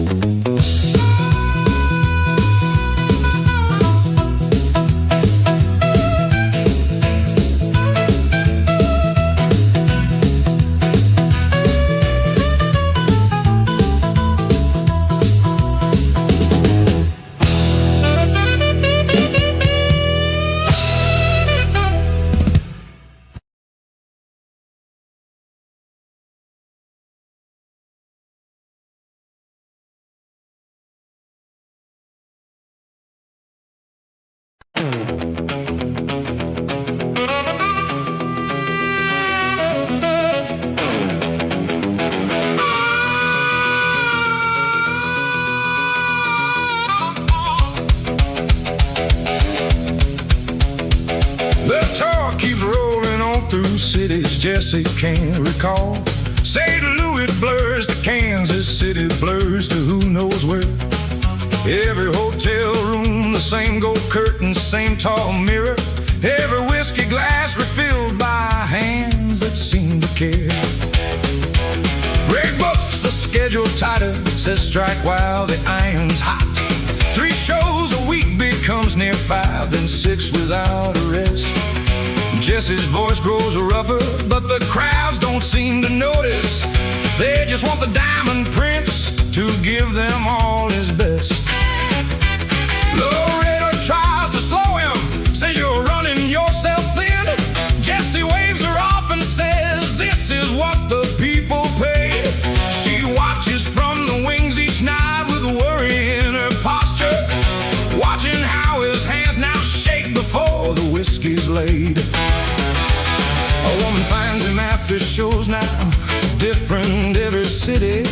Cities Jesse can't recall. St. Louis blurs to Kansas City, blurs to who knows where. Every hotel room, the same gold curtains, same tall mirror. Every whiskey glass refilled by hands that seem to care. Ray books the schedule tighter, says strike while the iron's hot. 3 shows a week becomes near 5, then 6 without a rest. Jesse's voice grows rougher, but the crowds don't seem to notice. They just want the diamond prince to give them all his best. Loretta tries to slow him, says you're running yourself thin. Jesse waves her off and says this is what the people pay. She watches from the wings each night with worry in her posture, watching how his hands now shake before the whiskey's laid. A woman finds him after shows now, different every city.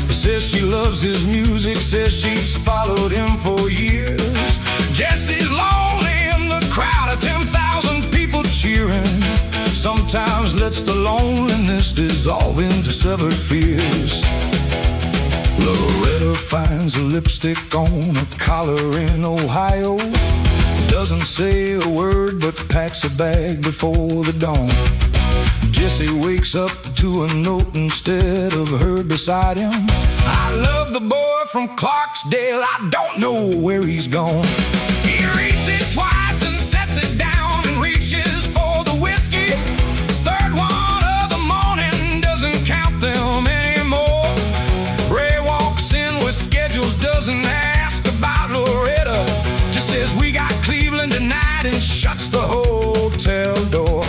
Says she loves his music, says she's followed him for years. Jesse's lonely in the crowd of 10,000 people cheering. Sometimes lets the loneliness dissolve into severed fears. Loretta finds a lipstick on a collar in Ohio. Doesn't say a word but packs a bag before the dawn. Jesse wakes up to a note instead of her beside him. I love the boy from Clarksdale, I don't know where he's gone. He reads it twice and sets it down and reaches for the whiskey. Third one of the morning, doesn't count them anymore. Ray walks in with schedules, doesn't ask about Loretta, just says we got Cleveland tonight and shuts the hotel door.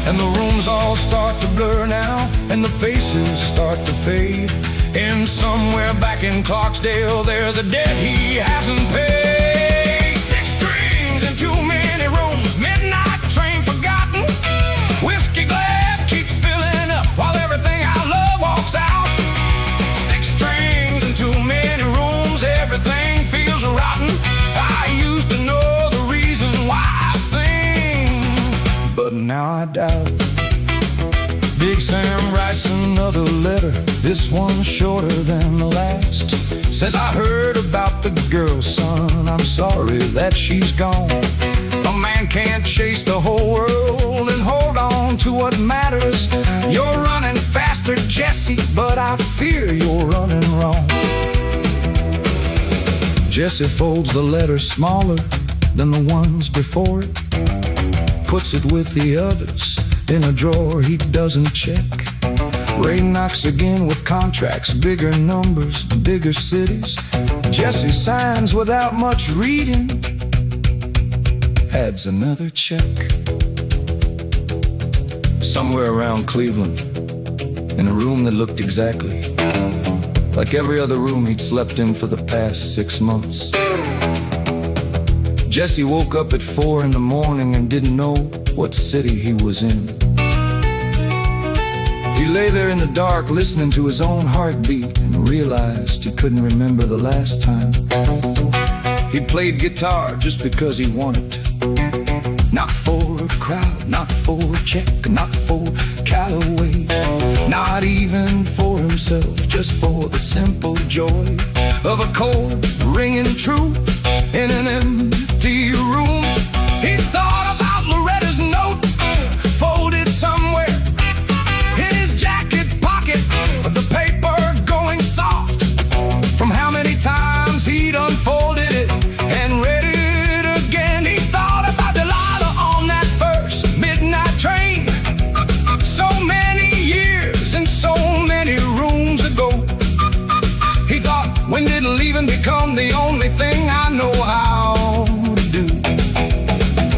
And the rooms all start to blur now, and the faces start to fade. And somewhere back in Clarksdale, there's a debt he hasn't paid. 6 strings and too many rooms, midnight train forgotten. Whiskey glass keeps filling up while everything I love walks out. 6 strings and too many rooms, everything feels rotten. I used to know the reason why I sing, but now I doubt. Big Sam writes another letter, this one shorter than the last. Says I heard about the girl, son, I'm sorry that she's gone. A man can't chase the whole world and hold on to what matters. You're running faster, Jesse, but I fear you're running wrong. Jesse folds the letter smaller than the ones before it, puts it with the others in a drawer he doesn't check. Ray knocks again with contracts, bigger numbers, bigger cities. Jesse signs without much reading, adds another check. Somewhere around Cleveland, in a room that looked exactly like every other room he'd slept in for the past 6 months. Jesse woke up at 4 in the morning and didn't know what city he was in. He lay there in the dark listening to his own heartbeat and realized he couldn't remember the last time He played guitar just because he wanted to. Not for a crowd, not for a check, not for Callaway, not even for himself, just for the simple joy of a chord ringing true in an empty room. He thought about Loretta's note, folded somewhere in his jacket pocket, with the paper going soft from how many times he'd unfolded it and read it again. He thought about Delilah on that first midnight train, so many years and so many rooms ago. He thought, when did leaving become the only thing I know how to do?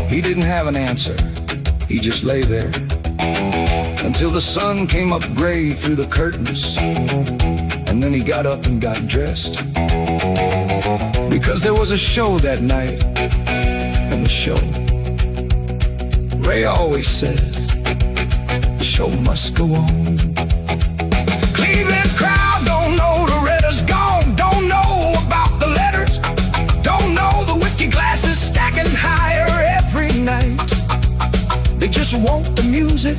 He didn't have an answer, he just lay there until the sun came up gray through the curtains. And then he got up and got dressed, because there was a show that night. And the show, Ray always said, the show must go on. Cleveland's crowd don't know Loretta's gone, don't know about the letters, don't know the whiskey glasses stacking higher every night. They just want the music,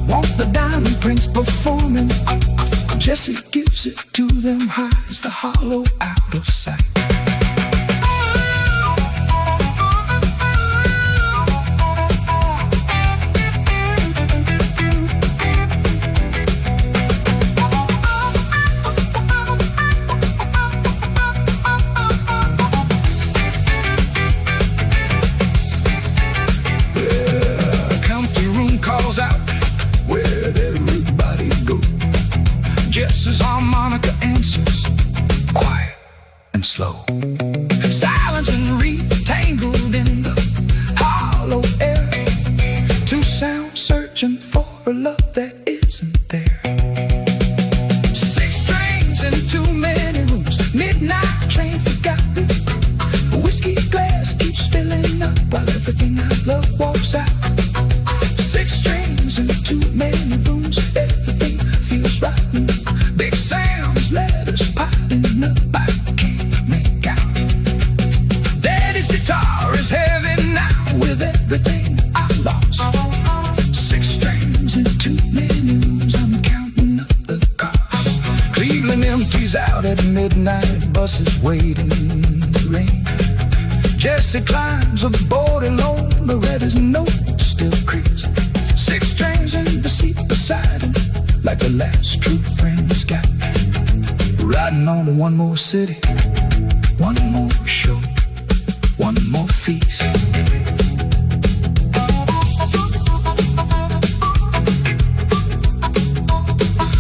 want the Diamond Prince performing. Jesse gives it to them high as the hollow out of sight. County room calls out, where'd everybody go? Jess's harmonica answers, quiet and slow. Silence and retangled in the hollow air. Two sounds searching for a love that isn't there. Six strings in too many rooms, midnight train forgotten. A whiskey glass keeps filling up while everything I love walks out. Six strings in too many rooms, everything feels rotten. Big Sam's letters piling up, I can't make out. Daddy's guitar is heavy now with everything I lost. Six strings in too many rooms, I'm counting up the cost. Cleveland empties out at midnight, buses waiting in the rain. Jesse climbs aboard alone, Loretta's note still creaks. Six strings in the seat beside him, like the last true friend he's got. Riding on to one more city, one more show, one more feast.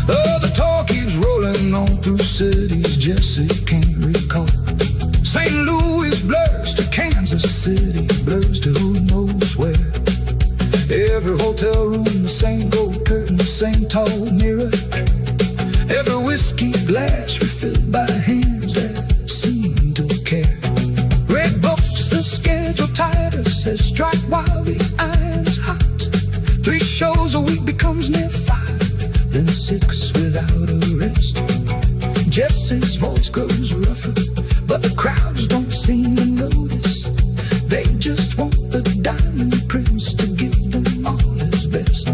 Oh, the talk keeps rolling on through cities Jesse can't recall. St. Louis blurs to Kansas City, blurs to who knows where. Every hotel room, the same gold curtain, the same tall mirror. Every whiskey glass refilled by hands that seem to care. Red books, the schedule tighter, says strike while the iron's hot. 3 shows a week becomes near 5, then 6 without a rest. Jesse's voice grows rougher, but the crowds don't seem to notice. They just want the Diamond Prince to give them all his best.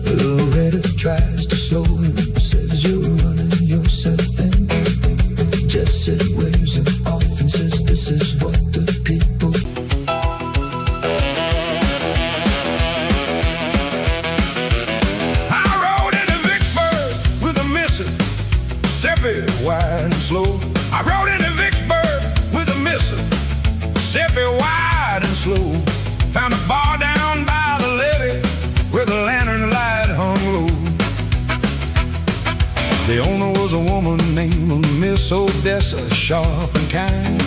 Loretta tries to slow him, says you're running yourself thin. Jesse wears it off and says this is what the people. I rode into Vicksburg with a Mississippi wide and slow. I rode into Vicksburg with a Mississippi wide and slow. Found a bar down by the levee where the lantern light hung low. The owner was a woman named Miss Odessa, sharp and kind.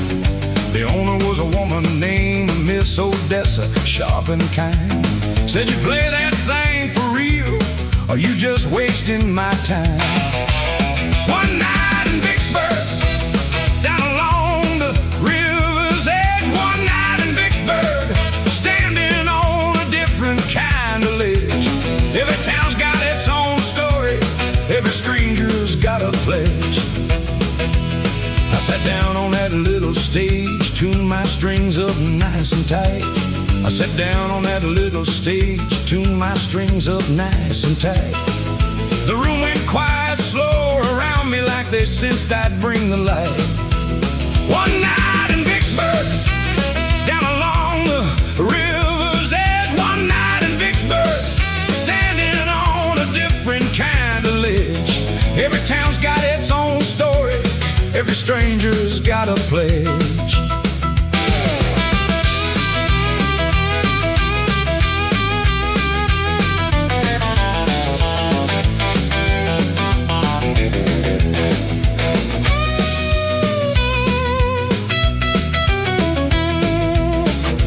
The owner was a woman named Miss Odessa, sharp and kind. Said, you play that thing for real, or you just wasting my time. One night in Vicksburg, down along the river's edge. One night in Vicksburg, standing on a different kind of ledge. Every town's got its own story, every stranger's got a pledge. I sat down on that little stage up nice and tight. I sat down on that little stage, tuned my strings up nice and tight. The room went quiet, slow around me, like they sensed I'd bring the light. One night in Vicksburg, down along the river's edge. One night in Vicksburg, standing on a different kind of ledge. Every town's got its own story, every stranger's got a pledge.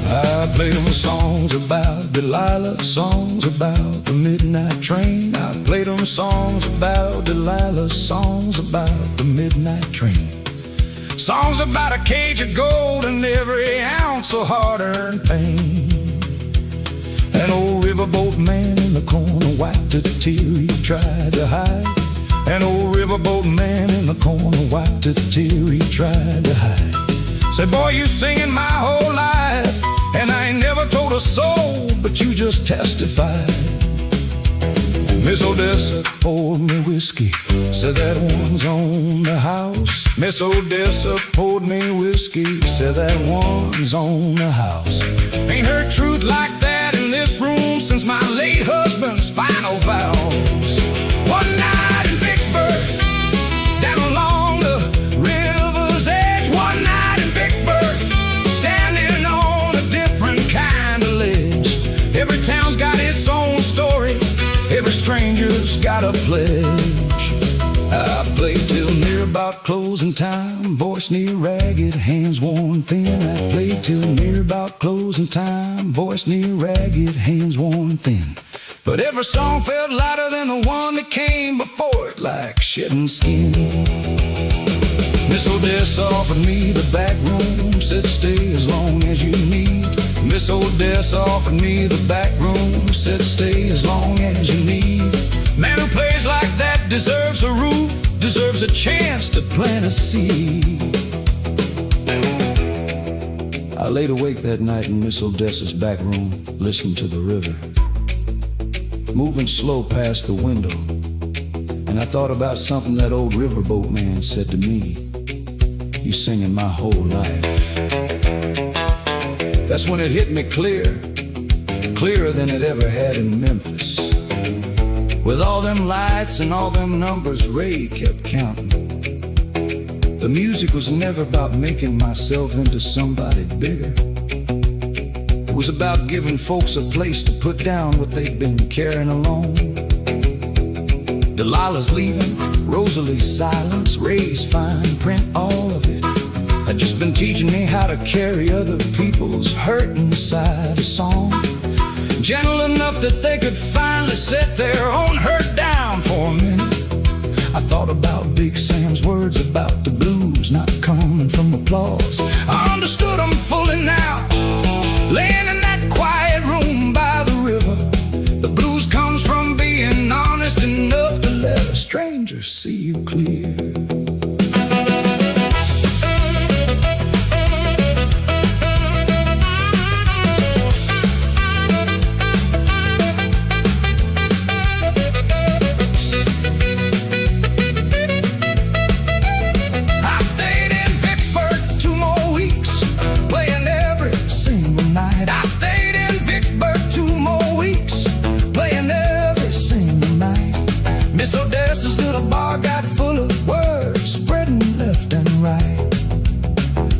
I played them songs about Delilah, songs about the midnight train. I played them songs about Delilah, songs about the midnight train. Songs about a cage of gold and every ounce of hard-earned pain. An old riverboat man in the corner wiped a tear he tried to hide. An old riverboat man in the corner wiped a tear he tried to hide. Said, boy, you singing my whole life, and I ain't never told a soul, but you just testified. Miss Odessa poured me whiskey, said that one's on the house. Miss Odessa poured me whiskey, said that one's on the house. Ain't heard truth like that in this room since my late husband's final vows. One night in Vicksburg, down along the river's edge. One night in Vicksburg, standing on a different kind of ledge. Every town's got its own story, every stranger's got a pledge. I played till near about closing time, voice near ragged, hands worn thin. I played till near about closing time, voice near ragged, hands worn thin. But every song felt lighter than the one that came before it, like shedding skin. Miss Odessa offered me the back room, said stay as long as you need. Miss Odessa offered me the back room, said stay as long as you need. Man who plays like that deserves a roof, deserves a chance to plant a seed. I laid awake that night in Miss Odessa's back room, listening to the river moving slow past the window. And I thought about something that old riverboat man said to me. You singing my whole life. That's when it hit me clear, clearer than it ever had in Memphis. With all them lights and all them numbers Ray kept counting. The music was never about making myself into somebody bigger. It was about giving folks a place to put down what they've been carrying along. Delilah's leaving, Rosalie's silence, Ray's fine print, all of it had just been teaching me how to carry other people's hurt inside a song. Gentle enough that they could finally set their own hurt down for a minute. I thought about Big Sam's words about the blues not coming from applause. I understood them fully now, laying in that quiet room by the river. The blues comes from being honest enough to let a stranger see you clear. Miss Odessa's little bar got full of words, spreading left and right.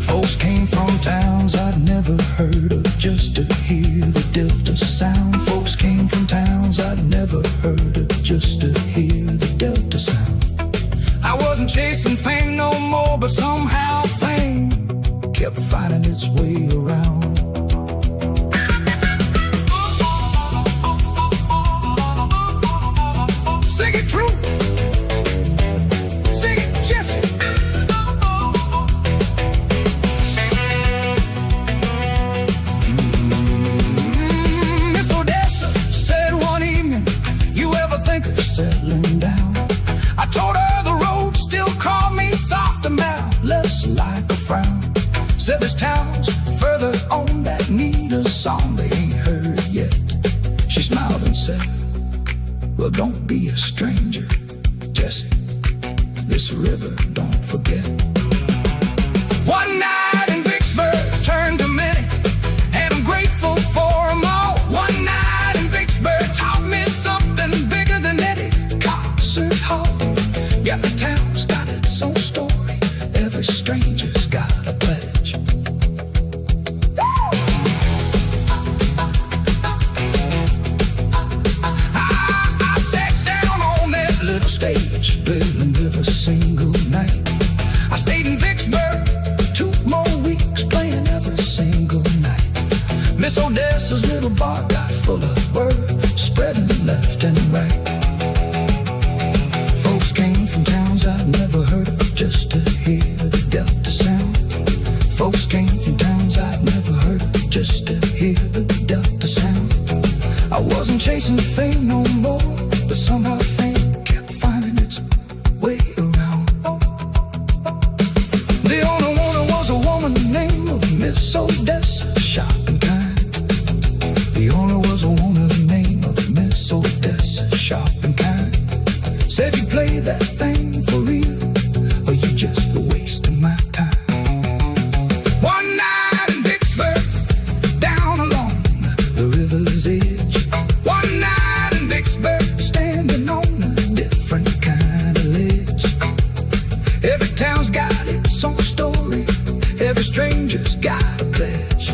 Folks came from towns I'd never heard of just to hear the Delta sound. Folks came from towns I'd never heard of just to hear the Delta sound. I wasn't chasing fame no more, but somehow fame kept finding its way around. Sing it true. Sing it, Jesse. Miss Odessa song they ain't heard yet. She smiled and said, well, don't be a stranger, Jesse. This river, don't forget. One night in Vicksburg turned to many, and I'm grateful for them all. One night in Vicksburg taught me something bigger than any concert hall. Yeah, the town's got its own story. Every stranger's got a pledge. I sat down on that little stage, billing every single night. I stayed in Vicksburg 2 more weeks, playing every single night. Miss Odessa's little bar got full of word, spreading left and right. Folks came from towns I'd never heard of just to hear the Delta sound. Folks came from towns I'd never heard of just to hear the Delta sound. I wasn't chasing fame no more, but somehow fame kept finding its way around. The only one was a woman named Miss Odessa, shopping kind. The owner was a woman named Miss Odessa, shopping kind. Said you play that thing for real, or you just wasting my time. One night in Vicksburg, down along the river's edge. One night in Vicksburg, standing on a different kind of ledge. Every town's got its own story, every stranger's got a pledge.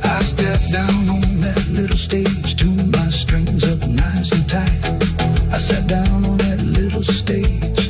I stepped down on that little stage, tuned my strings up nice and tight. I sat down on that little stage.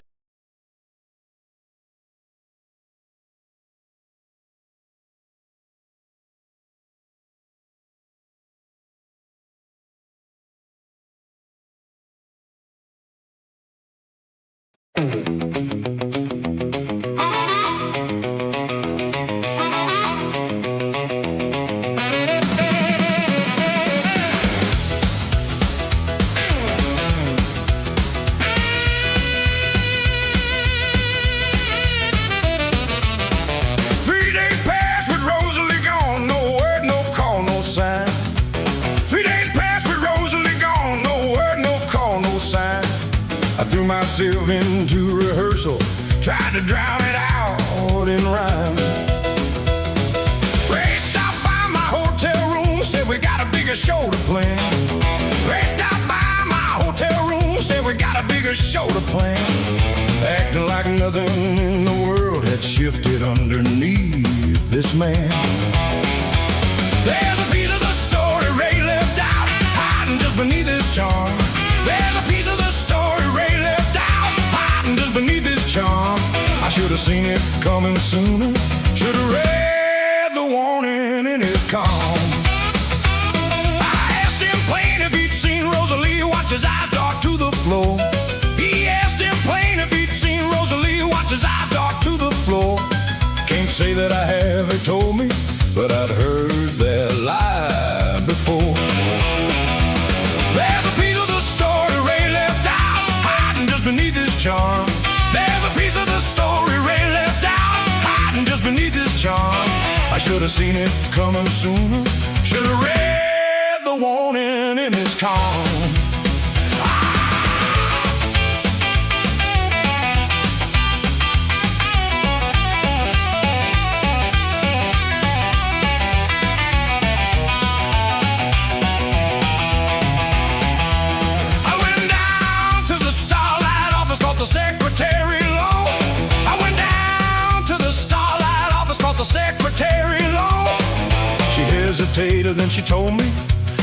I threw myself into rehearsal, tried to drown it out in rhyme. Ray stopped by my hotel room, said we got a bigger show to plan. Ray stopped by my hotel room, said we got a bigger show to plan. Acting like nothing in the world had shifted underneath this man. There's a piece of the story Ray left out, hiding just beneath his charm. There's a piece of the story Ray left out, hiding just beneath his charm. I should have seen it coming sooner, should have read the warning in his calm. I asked him plain if he'd seen Rosalie watch his eyes dart to the floor. He asked him plain if he'd seen Rosalie watch his eyes dart to the floor. Can't say that I have, he told me, but I'd heard that lie before. There's a piece of the story Ray left out, hiding just beneath his charm. There's a piece of the story Ray left out, hiding just beneath his charm. I should have seen it coming sooner, should have read the warning in his calm. Hesitated, then she told me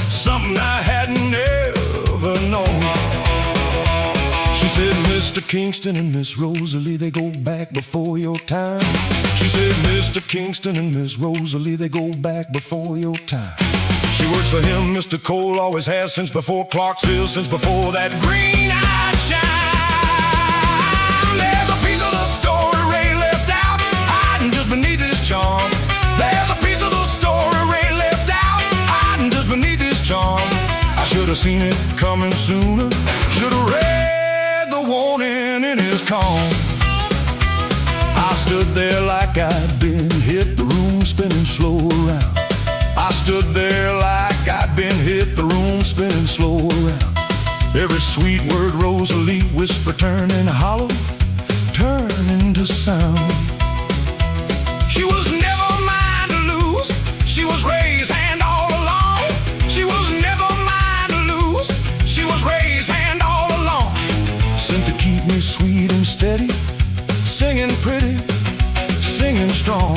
something I hadn't ever known. She said, Mr. Kingston and Miss Rosalie, they go back before your time. She said, Mr. Kingston and Miss Rosalie, they go back before your time. She works for him, Mr. Cole always has, since before Clarksville, since before that green-eyed shine. There's a piece of the story Ray left out, hiding just beneath his charm. There's a piece of the story Ray left out, hiding just beneath his charm. I should have seen it coming sooner, should have read the warning in his calm. I stood there like I'd been hit, the room spinning slow around. I I stood there like I'd been hit, the room spinning slow around. Every sweet word Rosalie whispered turning hollow, turning to sound. She was never mine to lose. She was raised hand all along. She was never mine to lose. She was raised hand all along. Sent to keep me sweet and steady, singing pretty, singing strong.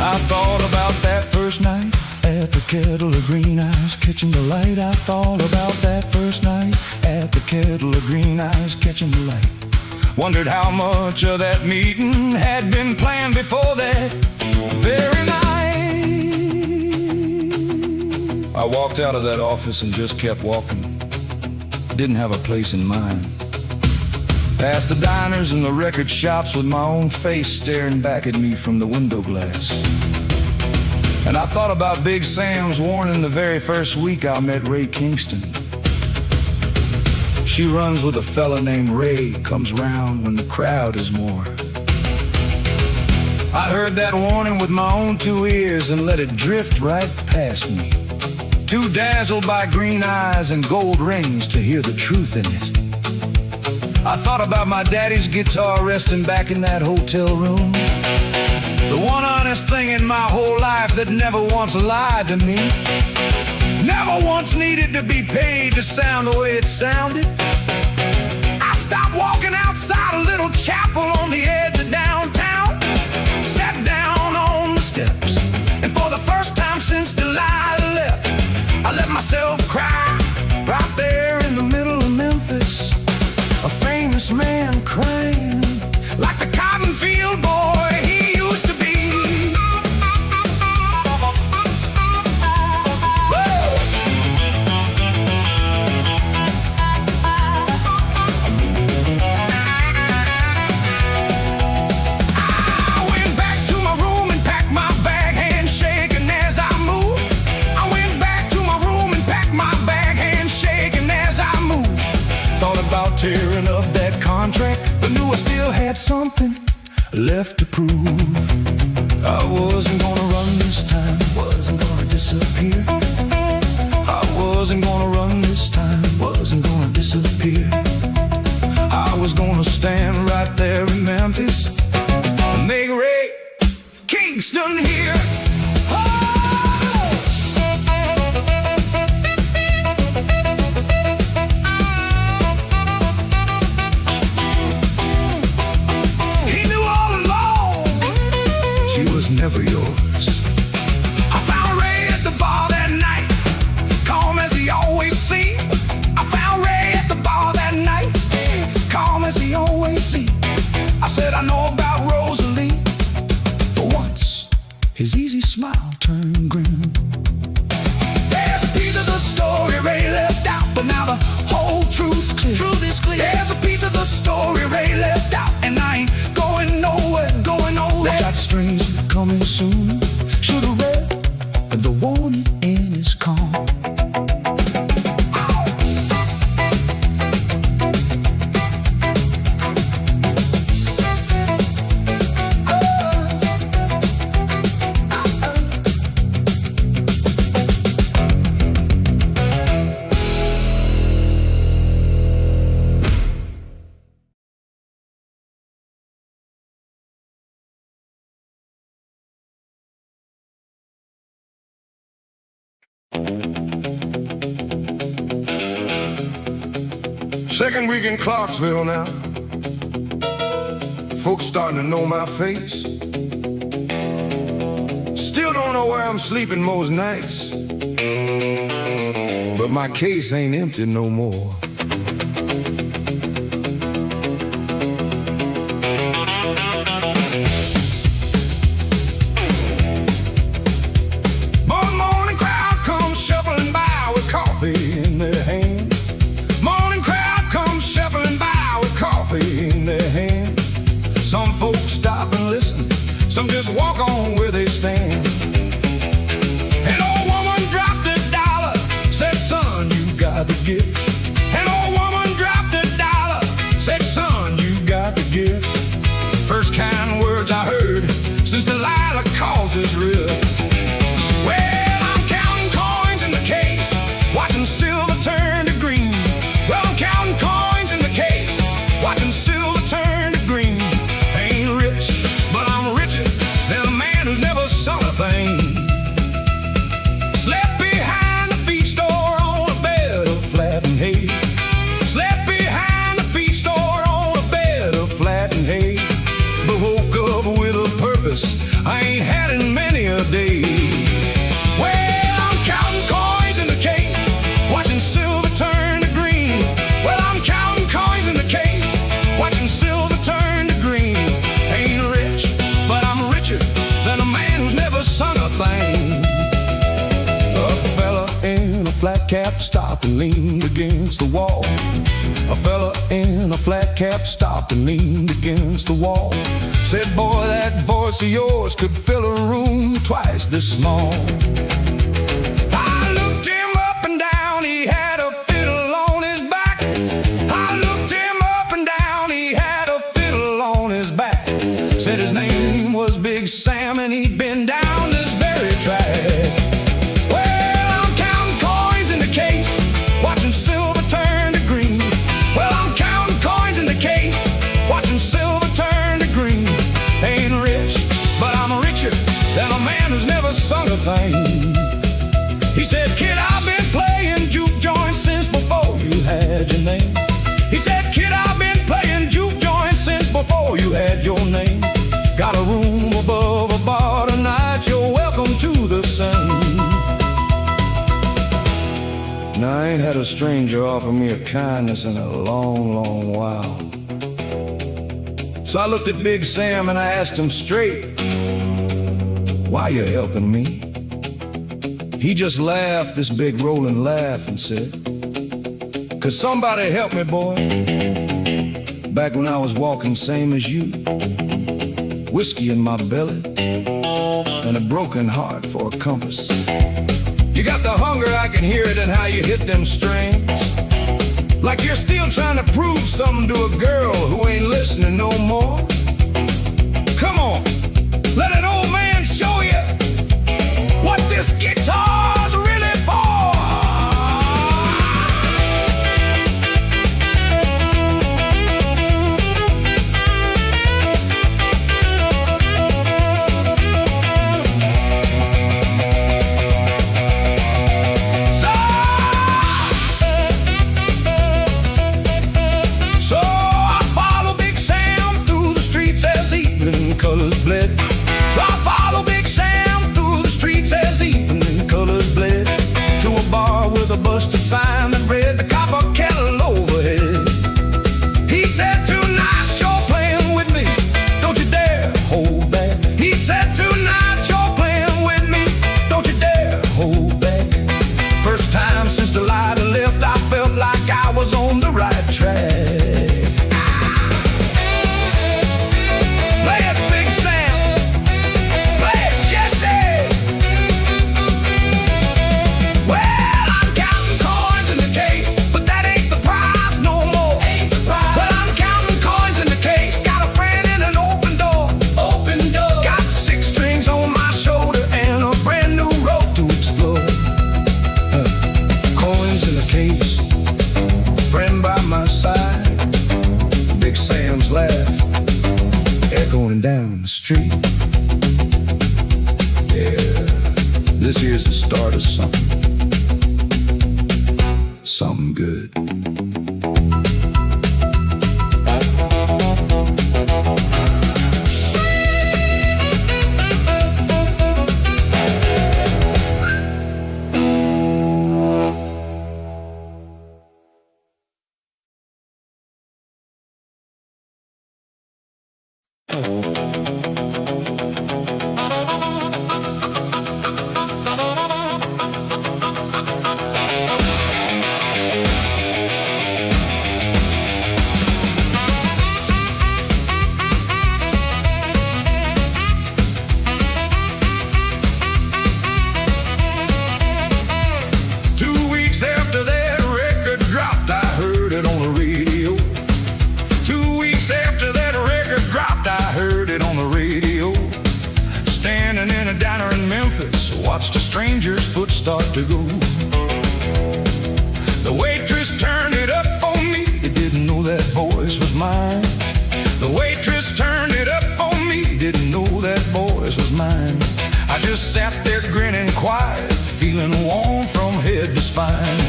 I thought about that first night at the Kettle of Green Eyes, catching the light. I thought about that first night at the Kettle of Green Eyes, catching the light. Wondered how much of that meeting had been planned before that very night. I walked out of that office and just kept walking. Didn't have a place in mind. Past the diners and the record shops with my own face staring back at me from the window glass. And I thought about Big Sam's warning the very first week I met Ray Kingston. She runs with a fella named Ray, comes round when the crowd is more. I heard that warning with my own two ears and let it drift right past me. Too dazzled by green eyes and gold rings to hear the truth in it. I thought about my daddy's guitar resting back in that hotel room. The one honest thing in my whole life that never once lied to me. Never once needed to be paid to sound the way it sounded. I stopped walking outside a little chapel on the edge of downtown. Sat down on the steps, and for the first time since July left, I let myself cry right there in the middle of Memphis. A famous man crying like the cotton field boy he used to be. I went back to my room and packed my bag, hand shaking as I moved. I went back to my room and packed my bag, hand shaking as I moved. Thought about tearing up that contract, but knew I still had something left to prove. I wasn't gonna run this time, wasn't gonna disappear. I wasn't gonna run this time, wasn't gonna disappear. I was gonna stand right there in Memphis and make Ray Kingston hear. Never yours. I found Ray at the bar that night, calm as he always seemed. I found Ray at the bar that night, calm as he always seemed. I said, I know about Rosalie. For once, his easy smile turned grim. There's a piece of the story Ray left out, but now the whole truth's clear. Truth is clear. There's a piece of the story Ray left out, and I ain't going nowhere, going nowhere. That strange coming soon. Should've read the warning in his calm. Second week in Clarksville now. Folks starting to know my face. Still don't know where I'm sleeping most nights, but my case ain't empty no more. One morning crowd comes shuffling by with coffee in their hand. In their hand. Some folks stop and listen, some just walk on where they stand. An old woman dropped $1, said, son, you got the gift. flat cap stopped and leaned against the wall. A fella in a flat cap stopped and leaned against the wall. Said, boy, that voice of yours could fill a room twice this small. I looked him up and down, he had a fiddle on his back. I looked him up and down, he had a fiddle on his back. Said his name was Big Sam and he'd been down this very track. Well, I'm counting coins in the case, watching silver turn to green. Well, I'm counting coins in the case, watching silver turn to green. Ain't rich, but I'm richer than a man who's never sung a thing. He said, kid, I've been playing juke joints since before you had your name. He said, kid, I've been playing juke joints since before you had your name. Got a room above a bar tonight, you're welcome to the same. Now I ain't had a stranger offer me a kindness in a long, long while. So I looked at Big Sam and I asked him straight, why you helping me? He just laughed this big rolling laugh and said, 'cause somebody helped me, boy, back when I was walking same as you. Whiskey in my belly and a broken heart for a compass. You got the hunger, I can hear it in how you hit them strings. Like you're still trying to prove something to a girl who ain't listening no more. Come on, let an old man show you what this guitar's really for. Colors bled. So I follow Big Sam through the streets as evening colors bled, to a bar with a busted sign that read the copper kettle overhead. He said, tonight you're playing with me, don't you dare hold back. He said, tonight you're playing with me, don't you dare hold back. First time since the light had left, I felt like I was on the right track. Going down the street. Yeah, this here's the start of something good. Watched a stranger's foot start to go. The waitress turned it up for me, didn't know that voice was mine. The waitress turned it up for me, didn't know that voice was mine. I just sat there grinning quiet, feeling warm from head to spine.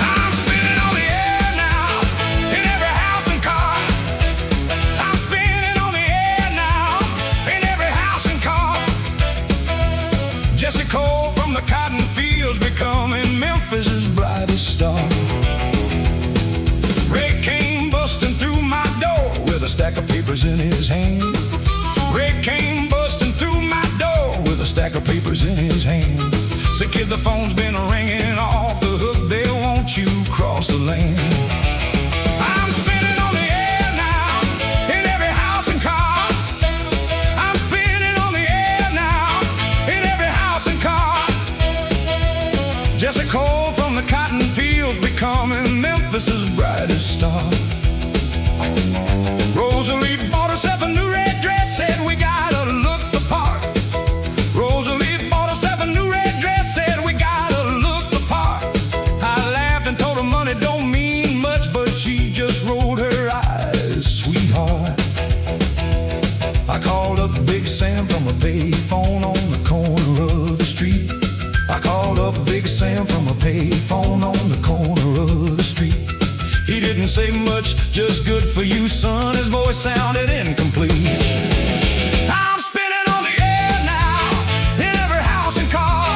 I'm spinning on the air now, in every house and car. I'm spinning on the air now, in every house and car. Jesse Cole from the cotton fields, becoming Memphis's brightest star. Ray came busting through my door with a stack of papers in his hand. Ray came busting through my door with a stack of papers in his hand. Said, kid, the phone's been ringing off across the land. I'm spinning on the air now, in every house and car. I'm spinning on the air now, in every house and car. Jesse Cole from the cotton fields becoming Memphis's brightest star. Rosalie bought herself a new red dress, said we gotta look the part. Rosalie bought herself a new red dress, said we gotta look the part. I laughed and told her money don't mean much, but she just rolled her eyes, sweetheart. I called up Big Sam from a payphone on the corner of the street. I called up Big Sam from a payphone on the corner of the street. He didn't say much, just good for you, son. His voice sounded incomplete. I'm spinning on the air now, in every house and car.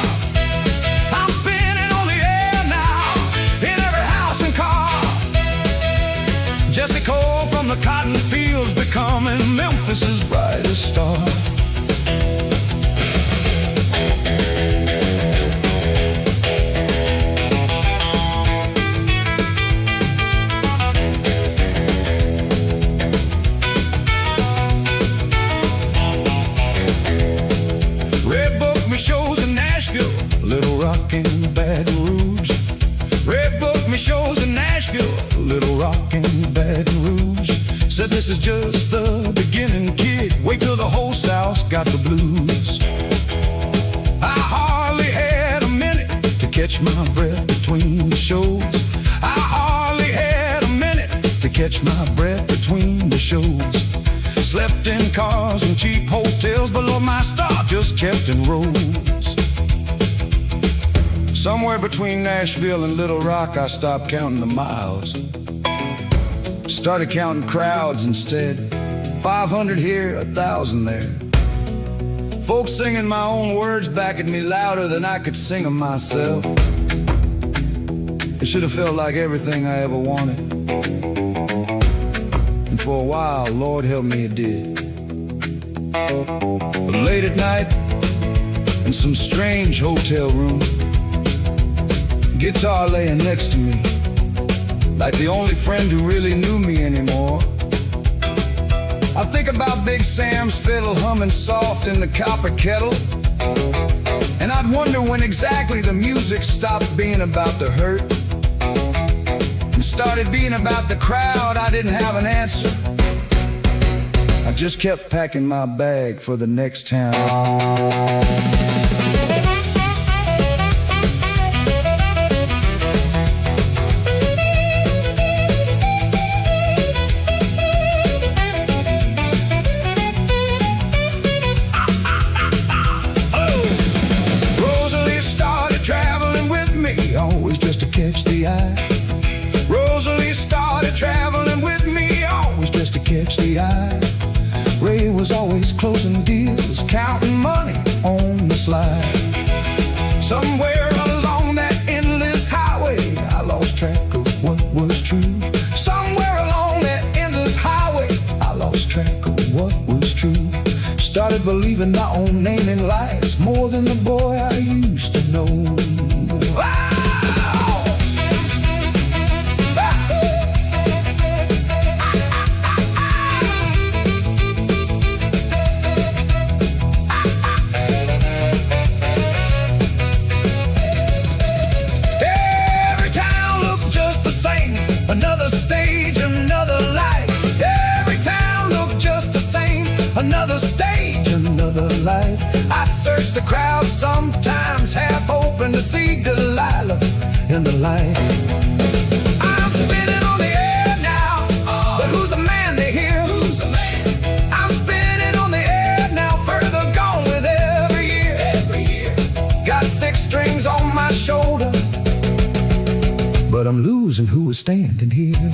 I'm spinning on the air now, in every house and car. Jesse Cole from the cotton fields becoming Memphis's brightest star. Little Rock and Baton Rouge. Red booked me shows in Nashville, Little Rock and Baton Rouge. Said this is just the beginning, kid. Wait till the whole South's got the blues. I hardly had a minute to catch my breath between the shows. I hardly had a minute to catch my breath between the shows. Slept in cars and cheap hotels, but Lord, my star just kept in rows. Somewhere between Nashville and Little Rock, I stopped counting the miles. Started counting crowds instead. 500 here, 1,000 there. Folks singing my own words back at me louder than I could sing them myself. It should have felt like everything I ever wanted. And for a while, Lord help me, it did. But late at night, in some strange hotel room, guitar laying next to me, like the only friend who really knew me anymore. I think about Big Sam's fiddle humming soft in the copper kettle, and I'd wonder when exactly the music stopped being about the hurt and started being about the crowd. I didn't have an answer. I just kept packing my bag for the next town. Always just to catch the eye. Rosalie started traveling with me, always just to catch the eye. Ray was always closing deals, counting money on the slide. Somewhere along that endless highway, I lost track of what was true. Somewhere along that endless highway, I lost track of what was true. Started believing my own name in life more than the boy I used to know. Another stage, another life. Every town looked just the same. Another stage, another life. I'd search the crowd, sometimes half open, to see Delilah in the light. I'm spinning on the air now, but who's the man they hear? Who's the man? I'm spinning on the air now, further gone with every year. Every year. Got 6 strings on my shoulder, but I'm losing who was standing here.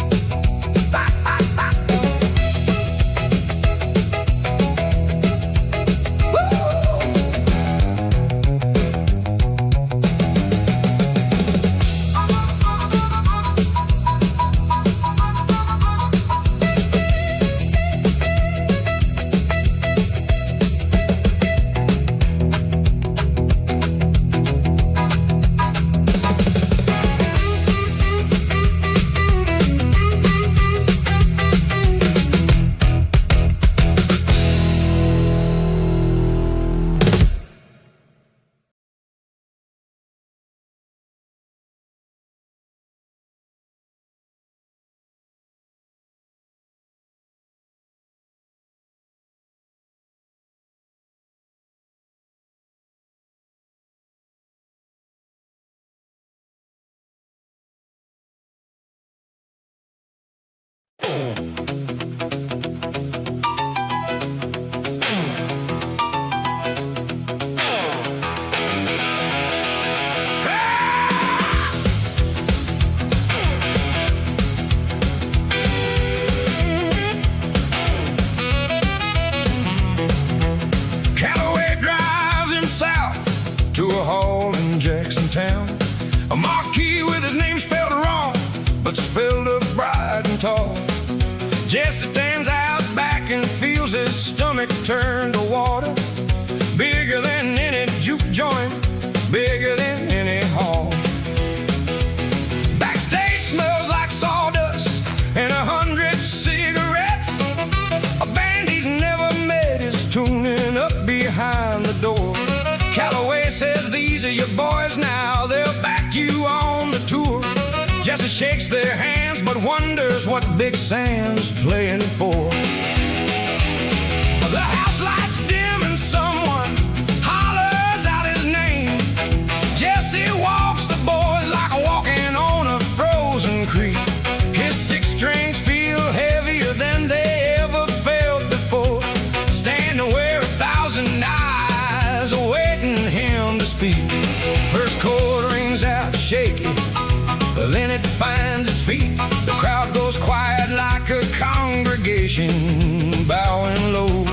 To a hall in Jackson Town, a marquee with his name spelled wrong, but spelled up bright and tall. Jesse stands out back and feels his stomach turn to water. Bigger than any juke joint, bigger than any hall. Backstage smells like sawdust and 100 cigarettes. A band he's never met is tuning up behind the door. Calloway says these are your boys now, they'll back you on the tour. Jesse shakes their hands but wonders what Big Sam's playing for. The house lights dim and someone hollers out his name. Jesse walks the boys like walking on a frozen creek. His 6 strings feel heavier than they ever felt before, standing where 1,000 eyes awaiting him to speak. First chord rings out shaky, then it finds its feet. The crowd goes quiet like a congregation bowing low.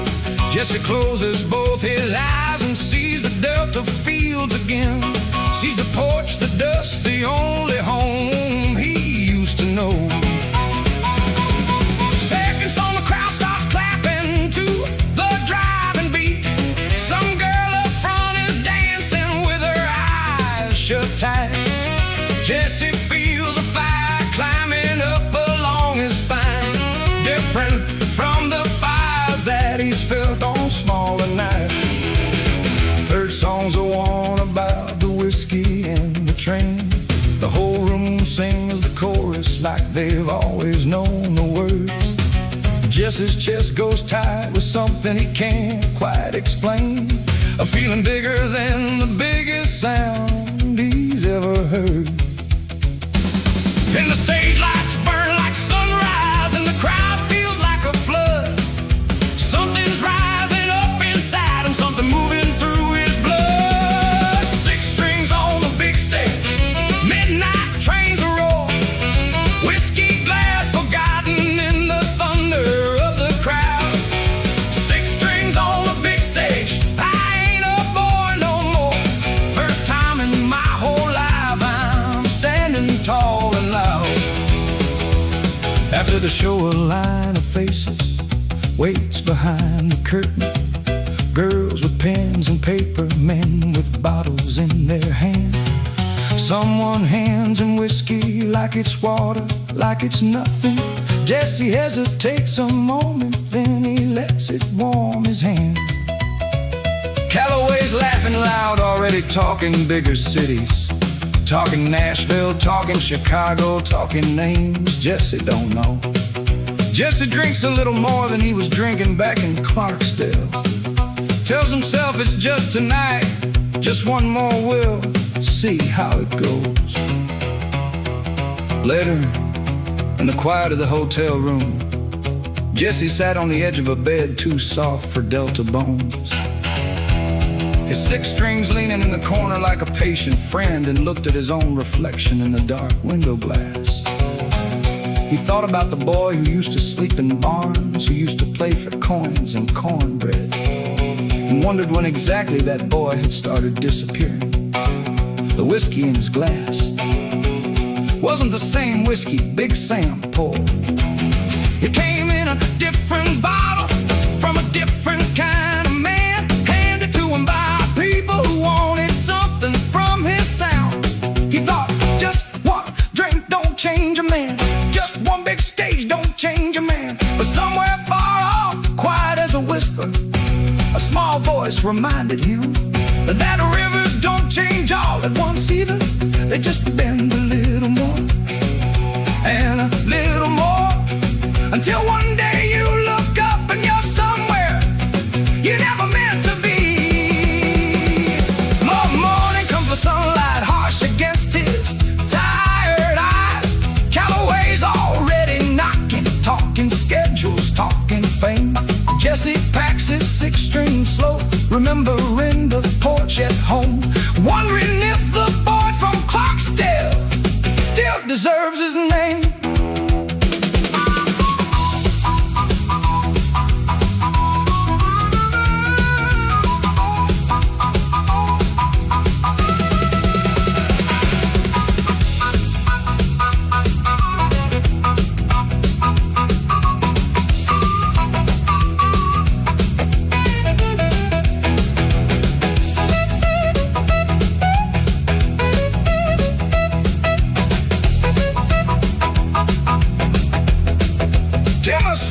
Jesse closes both his eyes and sees the Delta fields again. Sees the porch, the dust, the only home he used to know. Second song, the crowd starts clapping to the driving beat. Some girl up front is dancing with her eyes shut tight. Jesse feels a fire climbing up along his spine, different from the fires that he's felt on smaller nights. Third song's the one about the whiskey and the train. The whole room sings the chorus like they've always known the words. Jesse's chest goes tight with something he can't quite explain, a feeling bigger than the biggest sound he's ever heard. And the stage lights burn like sunrise, and the crowd feels like a flood. Something's rising up inside him, something moving through his blood. 6 strings on the big stage, midnight trains a roar. Whiskey glass forgotten in the thunder of the crowd. 6 strings on the big stage, I ain't a boy no more. First time in my whole life I'm standing tall. After the show, a line of faces waits behind the curtain. Girls with pens and paper, men with bottles in their hand. Someone hands him whiskey like it's water, like it's nothing. Jesse hesitates a moment, then he lets it warm his hand. Calloway's laughing loud, already talking bigger cities. Talking Nashville, talking Chicago, talking names Jesse don't know. Jesse drinks a little more than he was drinking back in Clarksdale. Tells himself it's just tonight, just one more, we'll see how it goes. Later, in the quiet of the hotel room, Jesse sat on the edge of a bed too soft for Delta bones. His 6 strings leaning in the corner like a patient friend, and looked at his own reflection in the dark window glass. He thought about the boy who used to sleep in barns, who used to play for coins and cornbread, and wondered when exactly that boy had started disappearing. The whiskey in his glass wasn't the same whiskey Big Sam poured. It came in a different bottle from a different kind of man, handed to him by people who wanted something from his sound. He thought, just one drink don't change a man, just one big stage don't change a man. But somewhere far off, quiet as a whisper, a small voice reminded him that rivers don't change all at once either. They just bend a little more and a little more, until one day you look up and you're somewhere you never meant to be. Morning comes the sunlight harsh against his tired eyes. Calloway's already knocking, talking. deserves his name.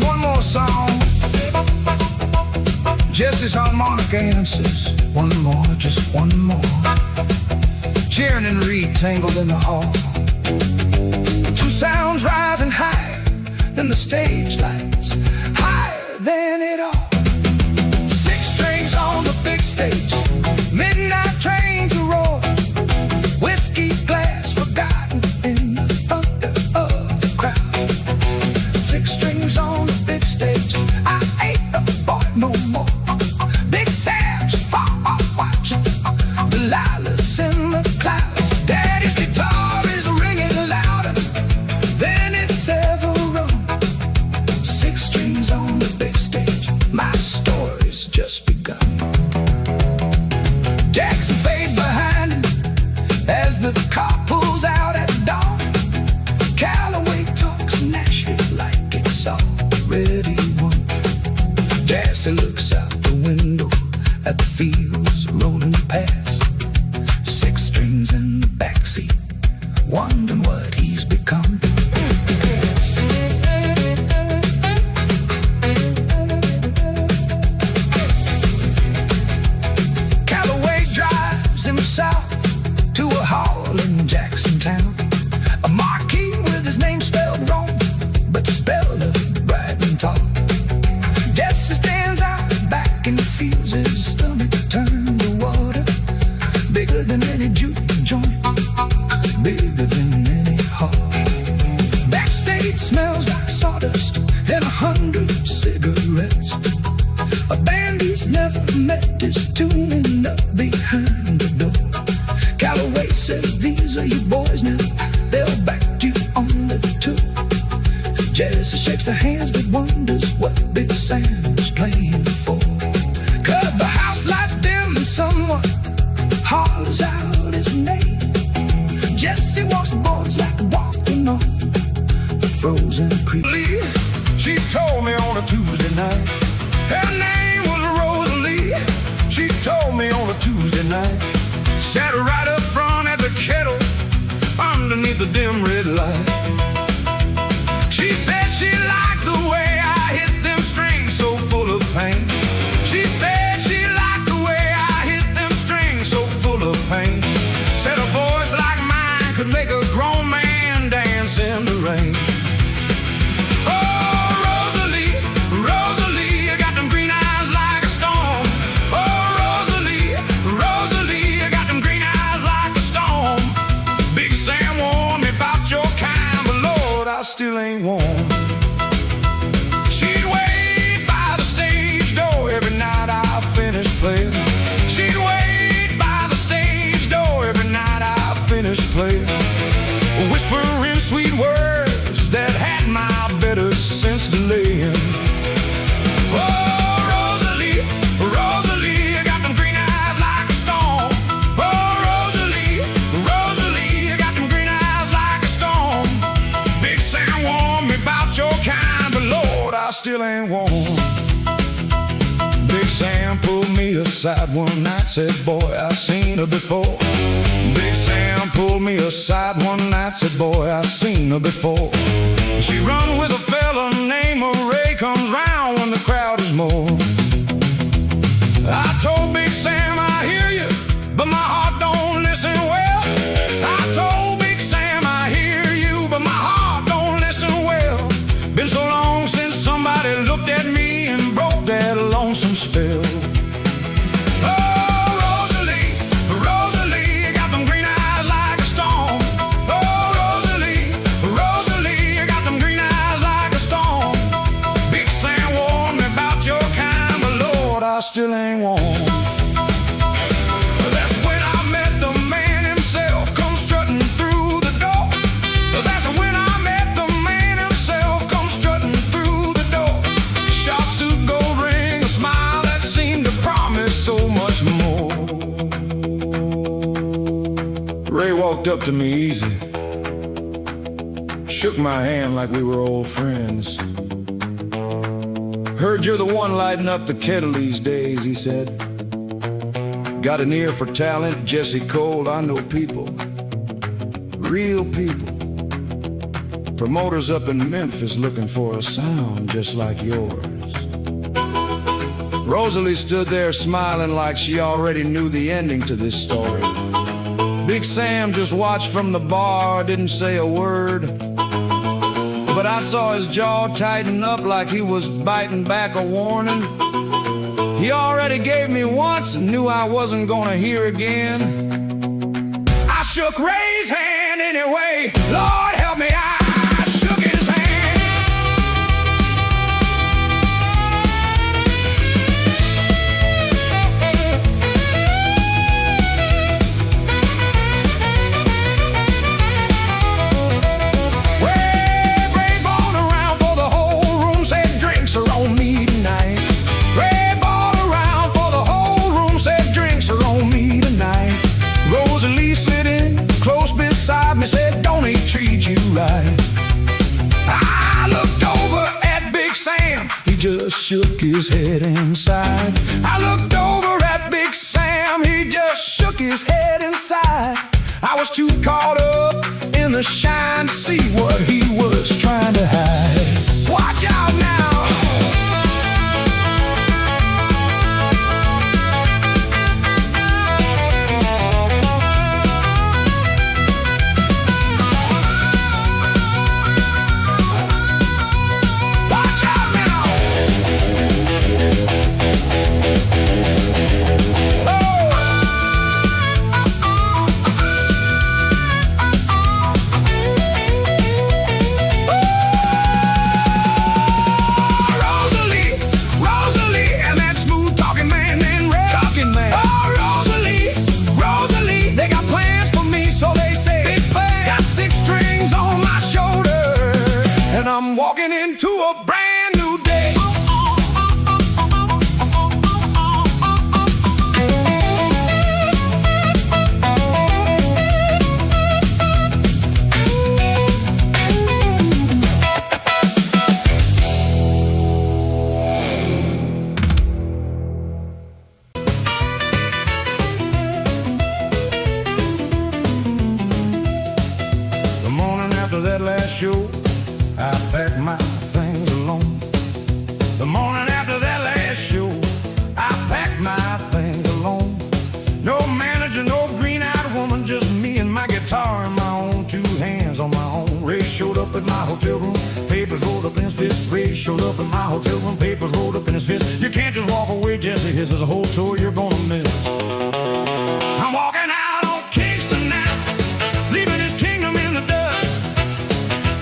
One more song. Jesse's harmonica answers. One more, just one more. Cheering and Reed tangled in the hall. Two sounds rising higher than the stage lights, higher than it all. Six strings on the big stage, midnight train to roar. Whiskey glass forgotten in the thunder of the crowd. Six strings on the big stage, I ain't a boy no more. Big Sam's far off watching, Delilah's in the clouds. Daddy's guitar is ringing louder than it's ever rung. Six strings on the big stage, my story's just begun. Jackson fade behind him as the car pulls out at dawn. Callaway talks Nashville like it's already won. Jesse looks out the window at the fields rolling past. Six strings in the backseat, wondering what he's become. Callaway drives him south to a hall in Jackson Town. A marquee with his name spelled wrong, but spelled up bright and tall. Jesse stands out back and feels his stomach turn to water. Bigger than any juke joint, bigger than any hall. Backstage smells like sawdust and 100 cigarettes. A band he's never met is tuning up behind the door. Callaway says, these are you boys now, they'll back you on the tour. Jesse shakes their hands but wonders what Big Sam was playing for. Cause the house lights dim and someone hollers out his name. Jesse walks the boards like walking on the frozen creek. She told me on a Tuesday night, her name was Rosalie. She told me on a Tuesday night, sat right up front at the kettle underneath the dim red light. She said she liked the way I hit them strings so full of pain. She said she liked the way I hit them strings so full of pain. Said a voice like mine could make a grown man dance in the rain. Oh, Rosalie, Rosalie, you got them green eyes like a storm. Oh, Rosalie, Rosalie, you got them green eyes like a storm. Big Sam warned me about your kind, but Lord, I still ain't warm. She'd wait by the stage door every night I finished playing. She'd wait by the stage door every night I finished playing, whispering sweet words that had my better sense delaying. Oh, Rosalie, Rosalie, you got them green eyes like a storm. Oh, Rosalie, Rosalie, you got them green eyes like a storm. Big Sam warned me about your kind, but Lord, I still ain't warm. Big Sam pulled me aside one night, said, boy, I seen her before. Big Sam pulled me aside one night, said, boy, I seen her before. She run with a fella named Ray, comes round when the crowd is more. I told Big Sam I hear you, but my heart don't listen well. I told Big Sam I hear you, but my heart don't listen well. Been so long since somebody looked at me and broke that lonesome spell. Oh, Rosalie, Rosalie, you got them green eyes like a storm. Oh, Rosalie, Rosalie, you got them green eyes like a storm. Big Sam warned me about your kind, but Lord, I still ain't warm. That's when I met the man himself, come strutting through the door. That's walked up to me easy, shook my hand like we were old friends. Heard you're the one lighting up the kettle these days, he said. Got an ear for talent, Jesse Cole, I know people, real people. Promoters up in Memphis looking for a sound just like yours. Rosalie stood there smiling like she already knew the ending to this story. Big Sam just watched from the bar, didn't say a word. But I saw his jaw tighten up like he was biting back a warning. He already gave me once and knew I wasn't gonna hear again. I shook Ray's hand anyway, Lord help me, I shook his hand. Ray balled around for the whole room, said drinks are on me tonight. Ray balled around for the whole room, said drinks are on me tonight. Rosalie slid in close beside me, said don't he treat you right. I looked over at Big Sam, he just shook his head and sighed. I looked over at Big Sam, he just shook his head and sighed. I was too caught up in the shine to see what he was trying to hide. Watch out now. I'm walking into a brand new day. The morning after that last show, I packed my things alone. The morning after that last show, I packed my things alone. No manager, no green-eyed woman, just me and my guitar in my own two hands on my own. Ray showed up at my hotel room, papers rolled up in his fist. Ray showed up at my hotel room, papers rolled up in his fist. You can't just walk away, Jesse, this is a whole tour you're gonna miss. I'm walking out on Kingston now, leaving his kingdom in the dust.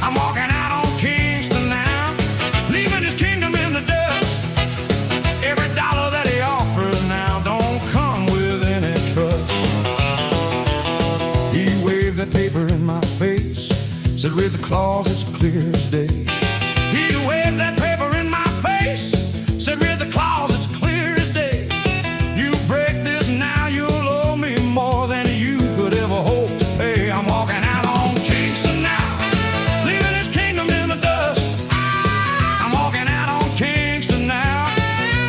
I'm walking out on Kingston now, leaving his kingdom in the dust. Every dollar that he offers now don't come with any trust. He waved that paper in my face, said with the clause it's clear as day. He waved that paper in my face, said with the clause it's clear as day. You break this now, you'll owe me more than you could ever hope to pay. I'm walking out on Kingston now, leaving his kingdom in the dust. I'm walking out on Kingston now,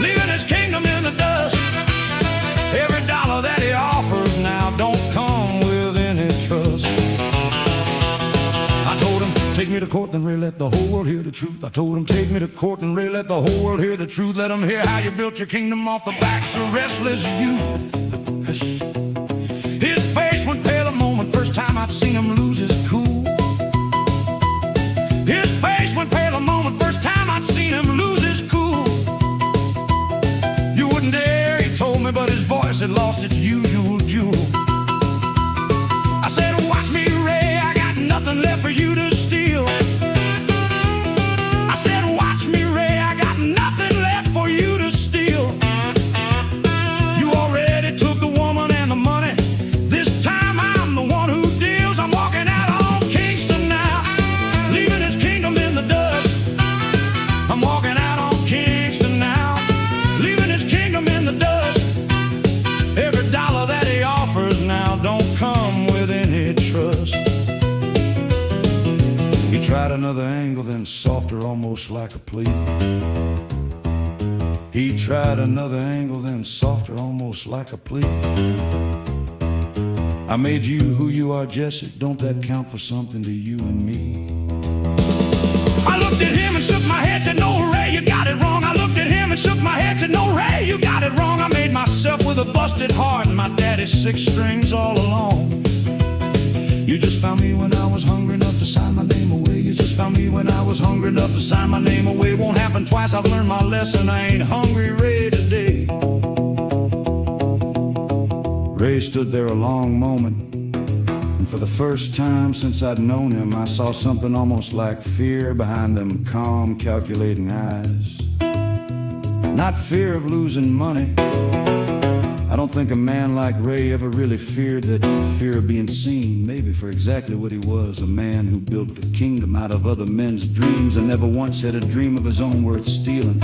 leaving his kingdom in the dust. Every dollar that he offers now don't come with any trust. I told him, take me to court and Ray, let the whole world hear the truth. I told him, take me to court and Ray, let the whole world hear the truth. Let them hear how you built your kingdom off the backs of restless youth. His face went pale a moment, first time I'd seen him lose his cool. His face went pale a moment, first time I'd seen him lose his cool. You wouldn't dare, he told me, but his voice had lost its usual jewel. I said, watch me, Ray, I got nothing left for you to steal. I said, watch me, Ray, I got nothing left for you to steal. You already took the woman and the money, this time I'm the one who deals. I'm walking out on Kingston now, leaving his kingdom in the dust. I'm walking out on Kingston now, leaving his kingdom in the dust. Every dollar that he offers now don't come with any trust. tried another angle, then softer, almost like a plea. He tried another angle, then softer, almost like a plea. I made you who you are, Jesse. Don't that count for something to you and me? I looked at him and shook my head, said, no, Ray, you got it wrong. I looked at him and shook my head, said, no, Ray, you got it wrong. I made myself with a busted heart and my daddy's 6 strings all along. You just found me when I was hungry enough to sign my name away. You just found me when I was hungry enough to sign my name away. Won't happen twice, I've learned my lesson. I ain't hungry Ray today. Ray stood there a long moment, and for the first time since I'd known him, I saw something almost like fear behind them calm, calculating eyes. Not fear of losing money. I don't think a man like Ray ever really feared that fear of being seen, maybe for exactly what he was, a man who built a kingdom out of other men's dreams and never once had a dream of his own worth stealing.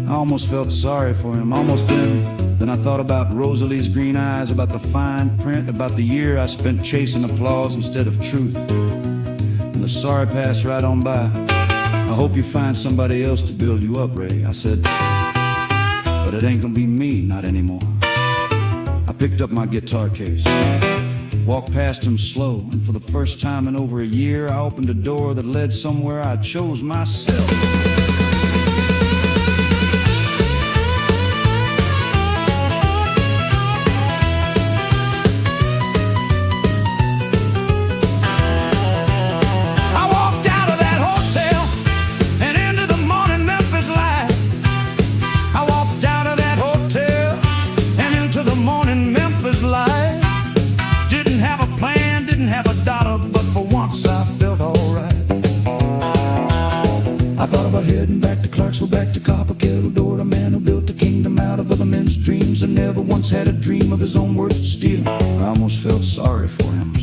I almost felt sorry for him, almost then I thought about Rosalie's green eyes, about the fine print, about the year I spent chasing applause instead of truth. And the sorry passed right on by. I hope you find somebody else to build you up, Ray. I said, but it ain't gonna be me, not anymore. I picked up my guitar case, walked past him slow, and for the first time in over a year, I opened a door that led somewhere I chose myself. Heading back to Clarksville, back to Copper Kettle Door, a man who built a kingdom out of other men's dreams and never once had a dream of his own worth stealing. I almost felt sorry for him.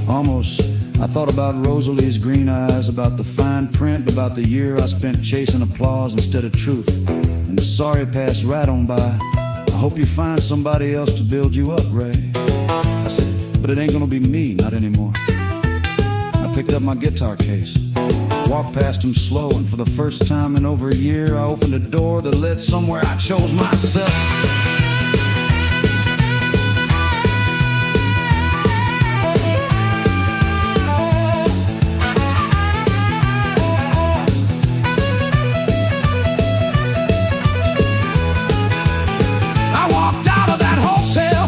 Almost. I thought about Rosalie's green eyes, about the fine print, about the year I spent chasing applause instead of truth. And the sorry passed right on by. I hope you find somebody else to build you up, Ray. I said, but it ain't gonna be me, not anymore. I picked up my guitar case, walked past him slow, and for the first time in over a year, I opened a door that led somewhere I chose myself. I walked out of that hotel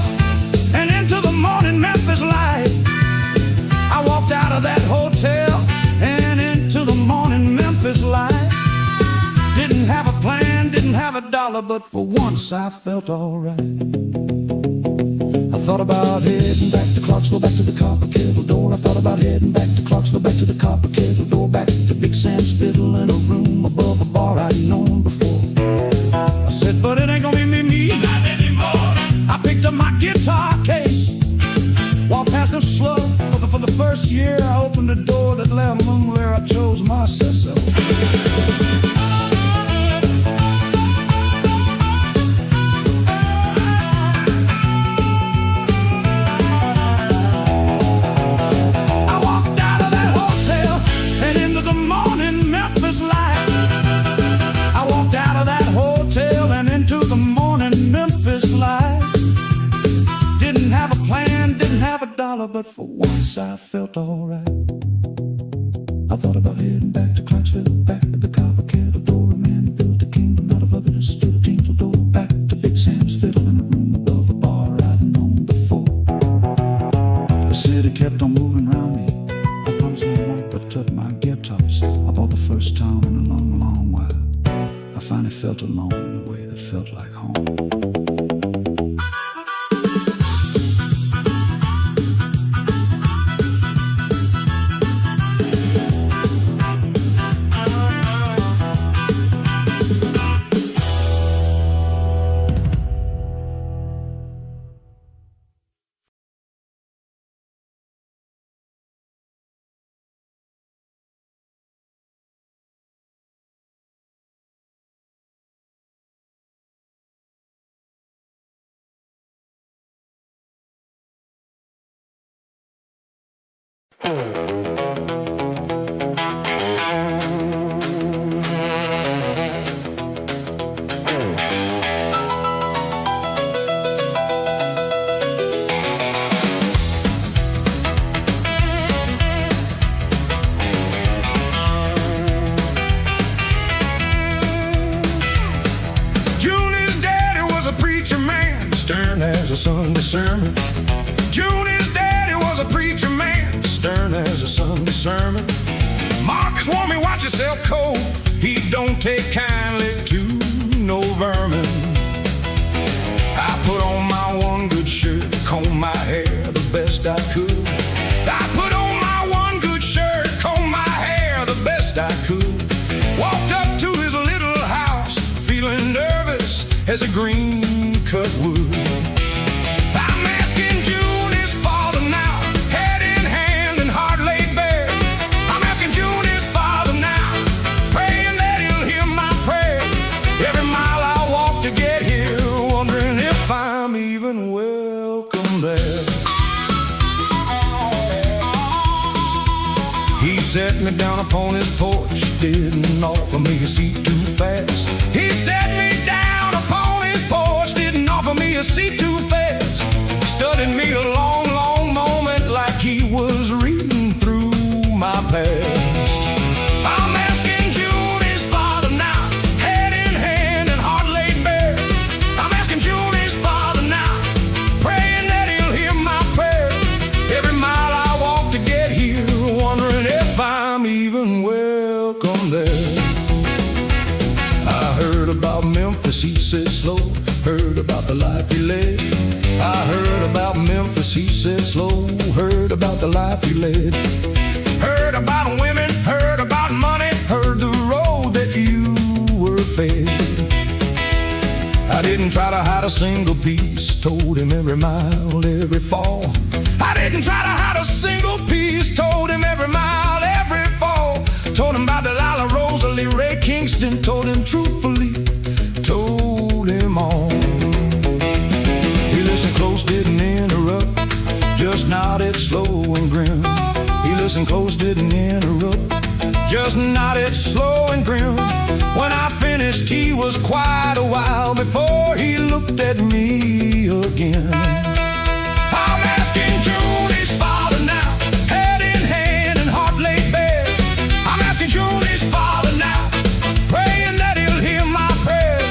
and into the morning Memphis light. I walked out of that hotel and into the morning Memphis light. Didn't have a plan, didn't have a dollar, but for once I felt alright. I thought about heading back to Clarksville, back to the Copper Kettle Door. I thought about heading back to Clarksville, back to the Copper Kettle Door, back to Big Sam's fiddle in a room above a bar I'd known before. I said, but it ain't gonna be me, not anymore. I picked up my guitar case, walked past them slow. For the first year, I opened a door that led them where I chose myself. I walked out of that hotel and into the morning Memphis light. I walked out of that hotel and into the morning Memphis light. Didn't have a plan, didn't have a dollar, but for once I felt alright. I thought about heading back to Clarksville, back to the Copper Kettle Door, a man who built a kingdom out of other just stood a tinkle door, back to Big Sam's fiddle in a room above a bar I'd known before. The city kept on moving around me. I promised I won't, but took my guitars. I bought the first time in a long, long while. I finally felt alone in a way that felt like home. Sunday sermon. Junie's daddy was a preacher man, stern as a Sunday sermon. Marcus warned me, watch yourself cold. He don't take kindly to no vermin. I put on my one good shirt, comb my hair the best I could. I put on my one good shirt, comb my hair the best I could. Walked up to his little house, feeling nervous as a green cut wood. I'm asking Junie's father now, head in hand and heart laid bare. I'm asking Junie's father now, praying that he'll hear my prayer. Every mile I walk to get here, wondering if I'm even welcome there. He set me down upon his porch, didn't offer me a seat too fast. He set me down upon his porch, didn't offer me a seat too fast. Studied me a long, long moment like he was reading through my past. I'm asking Junie's father now, head in hand and heart laid bare. I'm asking Junie's father now, praying that he'll hear my prayer. Every mile I walk to get here, wondering if I'm even welcome there. I heard about Memphis, he said slow, heard about the life he led. I heard about Memphis, he said slow, heard about the life he led. Heard about women, heard about money, heard the road that you were fed. I didn't try to hide a single piece, told him every mile, every fall. I didn't try to hide a single piece, told him every mile, every fall. Told him about Delilah, Rosalie, Ray Kingston, told him truthfully, told him all. He listened close, didn't interrupt, just nodded slow and grim. He listened close, didn't interrupt, just nodded slow and grim. When I finished, he was quite a while before he looked at me again. I'm asking Junie's father now, head in hand and heart laid bare. I'm asking Junie's father now, praying that he'll hear my prayer.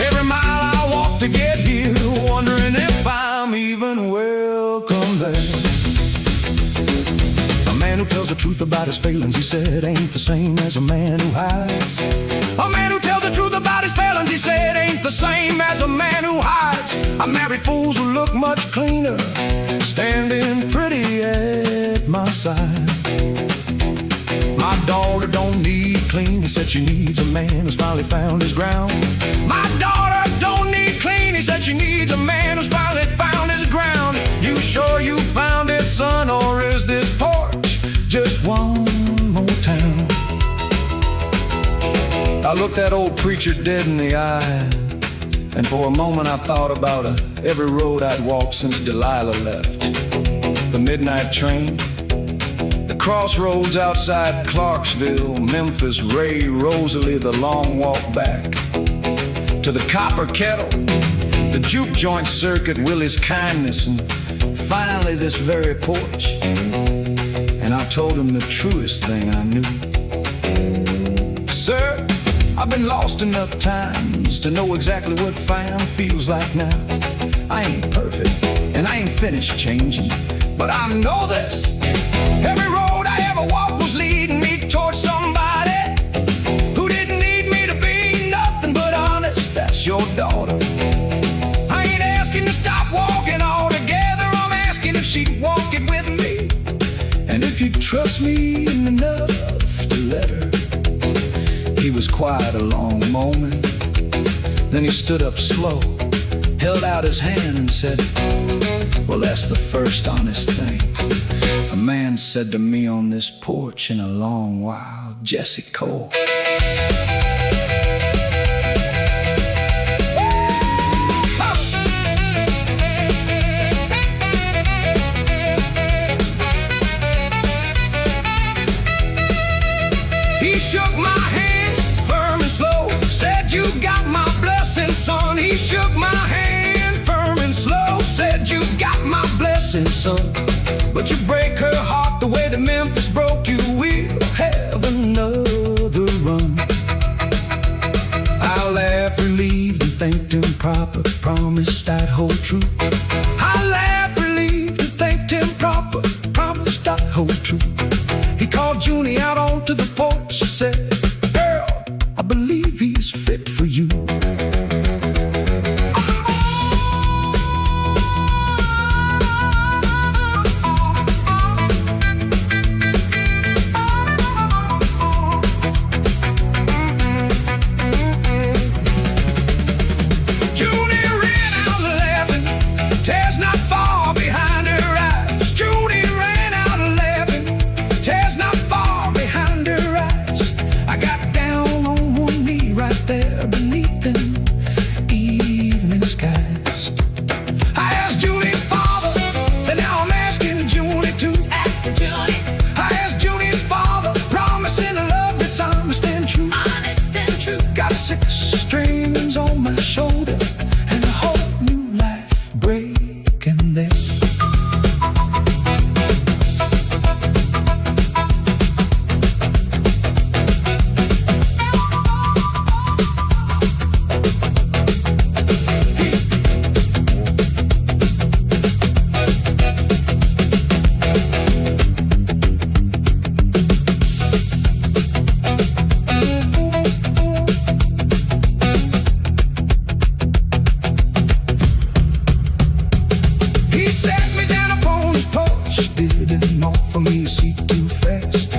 Every mile I walk to get here, wondering if I'm even welcome there. A man who tells the truth about his failings, he said, ain't the same as a man who hides. A man who tells the truth about his failings, he said, ain't the same as a man who hides. I married fools who look much cleaner, standing pretty at my side. My daughter don't need clean, he said she needs a man who's finally found his ground. My daughter don't need clean, he said she needs a man who's finally found his ground. You sure you found it, son, or is this porch just one more town? I looked that old preacher dead in the eye, and for a moment I thought about every road I'd walked since Delilah left. The midnight train, the crossroads outside Clarksville, Memphis, Ray, Rosalie, the long walk back to the Copper Kettle, the juke joint circuit, Willie's kindness, and finally this very porch. And I told him the truest thing I knew. Sir, I've been lost enough times to know exactly what fine feels like now. I ain't perfect, and I ain't finished changing, but I know this. Every road I ever walked was leading me towards somebody who didn't need me to be nothing but honest. That's your daughter. I ain't asking to stop walking altogether, I'm asking if she'd walk it with me. And if you'd trust me enough to let her. He was quiet a long moment, then he stood up slow, held out his hand and said, well, that's the first honest thing a man said to me on this porch in a long while, Jesse Cole. He shook my hand, firm and slow, said you got my blessing, son. He shook my hand, firm and slow, said you got my blessing, son. But you break her heart the way that Memphis broke you, we'll have another run. I laughed relieved and thanked him proper, promised I'd hold true. called Junie out onto the porch. She said, "Girl, I believe he's fit for you." Got 6 strings on my shoulder and a whole new life breaking there. Didn't offer me a seat too fast.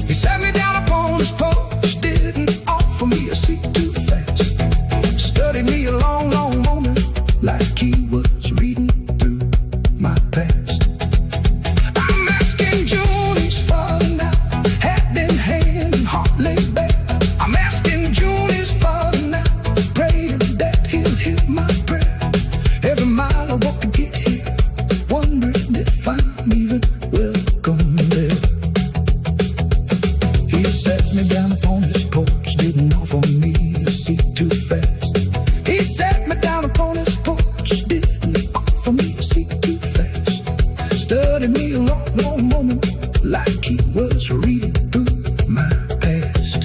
He sat me down upon his porch. Didn't offer me a seat too fast. Studied me a long, long moment, like he was reading through my past. I'm asking Junie's father now, hat in hand and heart laid bare. I'm asking Junie's father now, praying that he'll hear my prayer. Every mile I walk to get here, wondering if I'm even welcome there. He sat me down upon his porch, didn't offer me a seat too fast. He sat me down upon his porch, didn't offer me a seat too fast. Studied me a long, long moment, like he was reading through my past.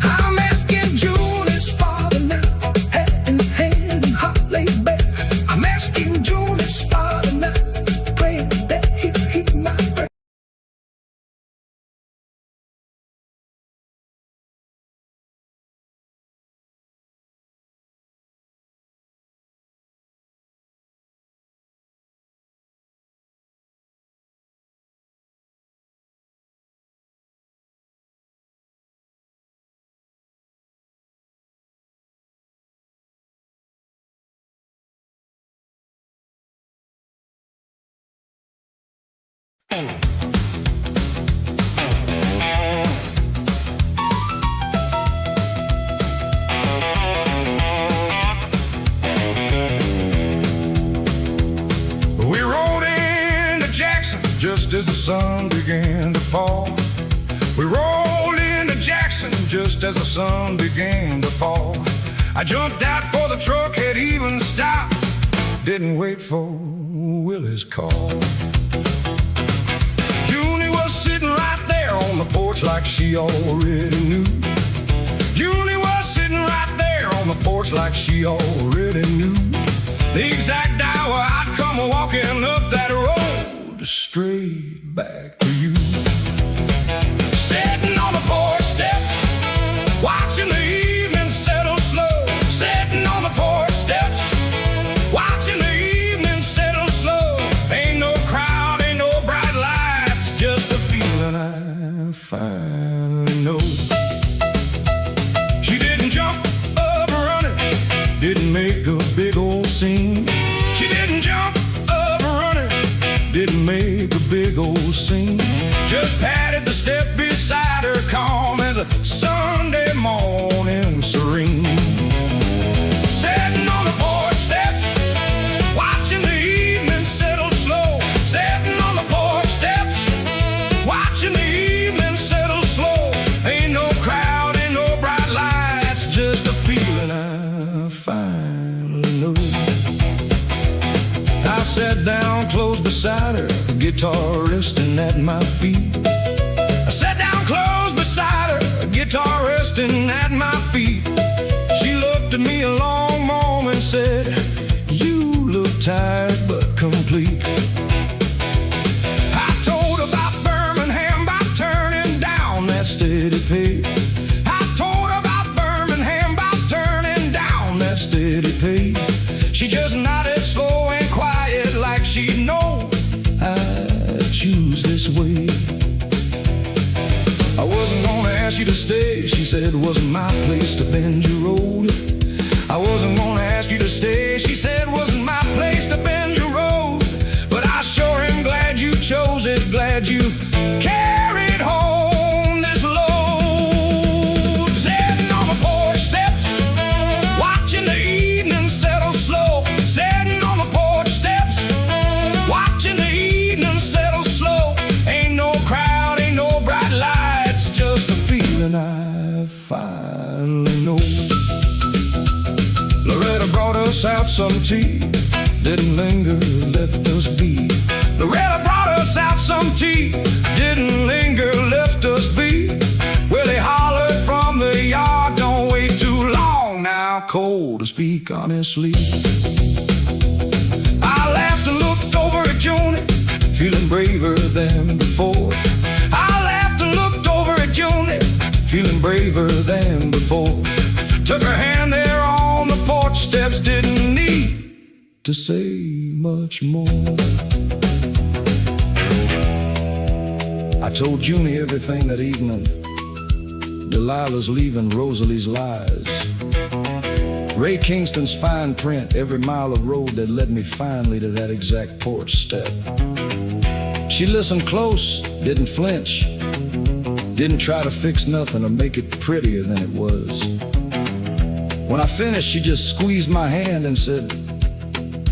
I'm asking Junie's father now, hat in hand and heart laid bare. I'm asking Junie's father now, praying that he'll hear my prayer. We rode into Jackson just as the sun began to fall. We rolled into Jackson just as the sun began to fall. I jumped out for the truck, had even stopped. Didn't wait for Willie's call. Junie was sitting right there on the porch like she already knew. Junie was sitting right there on the porch like she already knew the exact hour I'd come walking up that road straight back to you. Sitting on the porch steps, watching the evening settle slow. Sitting on the porch steps, watching the evening settle slow. Ain't no crowd, ain't no bright lights, just a feeling I finally know. She didn't jump up running, didn't make a big old scene. She didn't jump up running, didn't make a big old scene. Just patted the step beside her, calm as a Sunday morning serene. Sitting on the porch steps, watching the evening settle slow. Sitting on the porch steps, watching the evening settle slow. Ain't no crowd, ain't no bright lights, just a feeling I finally know. I sat down close beside her, guitar resting at my feet. I sat down close beside her, guitar resting at my feet. She looked at me a long moment and said, "You look tired but complete." I told about Birmingham, about turn steady pay. I told her about Birmingham, about turning down that steady pay. She just nodded slow and quiet like she'd know I'd choose this way. I wasn't gonna ask you to stay, she said it wasn't my place to bend your road. I wasn't gonna ask you to stay, she said it wasn't my place to bend your road. But I sure am glad you chose it, glad you carried home this load. Sitting on the porch steps, watching the evening settle slow. Sitting on the porch steps, watching the evening settle slow. Ain't no crowd, ain't no bright lights, just a feeling I finally know. Loretta brought us out some tea, didn't linger, left us be. Loretta brought us out some tea, didn't linger, left us be. Well, they hollered from the yard, don't wait too long now, cold to speak honestly. I laughed and looked over at June, feeling braver than before. I laughed and looked over at June, feeling braver than before. Took her hand there on the porch steps, didn't need to say much more. I told Junie everything that evening. Delilah's leaving, Rosalie's lies, Ray Kingston's fine print, every mile of road that led me finally to that exact porch step. She listened close, didn't flinch, didn't try to fix nothing or make it prettier than it was. When I finished, she just squeezed my hand and said,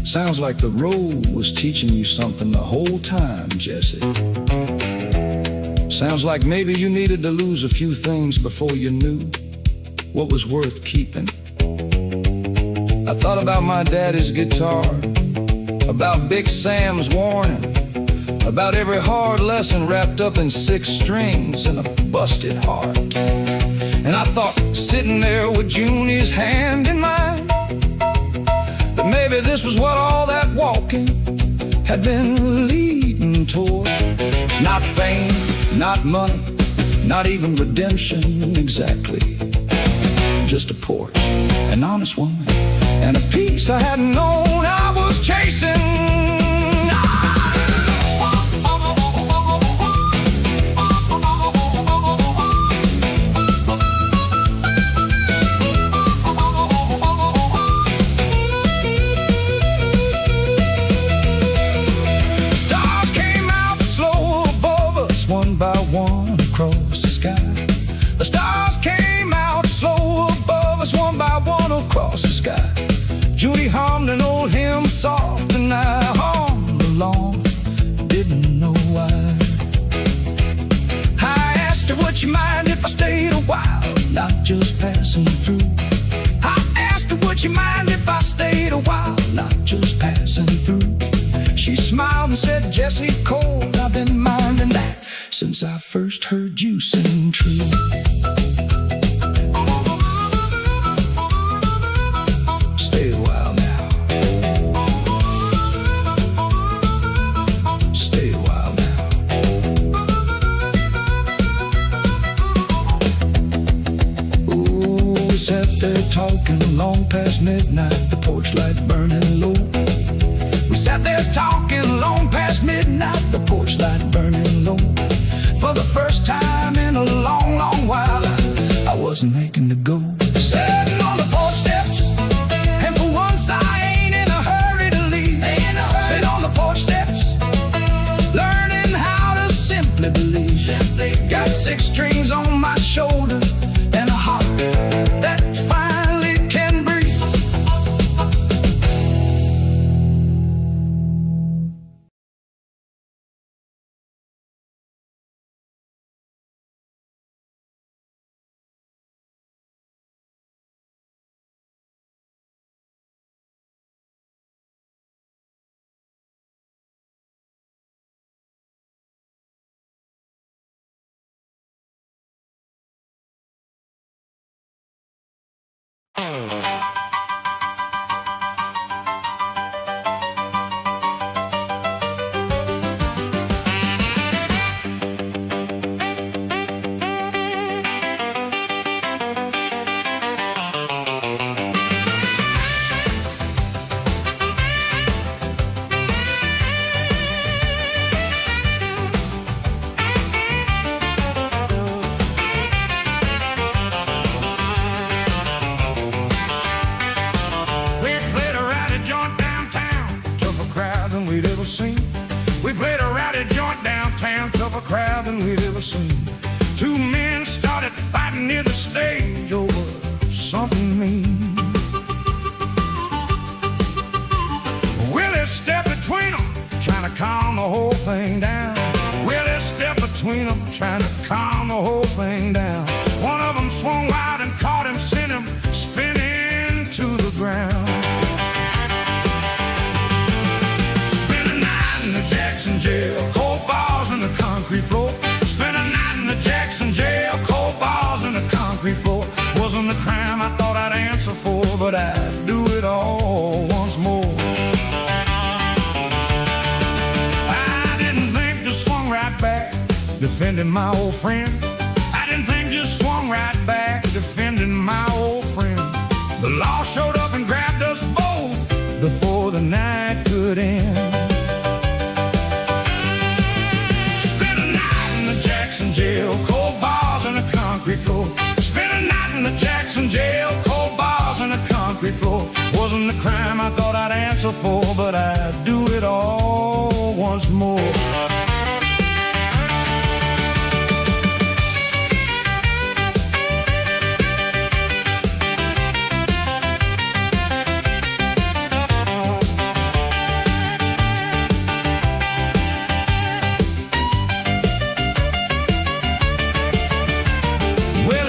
"Sounds like the road was teaching you something the whole time, Jesse. Sounds like maybe you needed to lose a few things before you knew what was worth keeping." I thought about my daddy's guitar, about Big Sam's warning, about every hard lesson wrapped up in 6 strings and a busted heart. And I thought, sitting there with Junie's hand in mine, that maybe this was what all that walking had been leading toward. Not fame, not money, not even redemption exactly. Just a porch, an honest woman, and a peace I hadn't known I was chasing. Across the sky, the stars came out slow above us, one by one across the sky. Junie hummed an old hymn soft and I hummed along, didn't know why. I asked her, would she mind if I stayed a while, not just passing through. I asked her, would she mind if I stayed a while, not just passing through. She smiled and said, "Jesse Cole, I've been minding that since I first heard you sing true." Stay a while now. Stay a while now. Ooh, we sat there talking long past midnight, the porch light burning low. We sat there talking long past midnight, the porch light burning low. For the first time in a long, long while, I wasn't making to go. Sitting on the porch steps, and for once I ain't in a hurry to leave. Sit on the porch steps, learning how to simply believe. Got 6 strings on my shoulder and a heart that finally can breathe. ever seen. Two men started fighting near the stage over something mean. Willie stepped between them, trying to calm the whole thing down. Willie stepped between them, trying to calm the whole thing down. One of them swung wide and caught him, sent him spinning to the ground. Spent a night in the Jackson jail, cold bars in the concrete floor. Spent a night in the Jackson jail, cold bars in the concrete floor. Wasn't the crime I thought I'd answer for, but I'd do it all once more. I didn't think just swung right back, defending my old friend. I didn't think just swung right back, defending my old friend. The law showed up and grabbed us both before the night could end. Spent a night in the Jackson jail, cold bars on the concrete floor. Spent a night in the Jackson jail, cold bars on the concrete floor. Wasn't the crime I thought I'd answer for, but I'd do it all once more.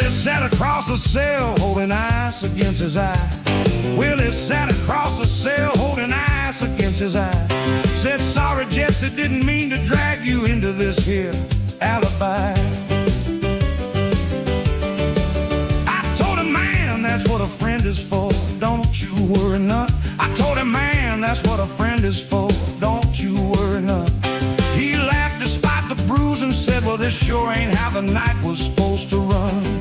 Sat across the cell holding ice against his eye. Willie sat across the cell holding ice against his eye. Said, sorry Jesse, didn't mean to drag you into this here alibi. I told him, man, that's what a friend is for, don't you worry none. I told him, man, that's what a friend is for, don't you worry none. He laughed despite the bruise and said, well, this sure ain't how the night was supposed to run.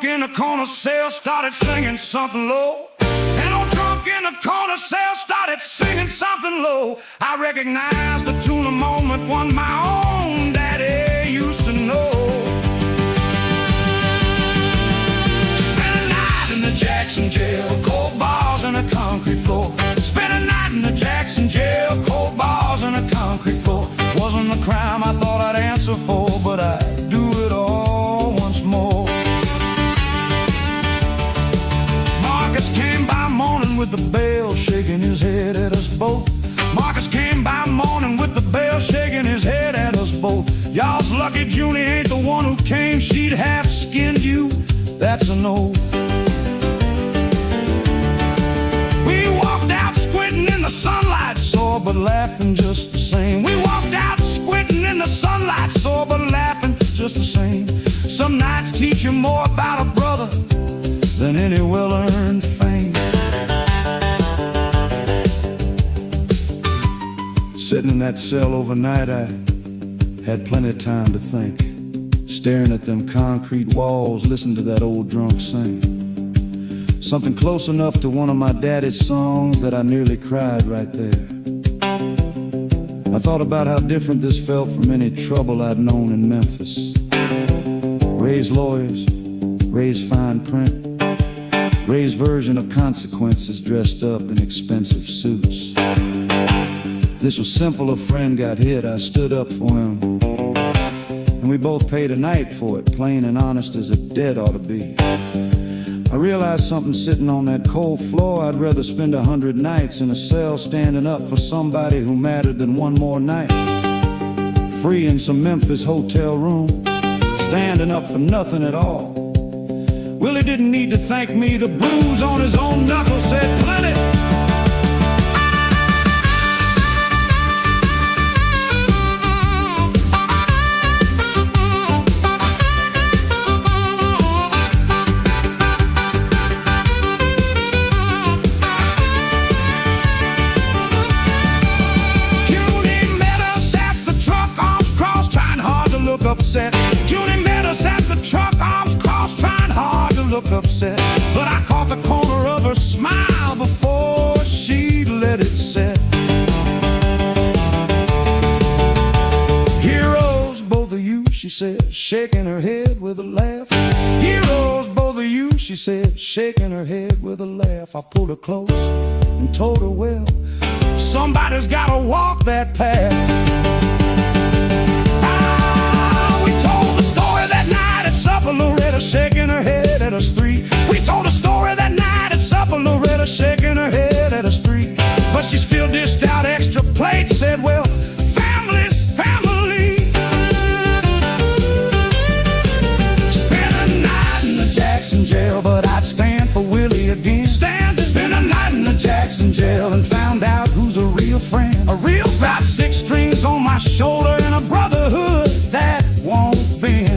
In the corner cell started singing something low. And old drunk in the corner cell started singing something low. I recognized the tune a moment, one my own daddy used to know. Spent a night in the Jackson jail, cold bars on the concrete floor. Spent a night in the Jackson jail, cold bars on the concrete floor. Wasn't the crime I thought I'd answer for, but I'd do it all once more. Marcus came by morning with the bell, shaking his head at us both. Marcus came by morning with the bell, shaking his head at us both. Y'all's lucky Junie ain't the one who came, she'd have skinned you, that's an oath. We walked out squinting in the sunlight, sore but laughing just the same. We walked out squinting in the sunlight, sore but laughing just the same. Some nights teach you more about a brother than any well-earned fame. Sitting in that cell overnight, I had plenty of time to think. Staring at them concrete walls, listening to that old drunk sing. Something close enough to one of my daddy's songs that I nearly cried right there. I thought about how different this felt from any trouble I'd known in Memphis. Ray's lawyers, Ray's fine print, Ray's version of consequences dressed up in expensive suits. This was simple, a friend got hit, I stood up for him. And we both paid a night for it, plain and honest as a debt ought to be. I realized something sitting on that cold floor, I'd rather spend 100 nights in a cell standing up for somebody who mattered than one more night. Free in some Memphis hotel room, standing up for nothing at all. Willie didn't need to thank me, the bruise on his own knuckle said plenty. Upset. Junie met us at the truck, arms crossed, trying hard to look upset. But I caught the corner of her smile before she let it set. Heroes, both of you, she said, shaking her head with a laugh. Heroes, both of you, she said, shaking her head with a laugh. I pulled her close and told her, well, Somebody's gotta walk that path. We told the story that night at supper, Loretta shaking her head at us three. We told a story that night at supper, Loretta shaking her head at us three. But she still dished out extra plates, said, well, family's family. Spent a night in the Jackson jail, but I'd stand for Willie again. Spent a night in the Jackson jail and found out who's a real friend. A real got 6 strings on my shoulder and a brotherhood that won't bend.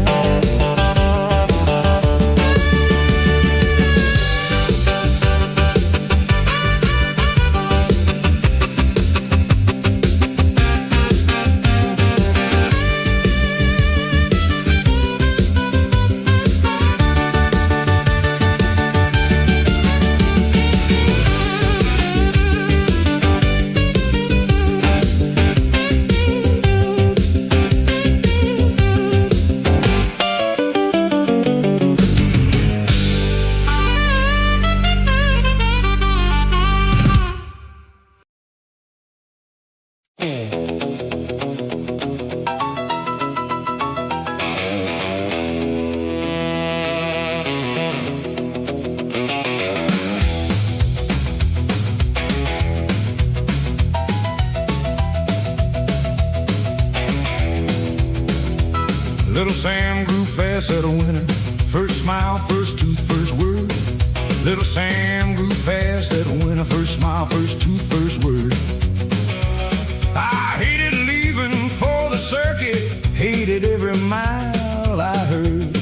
Little Sam grew fast at a winner. First smile, first tooth, first word. Little Sam grew fast at a winner. First smile, first tooth, first word. I hated leaving for the circuit, hated every mile I heard.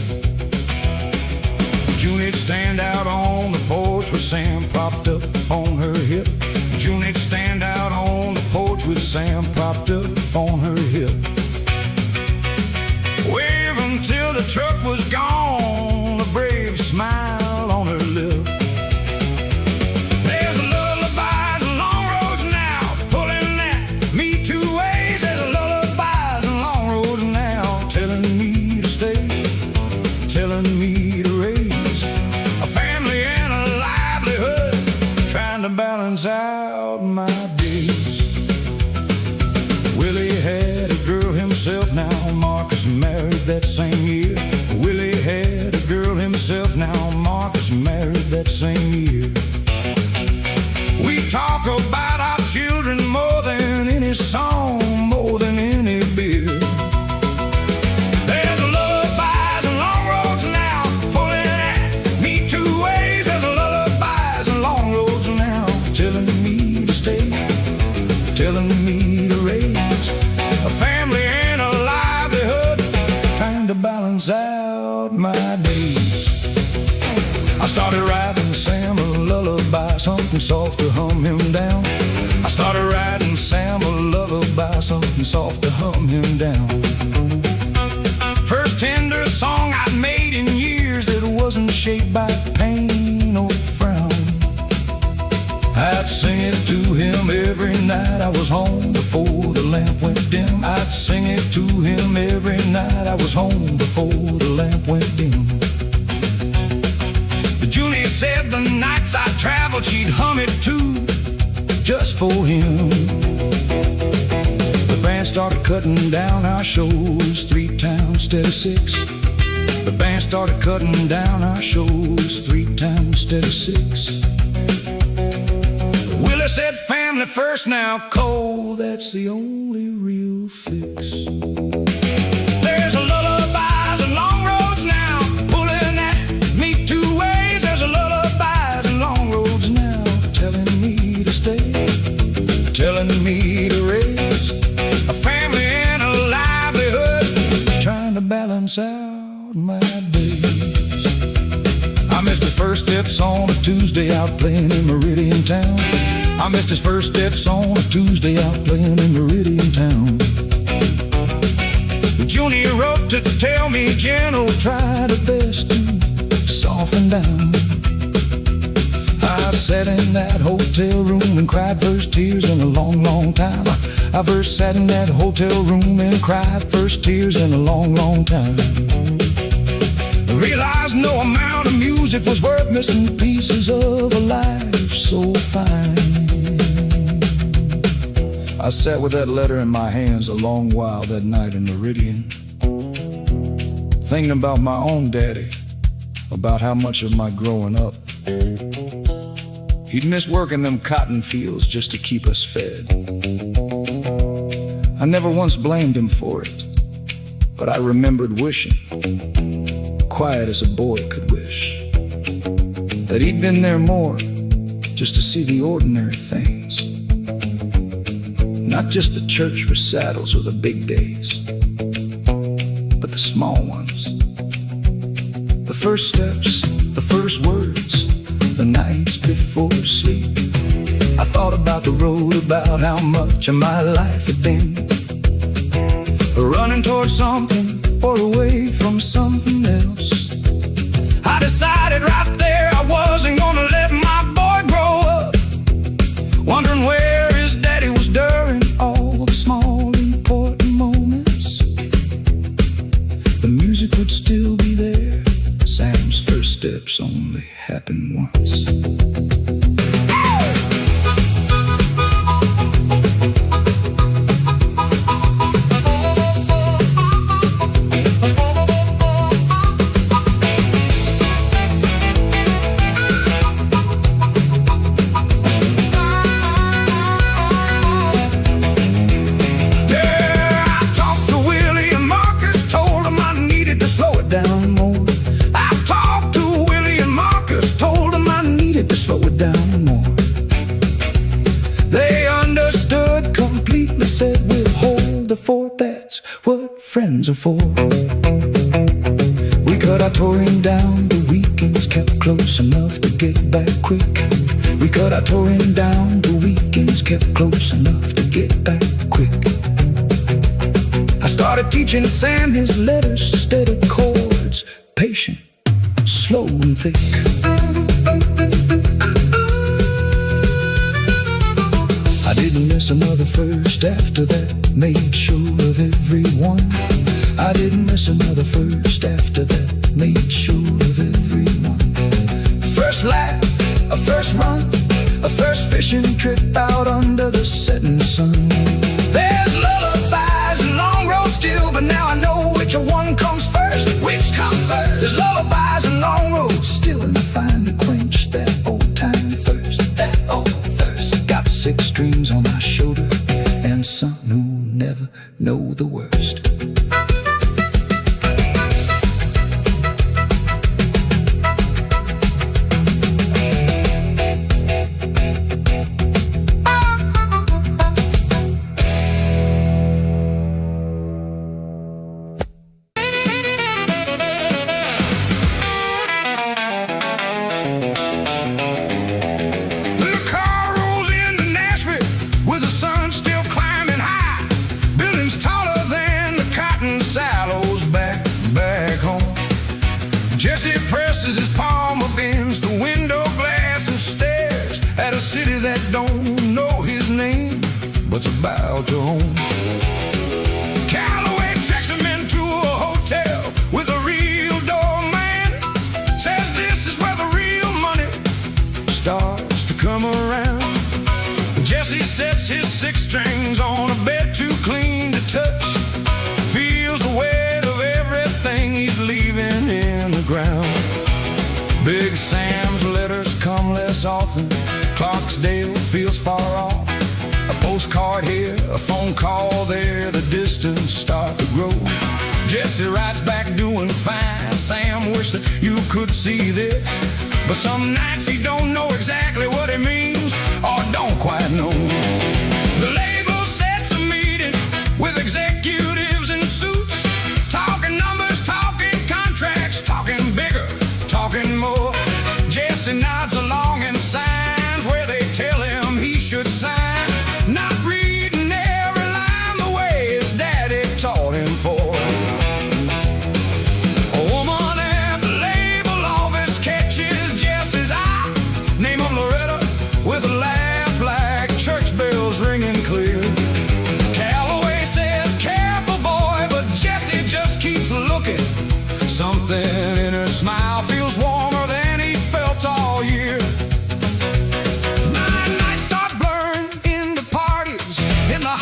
Junie'd stand out on the porch with Sam propped up on her hip. Junie'd stand out on the porch with Sam propped up on her hip. Wave until the truck was gone, a brave smile on her lip. There's lullabies and long roads now, pulling at me 2 ways. There's lullabies and long roads now, telling me to stay, telling me to raise a family and a livelihood, trying to balance out my days. Willie had a girl himself now, Marcus married that same year. Willie had a girl himself now, Marcus married that same year. We talk about our children more than any song, more than any beer. There's lullabies and long roads now, pulling at me 2 ways. There's lullabies and long roads now, telling me to stay, telling me to raise a family and a livelihood, trying to balance out my days. I started writing Sam a lullaby, something soft to hum him down. I started writing Sam a lullaby, something soft to hum him down. First tender song I'd made in years that wasn't shaped by pain or frown. I'd sing it to him every night I was home before the lamp went dim. I'd sing it to him every night I was home before the lamp went dim. But Junie said the nights I traveled she'd hum it too, just for him. The band started cutting down our shows 3 times instead of 6. The band started cutting down our shows 3 times instead of 6. Willie said family first now, Cole, that's the only real fix. There's lullabies and long roads now, pulling at me 2 ways. There's lullabies and long roads now, telling me to stay, telling me to raise a family and a livelihood, trying to balance out my days. I missed his first steps on a Tuesday out playing in Meridian Town. I missed his first steps on a Tuesday out playing in Meridian Town. Junie wrote to tell me General tried her best to soften down. I sat in that hotel room and cried first tears in a long, long time. I first sat in that hotel room and cried first tears in a long, long time. I realized no amount of music was worth missing pieces of a life so fine. I sat with that letter in my hands a long while that night in Meridian, thinking about my own daddy, about how much of my growing up he'd miss working them cotton fields just to keep us fed. I never once blamed him for it, but I remembered wishing, quiet as a boy could wish, that he'd been there more, just to see the ordinary things, not just the church recitals or the big days, but the small ones, the first steps, the first words, the nights before sleep. I thought about the road, about how much of my life had been running towards something or away from something else. I decided right there I wasn't gonna let my boy grow up wondering where his daddy was during all the small important moments. The music would still be there. Sam's first steps only happened once. Down more. I talked to Willie and Marcus, told them I needed to slow it down more. They understood completely, said we'll hold the fort, that's what friends are for. We cut our touring down, the weekends kept close enough to get back quick. We cut our touring down, the weekends kept close enough to get back quick. I started teaching Sam his letters instead of chords, patient, slow and thick. I didn't miss another first after that, made sure of everyone. I didn't miss another first after that, made sure of everyone. First laugh, a first run, a first fishing trip out under the setting sun. There's lullabies and long roads still, but now I know which one comes first. Which comes first? There's lullabies and long roads still, and I finally quenched that old time thirst. That old thirst. Got 6 strings on my shoulder and some who never know the worst. Jesse presses his palm against the window glass and stares at a city that don't know his name, but's about to own. Calloway checks him into a hotel with a real doorman. Says this is where the real money starts to come around. Jesse sets his 6 strings on a bed too clean to touch. Feels the weight of everything he's leaving in the ground. Big Sam's letters come less often. Clarksdale feels far off. A postcard here, a phone call there, the distance start to grow. Jesse writes back doing fine. Sam, wish that you could see this, but some nights he don't know exactly what it means, or don't quite know. The label sets a meeting with executives in suits, talking numbers, talking contracts, talking bigger, talking more. Jesse nods along and signs where they tell him he should sign, not reading every line the way his daddy taught him for. A woman at the label office catches Jesse's eye, name of Loretta, with a laugh like church bells ringing clear. Calloway says, careful boy, but Jesse just keeps looking. Something in her smile feels warmer than he's felt all year. Nights start blurring into parties in the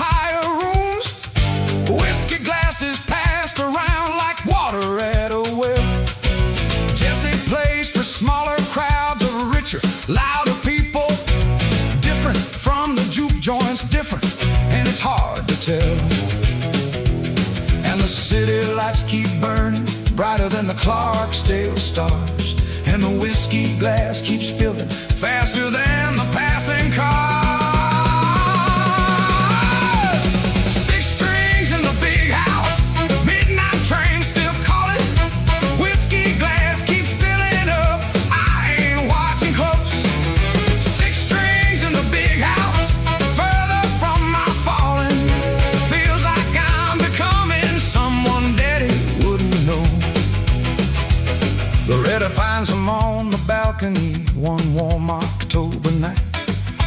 lights keep burning, brighter than the Clarksdale stars, and the whiskey glass keeps filling faster than the passing cars. Six strings in the big house, midnight train still calling, whiskey glass keeps filling up, I ain't watching close. Six strings in the big house, further from my falling, feels like I'm becoming someone daddy wouldn't know. Loretta finds him on the balcony one warm October night.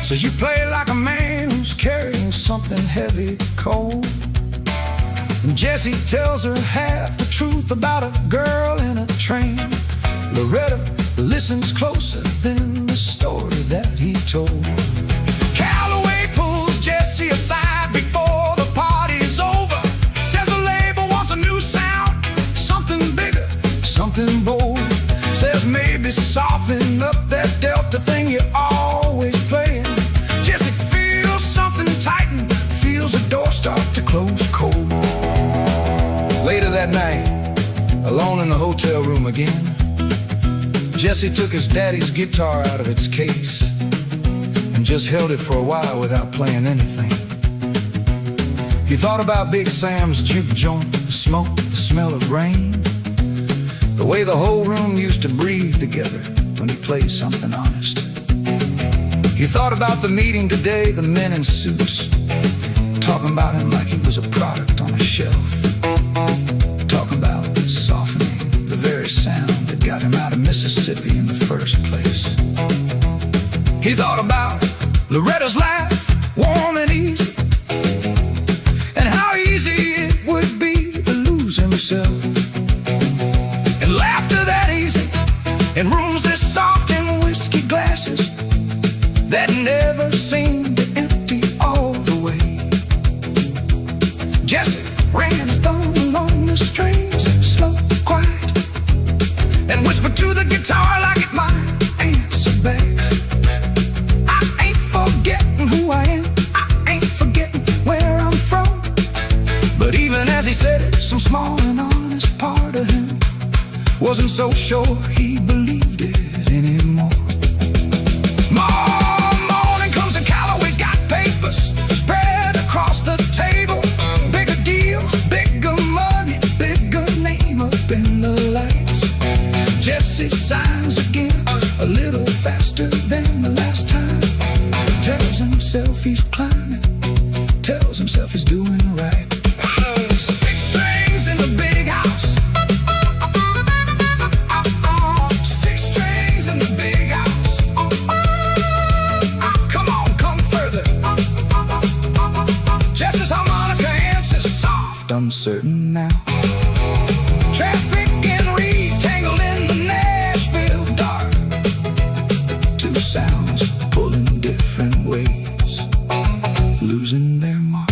Says, you play like a man who's carrying something heavy, cold. And Jesse tells her half the truth about a girl in a train. Loretta listens closer than the story that he told. Calloway pulls Jesse aside before the party's over. Says the label wants a new sound, something bigger, something bold. Says maybe soften up that Delta thing you're always playing. Jesse feels something tighten, feels a door start to close cold. Later that night, alone in the hotel room again, Jesse took his daddy's guitar out of its case and just held it for a while without playing anything. He thought about Big Sam's juke joint, the smoke, the smell of rain, the way the whole room used to breathe together when he played something honest. He thought about the meeting today, the men in suits, talking about him like he was a product on a shelf. Talking about softening, the very sound that got him out of Mississippi in the first place. He thought about Loretta's laugh, warm and easy, and how easy it would be to lose himself. And laughter that easy, in rooms this soft and whiskey glasses that never seemed to empty all the way. Jesse ran his thumb along the strings, slow, quiet, and whispered to the guitar like it might answer back. I ain't forgetting who I am, I ain't forgetting where I'm from. But even as he said it, some small and honest part of him wasn't so sure he believed it anymore. Morning comes and Calloway's got papers spread across the table. Bigger deal, bigger money, bigger name up in the lights. Jesse signs again, a little faster than the last time. Tells himself he's climbing, tells himself he's doing right. Six strings in the big house, six strings in the big house. Come on, come further. Jesse's harmonica answers soft, uncertain now. Traffic and Reed tangled in the Nashville dark. Two sounds pulling different ways, losing their mark.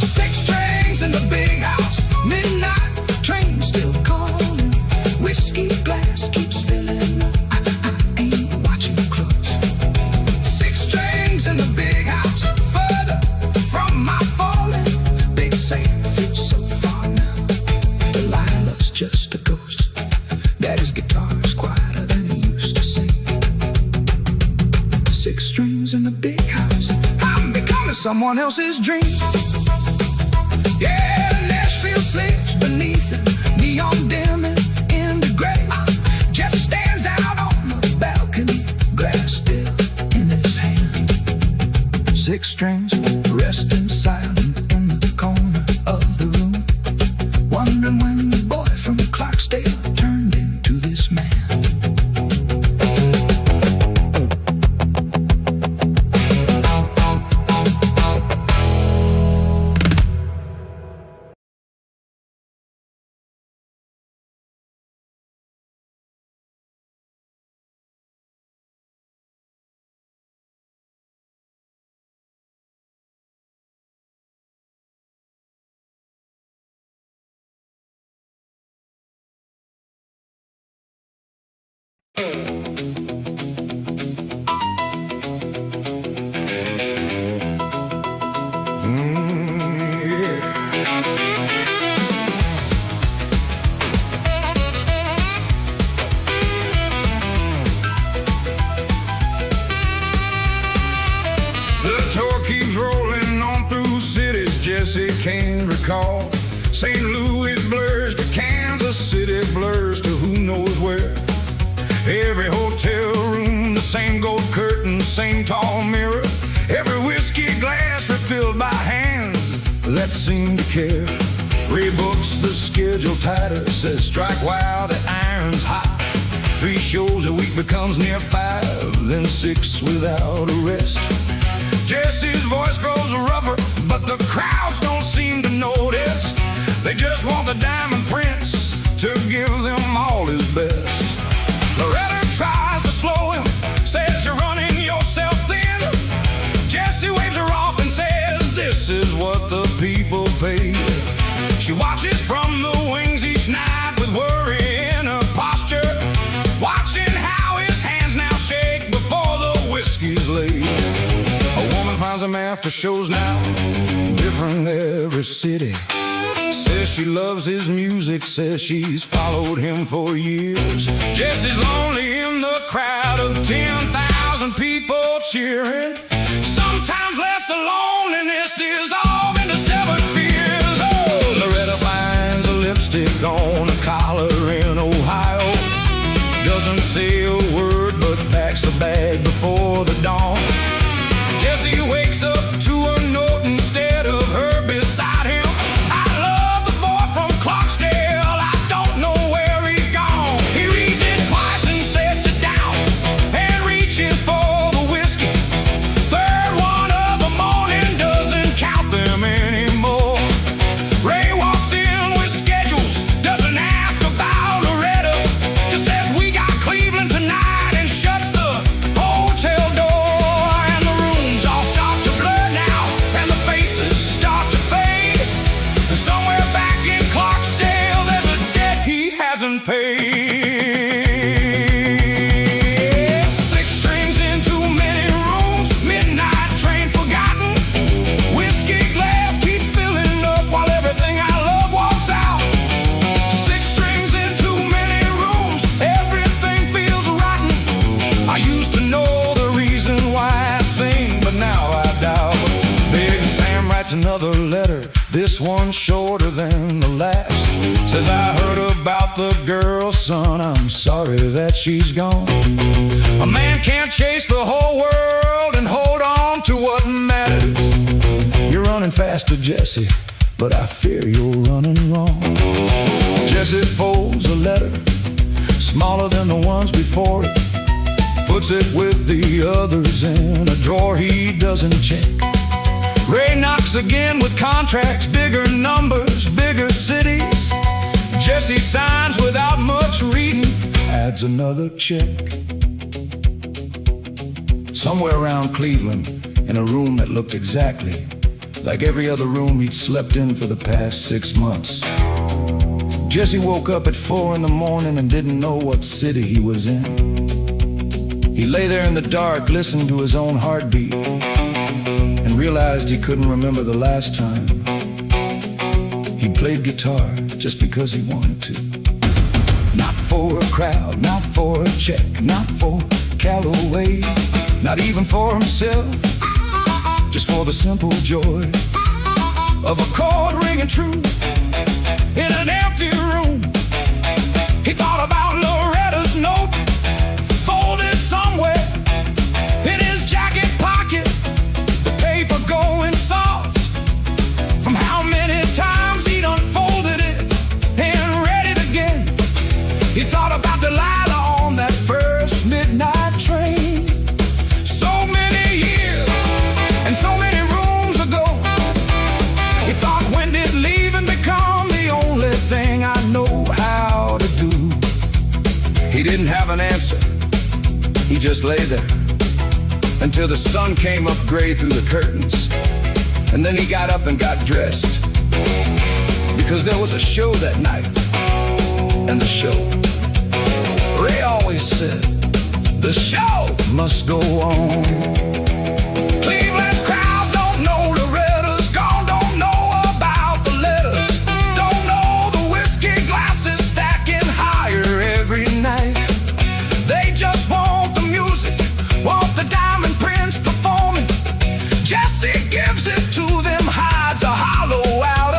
Six strings in the big house, midnight train still calling, whiskey glass keeps filling up, I ain't watching close. Six strings in the big house, further from my falling. Big Sam feels so far now, Delilah's just a ghost. Daddy's guitar's quieter than he used to sing. Six strings in the big house, I'm becoming someone else's dream. Yeah, Nashville sleeps beneath him, neon dimming in the gray. Jesse stands out on the balcony, glass still in his hand. Six strings resting silent in the corner of the room, wondering when the boy from Clarksdale turned into this man. can't recall. St. Louis blurs to Kansas City, blurs to who knows where. Every hotel room, the same gold curtain, same tall mirror. Every whiskey glass refilled by hands that seem to care. Ray books the schedule tighter, says strike while the iron's hot. 3 shows a week becomes near 5, then 6 without a rest. Jesse's voice grows rougher, but the crowds don't seem to notice. They just want the Diamond Prince to give them all his best. Loretta tries to slow him, says you're running yourself thin. Jesse waves her off and says this is what the people pay. She watches from the wings each night with worry in her posture, watching how his hands now shake before the whiskey's laid. A woman finds him after shows now, different every city. Says she loves his music, says she's followed him for years. Jesse's lonely in the crowd of 10,000 people cheering. Sometimes lets the loneliness dissolve into 7 fears. Oh, Loretta finds a lipstick on a collar in Ohio. Doesn't say a word but packs a bag before the dawn. Jesse wakes up to a note instead of her beside him. I love the boy from Clarksdale, I don't know where he's gone. He reads it twice and sets it down and reaches for the whiskey. Third one of the morning, doesn't count them anymore. Ray walks in with schedules, doesn't ask about Loretta, just says we got Cleveland tonight and shuts the hotel door. And the rooms all start to blur now and the faces start to fade. And somewhere back in Clarksdale there's a debt he hasn't paid. 6 strings in too many rooms, midnight train forgotten. Whiskey glass keep filling up while everything I love walks out. 6 strings in too many rooms, everything feels rotten. I used to know the reason why I sing, but now I doubt. Big Sam writes another letter, this one shorter than the last. Says I heard about the girl, son, I'm sorry that she's gone. A man can't chase the whole world and hold on to what matters. You're running faster, Jesse, but I fear you're running wrong. Jesse folds a letter, smaller than the ones before it, puts it with the others in a drawer he doesn't check. Ray knocks again with contracts, bigger numbers, bigger cities. Jesse signs without much reading, adds another check. Somewhere around Cleveland, in a room that looked exactly like every other room he'd slept in for the past 6 months, Jesse woke up at 4 in the morning and didn't know what city he was in. He lay there in the dark, listened to his own heartbeat, and realized he couldn't remember the last time he played guitar just because he wanted to. Not for a crowd, not for a check, not for Calloway, not even for himself, just for the simple joy of a chord ringing true in an empty room. He thought about Loretta's note, folded somewhere in his jacket pocket, the paper going soft from how many times he'd unfolded it and read it again. He thought about Delilah on that first midnight train, so many years and so many rooms ago. He thought, when did leaving become the only thing I know how to do? He didn't have an answer, he just lay there until the sun came up gray through the curtains. And then he got up and got dressed, because there was a show that night. And the show, Ray always said, the show must go on. Cleveland's crowd don't know Loretta's gone, don't know about the letters, don't know the whiskey glasses stacking higher every night. They just want the music, want the Diamond Prince performing. Jesse gives it to them, hides a hollow out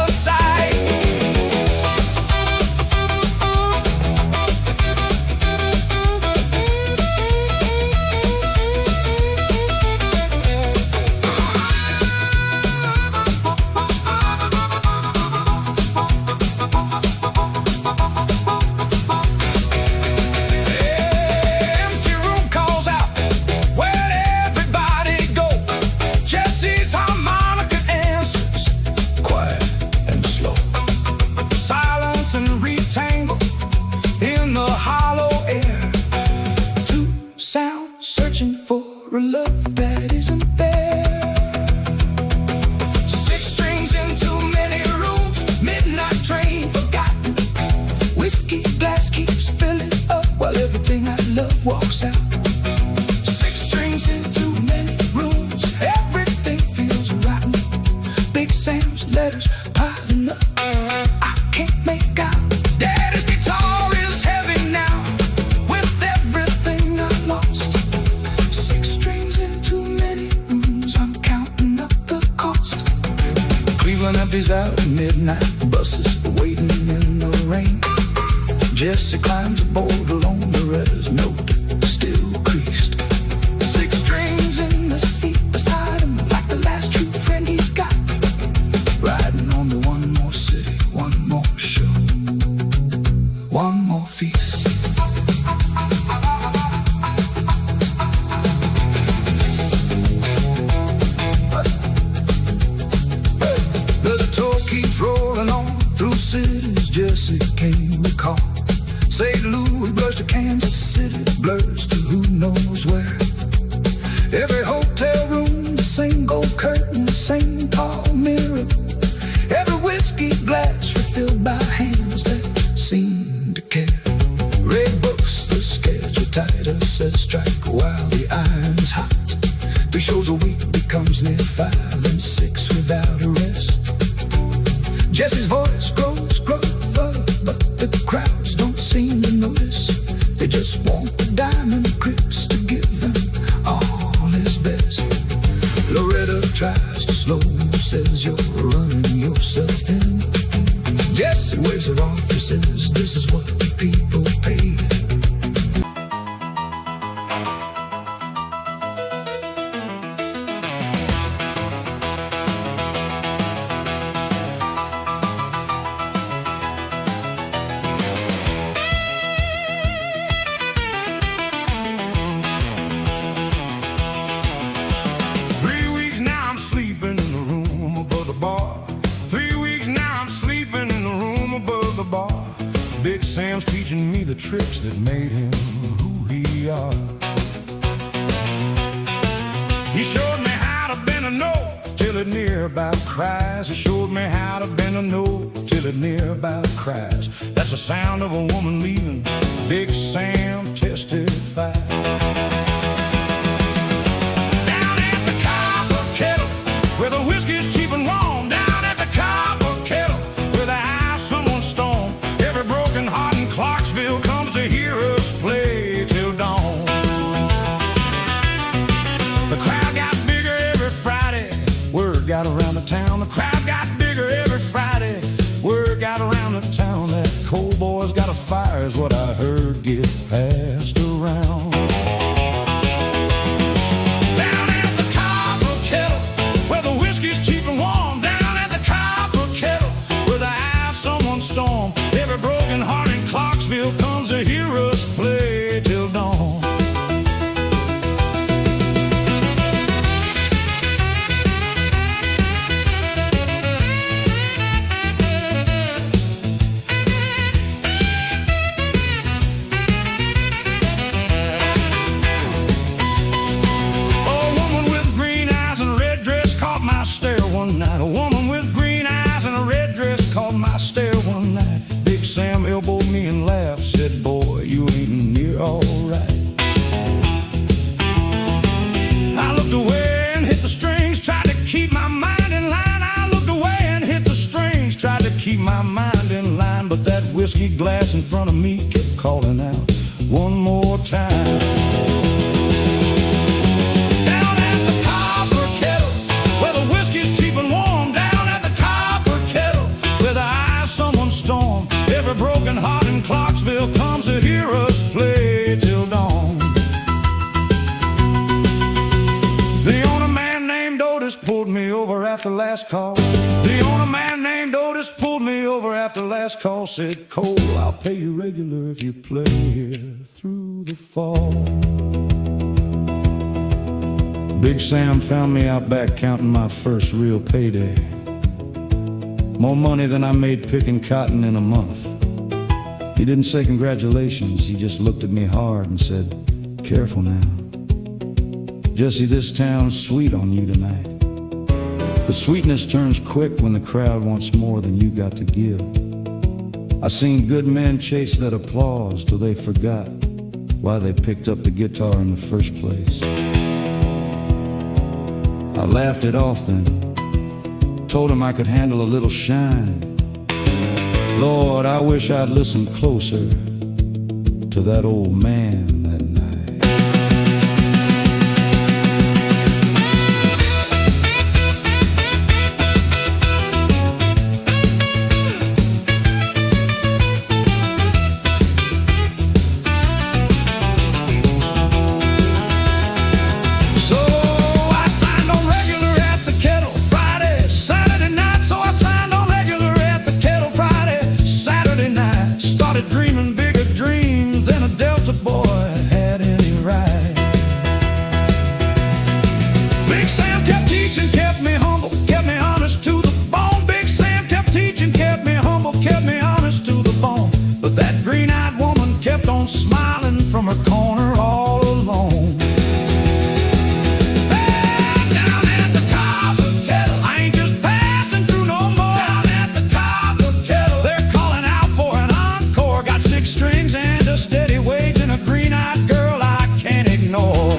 walks out. 6 strings in too many rooms, everything feels rotten. Big Sam's letters piling up, I can't make out. Daddy's guitar is heavy now, with everything I lost. 6 strings in too many rooms, I'm counting up the cost. Cleveland empties out at midnight, buses waiting in the rain. Jesse climbs aboard alone, Loretta's note still creased. 6 strings in the seat beside him, like the last true friend he's got. Riding on to one more city, one more show, one more feast. The tour keeps rolling on through cities Jesse can't recall. St. Louis blurs to Kansas City, blurs to who knows where. Every hotel room, the same gold curtain, the same tall mirror. Every whiskey glass refilled by hands that seem to care. Red books, the schedule tighter, says strike while the iron's hot. 3 shows a week becomes near 5, then 6 without a rest. Jesse's voice grows gruffer, but the crowds don't seem to notice. They just want the diamond grips to give them all his best. Loretta tries to slow, says you're running yourself thin. Jesse waves her off, he says this is what the people pay. Big Sam's teaching me the tricks that made him who he are. He showed me how to bend a note till it near about cries. He showed me how to bend a note till it near about cries. That's the sound of a woman leaving, Big Sam testified. Down at the Copper Kettle, where the whiskey's cheap and warm. Down at the Copper Kettle, where the house someone stormed. Every broken heart in Clarksville comes to hear us play till dawn. The crowd got bigger every Friday, word got around the town. The crowd got bigger every Friday, word got around the town. That coal boy's got a fire is what I heard get passed around. Down at the Copper Kettle, where the whiskey's cheap and warm. Down at the Copper Kettle, where the house someone stormed. Every broken heart in Clarksville comes to hear us play till dawn. One night, a woman with green eyes and a red dress caught my stare one night. Big Sam elbowed me and laughed, said, boy, you ain't near alright. I looked away and hit the strings, tried to keep my mind in line. I looked away and hit the strings, tried to keep my mind in line. But that whiskey glass in front of me kept calling out one more time. Every broken heart in Clarksville comes to hear us play till dawn. The owner man named Otis pulled me over after last call. The owner man named Otis pulled me over after last call. Said, Cole, I'll pay you regular if you play here through the fall. Big Sam found me out back counting my first real payday. More money than I made picking cotton in a month. He didn't say congratulations, he just looked at me hard and said, careful now. Jesse, this town's sweet on you tonight. The sweetness turns quick when the crowd wants more than you got to give. I seen good men chase that applause till they forgot why they picked up the guitar in the first place. I laughed it off then, told him I could handle a little shine. Lord, I wish I'd listened closer to that old man that night. Dreaming bigger dreams than a Delta boy had any right. Big Sam kept teaching, kept me humble, kept me honest to the bone. Big Sam kept teaching, kept me humble, kept me honest to the bone. But that green-eyed woman kept on smiling from her corner all alone. Down at the copper kettle, I ain't just passing through no more. Down at the copper kettle, they're calling out for an encore. Got 6 strings and a steady wage and a green-eyed girl I can't ignore.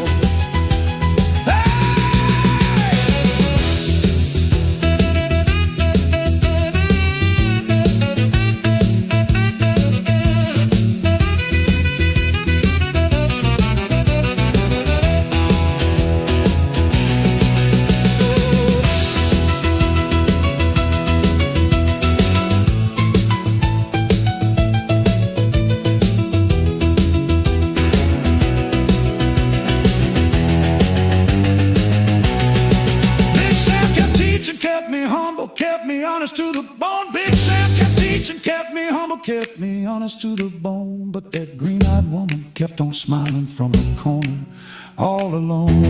Kept me humble, kept me honest to the bone. Big Sam kept teaching, kept me humble, kept me honest to the bone. But that green-eyed woman kept on smiling from the corner all alone.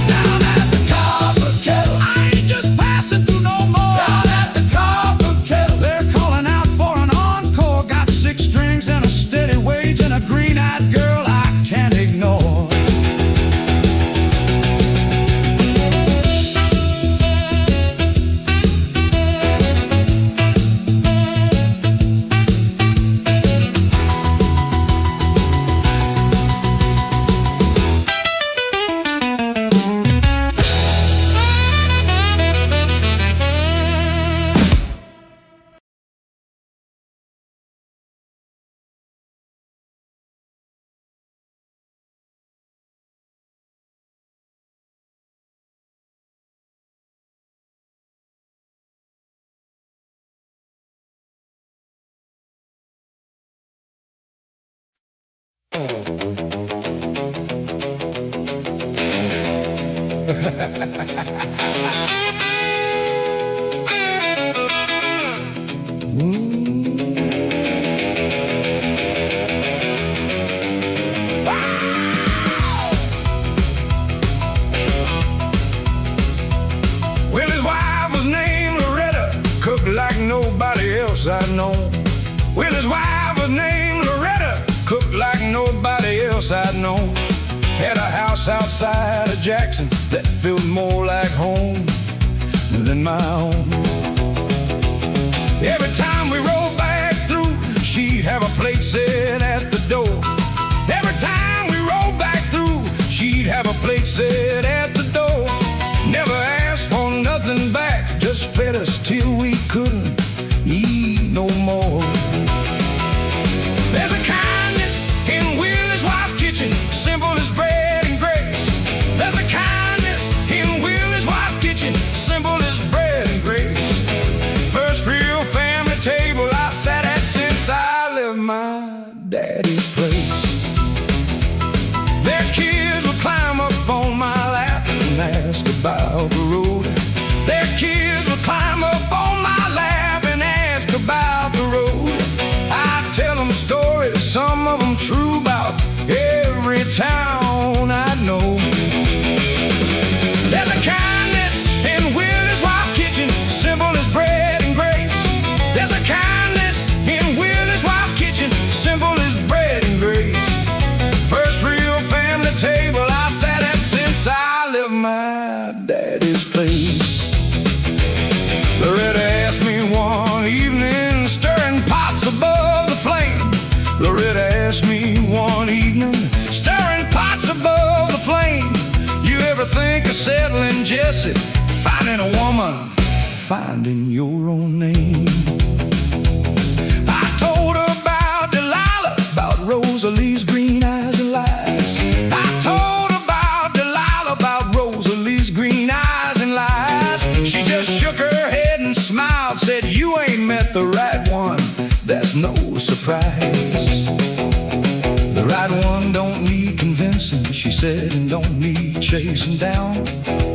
Down at the copper kettle, I ain't just passing through no more. Down at the copper kettle, they're calling out for an encore. Got 6 strings and a steady wage and a green-eyed girl I can't ignore. Well, his wife was named Loretta, cooked like nobody else I'd known. Well, his wife was named Loretta, cooked like nobody else I'd known. Had a house outside of Jackson that felt more like home than my own. Every time we rode back through, she'd have a plate set at the door. Every time we rode back through, she'd have a plate set at the door. Never asked for nothing back, just fed us till we couldn't eat no more. There's a kindness in Willie's wife's kitchen, simple as bread and grace. There's a kindness in Willie's wife's kitchen, simple as bread and grace. First real family table I sat at since I left my daddy's place. Their kids would climb up on my lap and ask about the road. Their kids would climb up on my lap and ask about the road. Jesse, finding a woman, finding your own name. I told her about Delilah, about Rosalie's green eyes and lies. I told her about Delilah, about Rosalie's green eyes and lies. She just shook her head and smiled, said, you ain't met the right one, that's no surprise. The right one don't need convincing, she said, and don't need chasing down.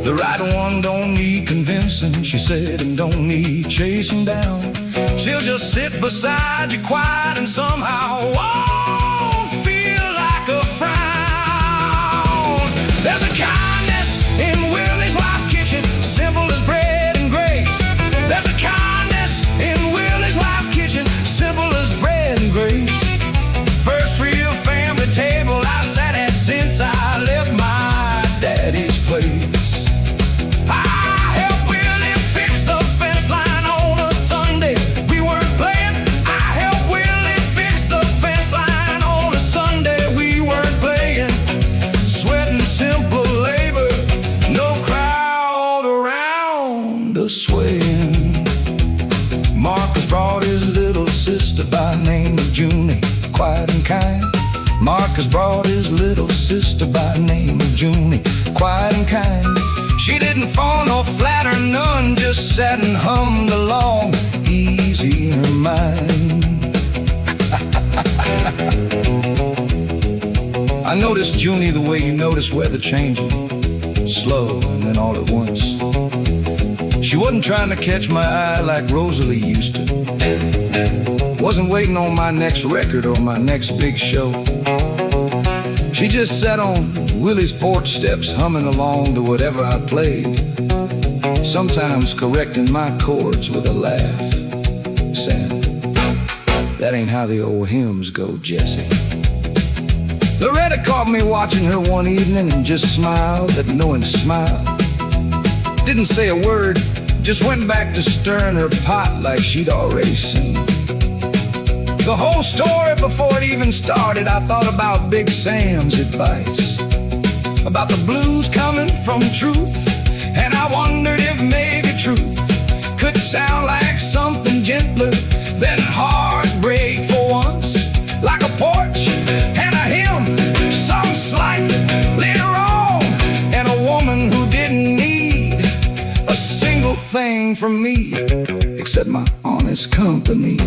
The right one don't need convincing, she said, and don't need chasing down. She'll just sit beside you quiet and somehow won't feel like a frown. There's a kindness in Willie's wife's kitchen, simple as bread and grace. There's a kindness in Willie's wife's kitchen, simple as bread and grace. First real family table I sat at since I left my daddy's place. I helped Willie fix the fence line on a Sunday we weren't playing. I helped Willie fix the fence line on a Sunday we weren't playing. Sweating simple labor, no crowd around us swaying. Marcus brought his little sister by name of Junie, quiet and kind. Marcus brought his little sister by name of Junie, quiet and kind. She didn't fall nor flatter none, just sat and hummed along, easy in her mind. I noticed Junie the way you notice weather changing, slow and then all at once. She wasn't trying to catch my eye like Rosalie used to. Wasn't waiting on my next record or my next big show. She just sat on Willie's porch steps, humming along to whatever I played, sometimes correcting my chords with a laugh, saying, that ain't how the old hymns go, Jesse. Loretta caught me watching her one evening and just smiled, that knowing smile. Didn't say a word, just went back to stirring her pot like she'd already seen. The whole story before it even started, I thought about Big Sam's advice, about the blues coming from truth, and I wondered if maybe truth could sound like something gentler than heartbreak for once, like a porch and a hymn sung slightly wrong, and a woman who didn't need a single thing from me except my honest company.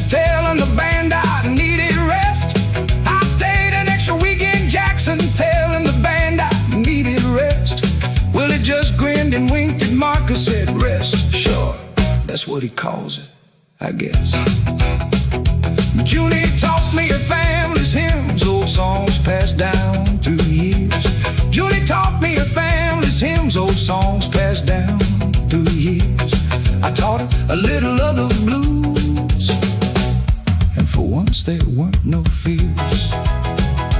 Telling the band I needed rest. I stayed an extra week in Jackson, telling the band I needed rest. Willie just grinned and winked and Marcus said, rest, sure, that's what he calls it, I guess. Junie taught me her family's hymns, old songs passed down through years. Junie taught me her family's hymns, old songs passed down through years. I taught her a little of the blues, for once there weren't no fears.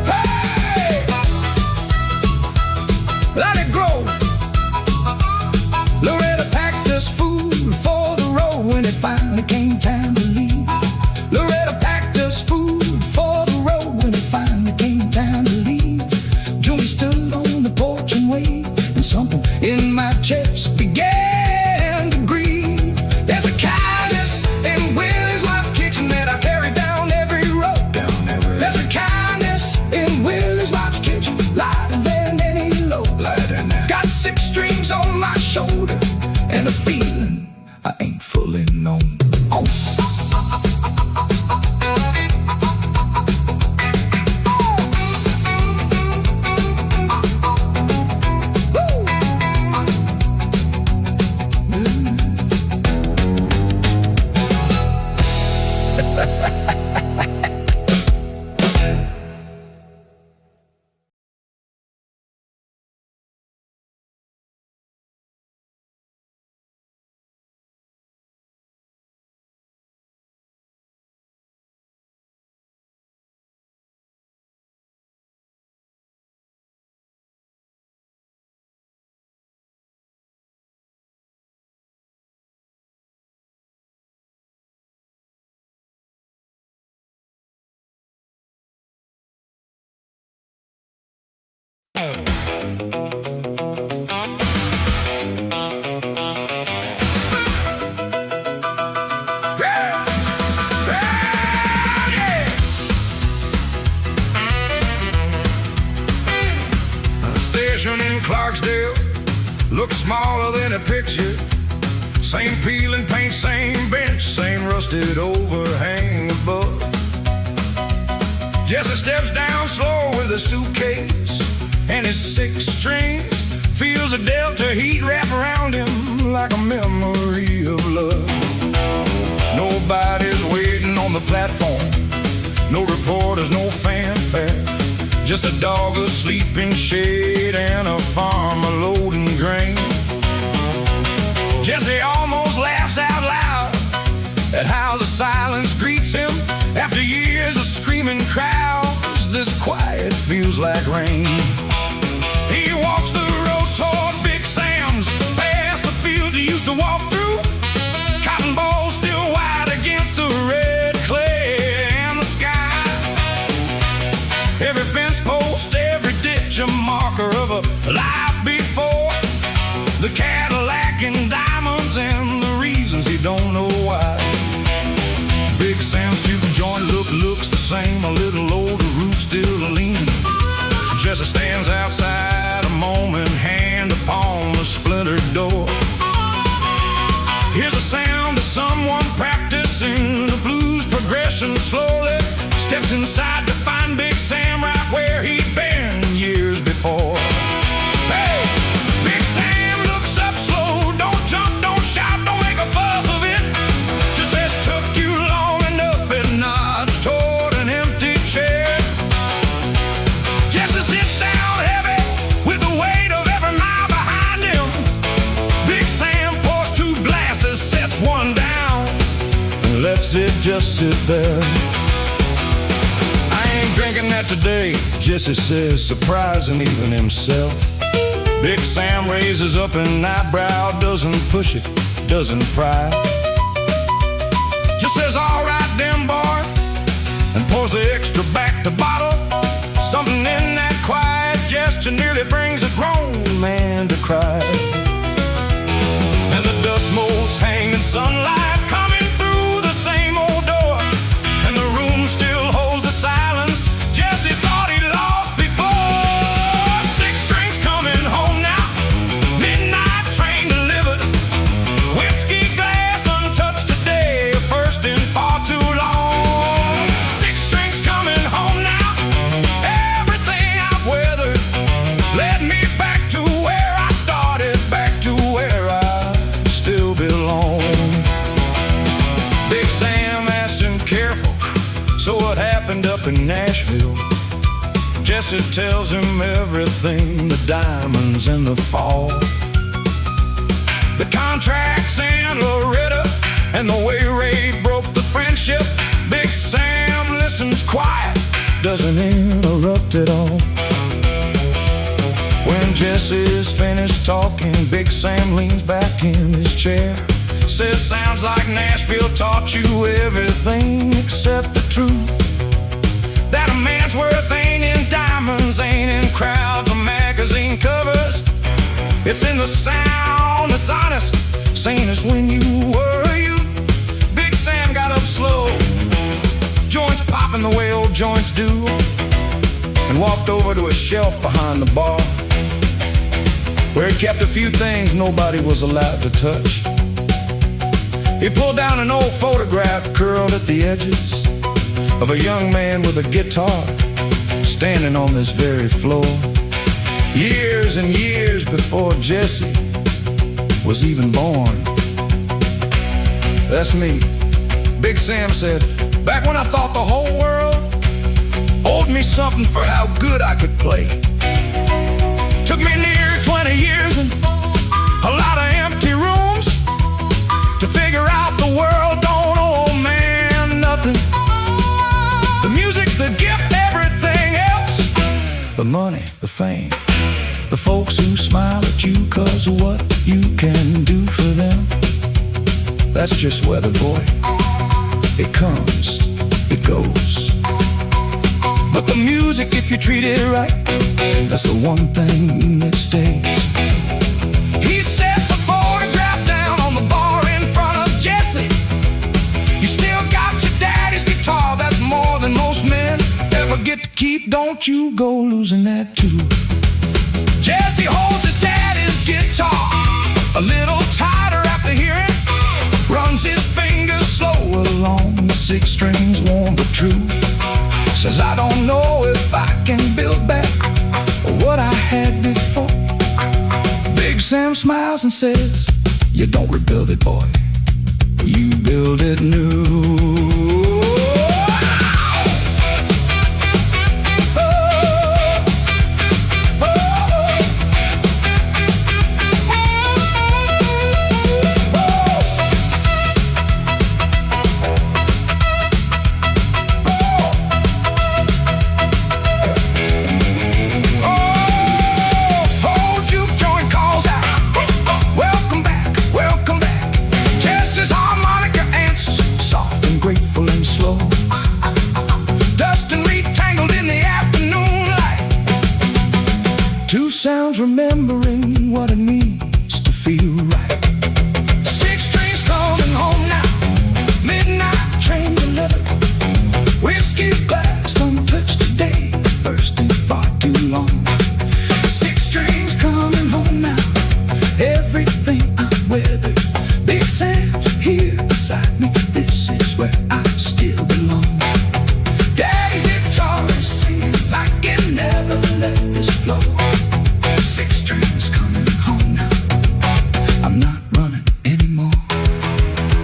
Hey! Let it grow. Loretta packed us food for the road when it finally came time to leave. Loretta packed us food for the road when it finally came time to leave. Junie stood on the porch and waved, and something in my chest began to grieve. There's a kindness in Willie's wife's kitchen that I carry down every road. There's a kindness in Willie's wife's kitchen, lighter than any load. Got 6 strings on my shoulder and a feeling I ain't fully known. Oh. In Clarksdale looks smaller than a picture. Same peeling paint, same bench, same rusted overhang above. Jesse steps down slow with a suitcase and his 6 strings. Feels a delta heat wrap around him like a memory of love. Nobody's waiting on the platform, no reporters, no fanfare. Just a dog asleep in shade and a farmer loading grain. Jesse almost laughs out loud at how the silence greets him. After years of screaming crowds, this quiet feels like rain. He walks the road toward Big Sam's, past the fields he used to walk through. Cotton balls still white against the red clay and the sky. Every fence post, every ditch, a marker of a life before. The Cadillac and diamonds and the reasons he don't know why. Big Sam's juke joint looks the same, a little older, roof still leaning. Jesse stands outside a moment, hand upon the splintered door. Here's the sound of someone practicing the blues progression slowly. Steps inside to find Big Sam right where he'd been years before. Hey! Big Sam looks up slow, don't jump, don't shout, don't make a fuss of it. Just says, took you long enough, and nods toward an empty chair. Jesse sits down heavy with the weight of every mile behind him. Big Sam pours 2 glasses, sets one down, and lets it just sit there. Drinking that today, Jesse says, surprising even himself. Big Sam raises up an eyebrow, doesn't push it, doesn't pry. Just says, all right then, boy, and pours the extra back to bottle. Something in that quiet gesture nearly brings a grown man to cry. And the dust motes hang in sunlight, coming through the same old door, and the room still holds the silence Jesse thought he lost before. 6 strings coming home now, midnight train delivered. Whiskey glass untouched today, first in far too long. 6 strings coming home now, everything I've weathered led me back to where I started, back to where I still belong. Big Sam asked him careful, so what happened up in Nashville? Jesse tells him everything, the diamonds and the fall, the contracts in Loretta, and the way Ray broke the friendship. Big Sam listens quiet, doesn't interrupt at all. When Jesse's finished talking, Big Sam leans back in his chair. Says, sounds like Nashville taught you everything except the truth, that a man's worth ain't in diamonds, ain't in crowds or magazine covers. It's in the sound that's honest, same as when you were a youth. Big Sam got up slow, joints popping the way old joints do, and walked over to a shelf behind the bar, where he kept a few things nobody was allowed to touch. He pulled down an old photograph curled at the edges of a young man with a guitar, standing on this very floor, years and years before Jesse was even born. That's me. Big Sam said, back when I thought the whole world owed me something for how good I could play. Took me near 20 years and a lot of empty rooms to figure out the world don't owe a man nothing. The music's the gift, everything else, the money, the fame, the folks who smile at you 'cause of what you can do for them. That's just weather, boy. It comes, it goes. But the music, if you treat it right, that's the one thing that stays. He set the photograph down on the bar in front of Jesse. You still got your daddy's guitar, that's more than most men ever get to keep. Don't you go losing that too. Jesse holds his daddy's guitar a little tighter after hearing, runs his fingers slow along the 6 strings, warm but true. Says, I don't know if I can build back what I had before. Big Sam smiles and says, you don't rebuild it, boy, you build it new. Sounds remembering what it means to feel right. 6 strings coming home now, midnight train delivered. Whiskey glass untouched today, first in far too long. 6 strings coming home now, everything I'm weathered. Big Sam's here beside me, this is where I still belong. Daddy's guitar is singing like it never left this floor. 6 strings coming home now, I'm not running anymore.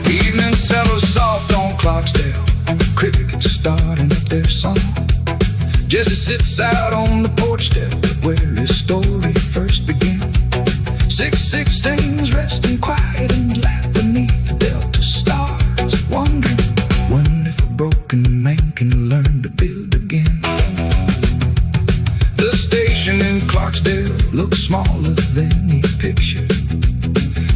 Evening settles soft on Clarksdale, crickets starting up their song. Jesse sits out on the porch step where his story first began. 6 strings resting quiet and laugh beneath the Delta stars, wondering when if a broken man can learn to build again. The station in Clarksdale looks smaller than he pictured.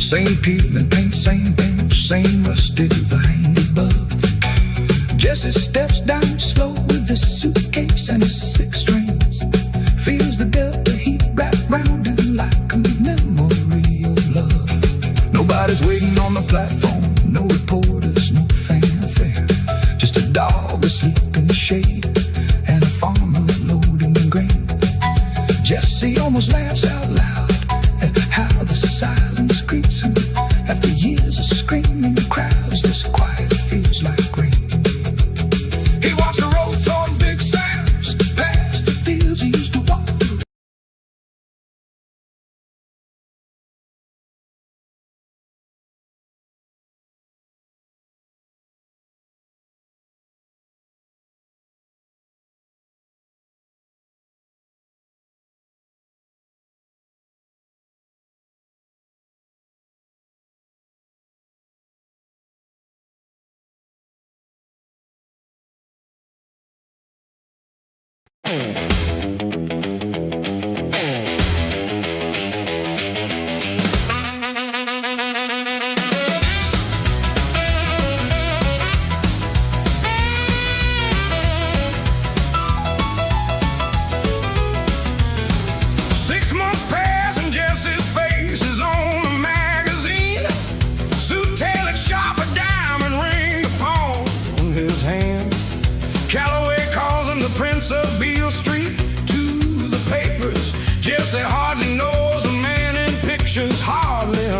Same peel and paint, same bench, same rusted vine above. Jesse steps down slow with his suitcase and his 6 strings. Feels the Delta heat wrap round him like a memory of love. Nobody's waiting on the platform, no reporters, no fanfare. Just a dog asleep in the shade and a farmer loading grain. Jesse almost laughs out loud at how the silence greets him. After years of screaming crowds, this quiet feels like rain. He walks the road toward Big Sam's, past the fields he used to walk through.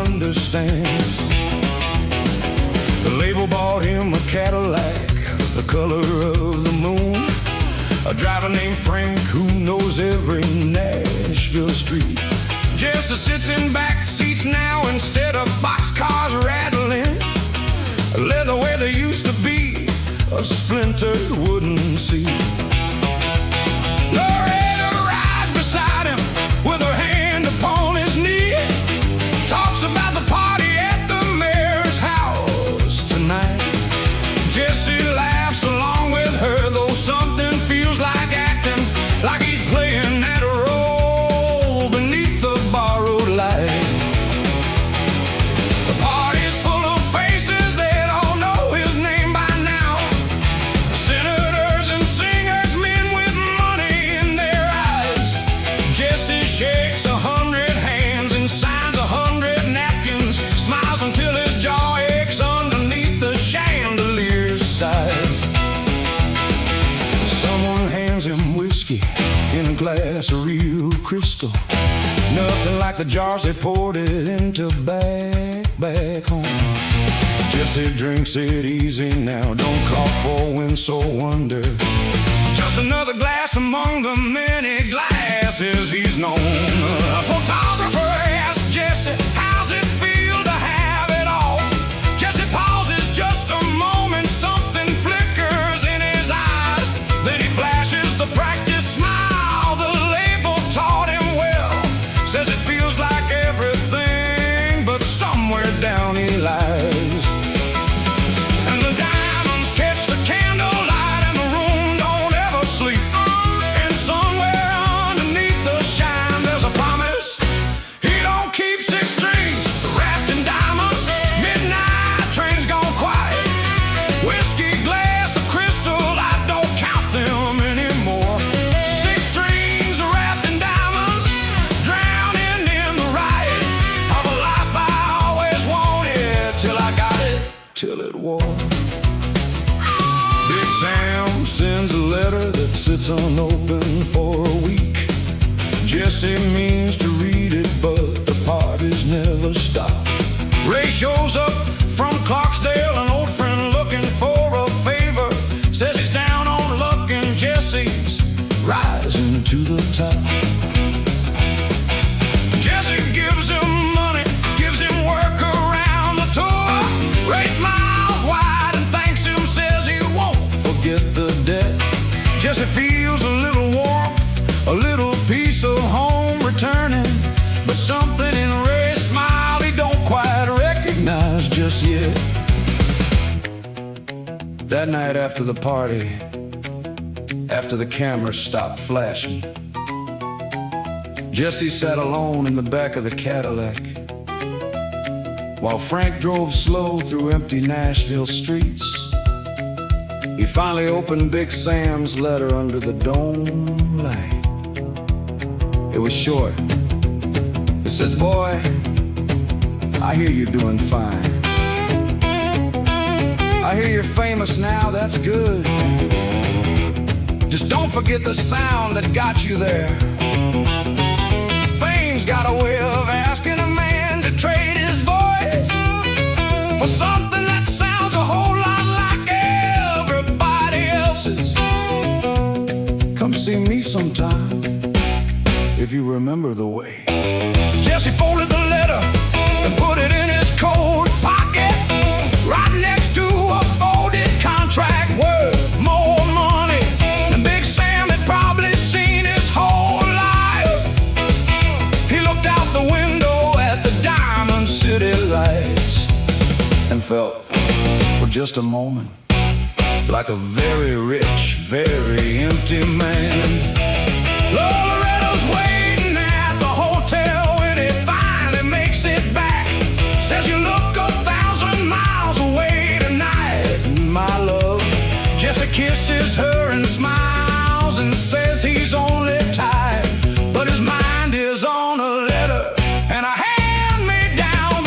Understands. The label bought him a Cadillac, the color of the moon. A driver named Frank who knows every Nashville street. Jesse sits in back seats now instead of boxcars rattling. Leather where there used to be a splintered wooden seat. Loretta rides beside him with her hand upon his knee. Talks about the party at the mayor's house tonight. Jesse laughs along with her, though something feels like acting, like he's playing that role beneath the borrowed light. The party's full of faces that all know his name by now. Senator crystal. Nothing like the jars they poured it into back home. Jesse drinks it easy now, don't call for wind, so wonder. Just another glass among the many glasses he's known. A photographer asked Jesse, how's it feel to have it all? Jesse pauses just a moment, something flickers in his eyes. Then he flashes the practice smile the label taught him well. Says it feels like everything, but somewhere down he lies. And the diamonds catch the candlelight and the room don't ever sleep. And somewhere underneath the shine there's a promise. He don't keep 6 strings wrapped in diamonds. Midnight train's gone quiet. Whiskey glass of crystal, I don't count them anymore. 6 strings wrapped in diamonds, drowning in the riot of a life I always wanted, till I got it, till it wore. Big Sam sends a letter that sits unopened for a week. Jesse means to read it, but the parties never stop. Ray shows up from Clarksdale, an old friend looking for a favor. Says he's down on luck and Jesse's rising to the top. Jesse gives him money, gives him work around the tour. Ray smiles wide and thanks him, says he won't forget the debt. Jesse feels a little warmth, a little piece of home returning, but something in Ray's smile he don't quite recognize just yet. That night after the party, after the cameras stopped flashing, Jesse sat alone in the back of the Cadillac, while Frank drove slow through empty Nashville streets. He finally opened Big Sam's letter under the dome light. It was short. It says, boy, I hear you're doing fine. I hear you're famous now, that's good. Just don't forget the sound that got you there. Fame's got a way of asking a man to trade his voice for something that sounds a whole lot like everybody else's. Come see me sometime, if you remember the way. Jesse folded the letter and put it in his coat pocket, right next to a folded contract worth more money than Big Sam had probably seen his whole life. He looked out the window at the Diamond City lights and felt, for just a moment, like a very rich, very empty man. Loretta's waiting at the hotel when he finally makes it back. Says you look 1,000 miles away tonight, my love. Jesse kisses her and smiles and says he's only tired, but his mind is on a letter and a hand-me-down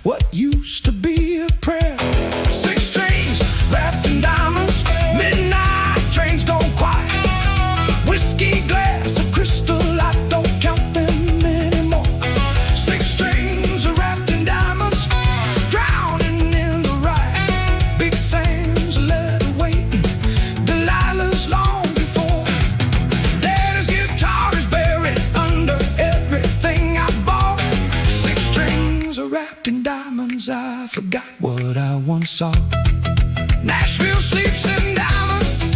what used to be a prayer. 6 strings wrapped in diamonds, midnight trains gone quiet. Whiskey glass of crystal, I don't count them anymore. 6 strings wrapped in diamonds, drowning in the riot. Big Sam's letter waiting, Delilah's long before. Daddy's guitar is buried under everything I bought. 6 strings wrapped in diamonds, I forgot what I once saw. Nashville sleeps in diamonds.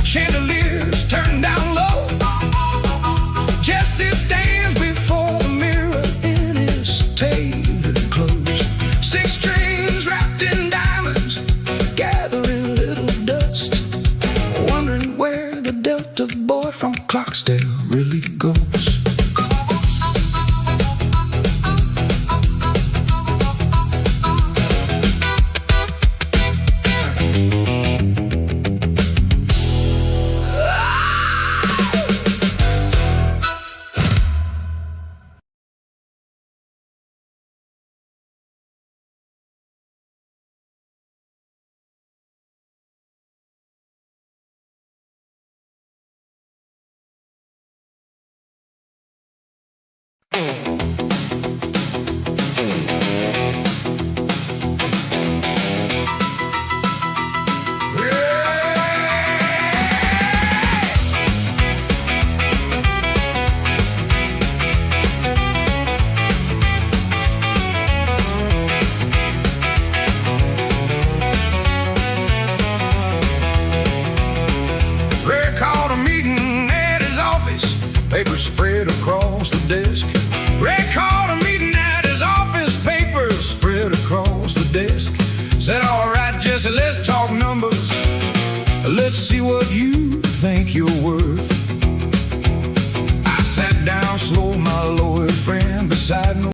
tailored clothes. 6 strings wrapped in diamonds, gathering little dust, wondering where the Delta boy from Clarksdale really goes.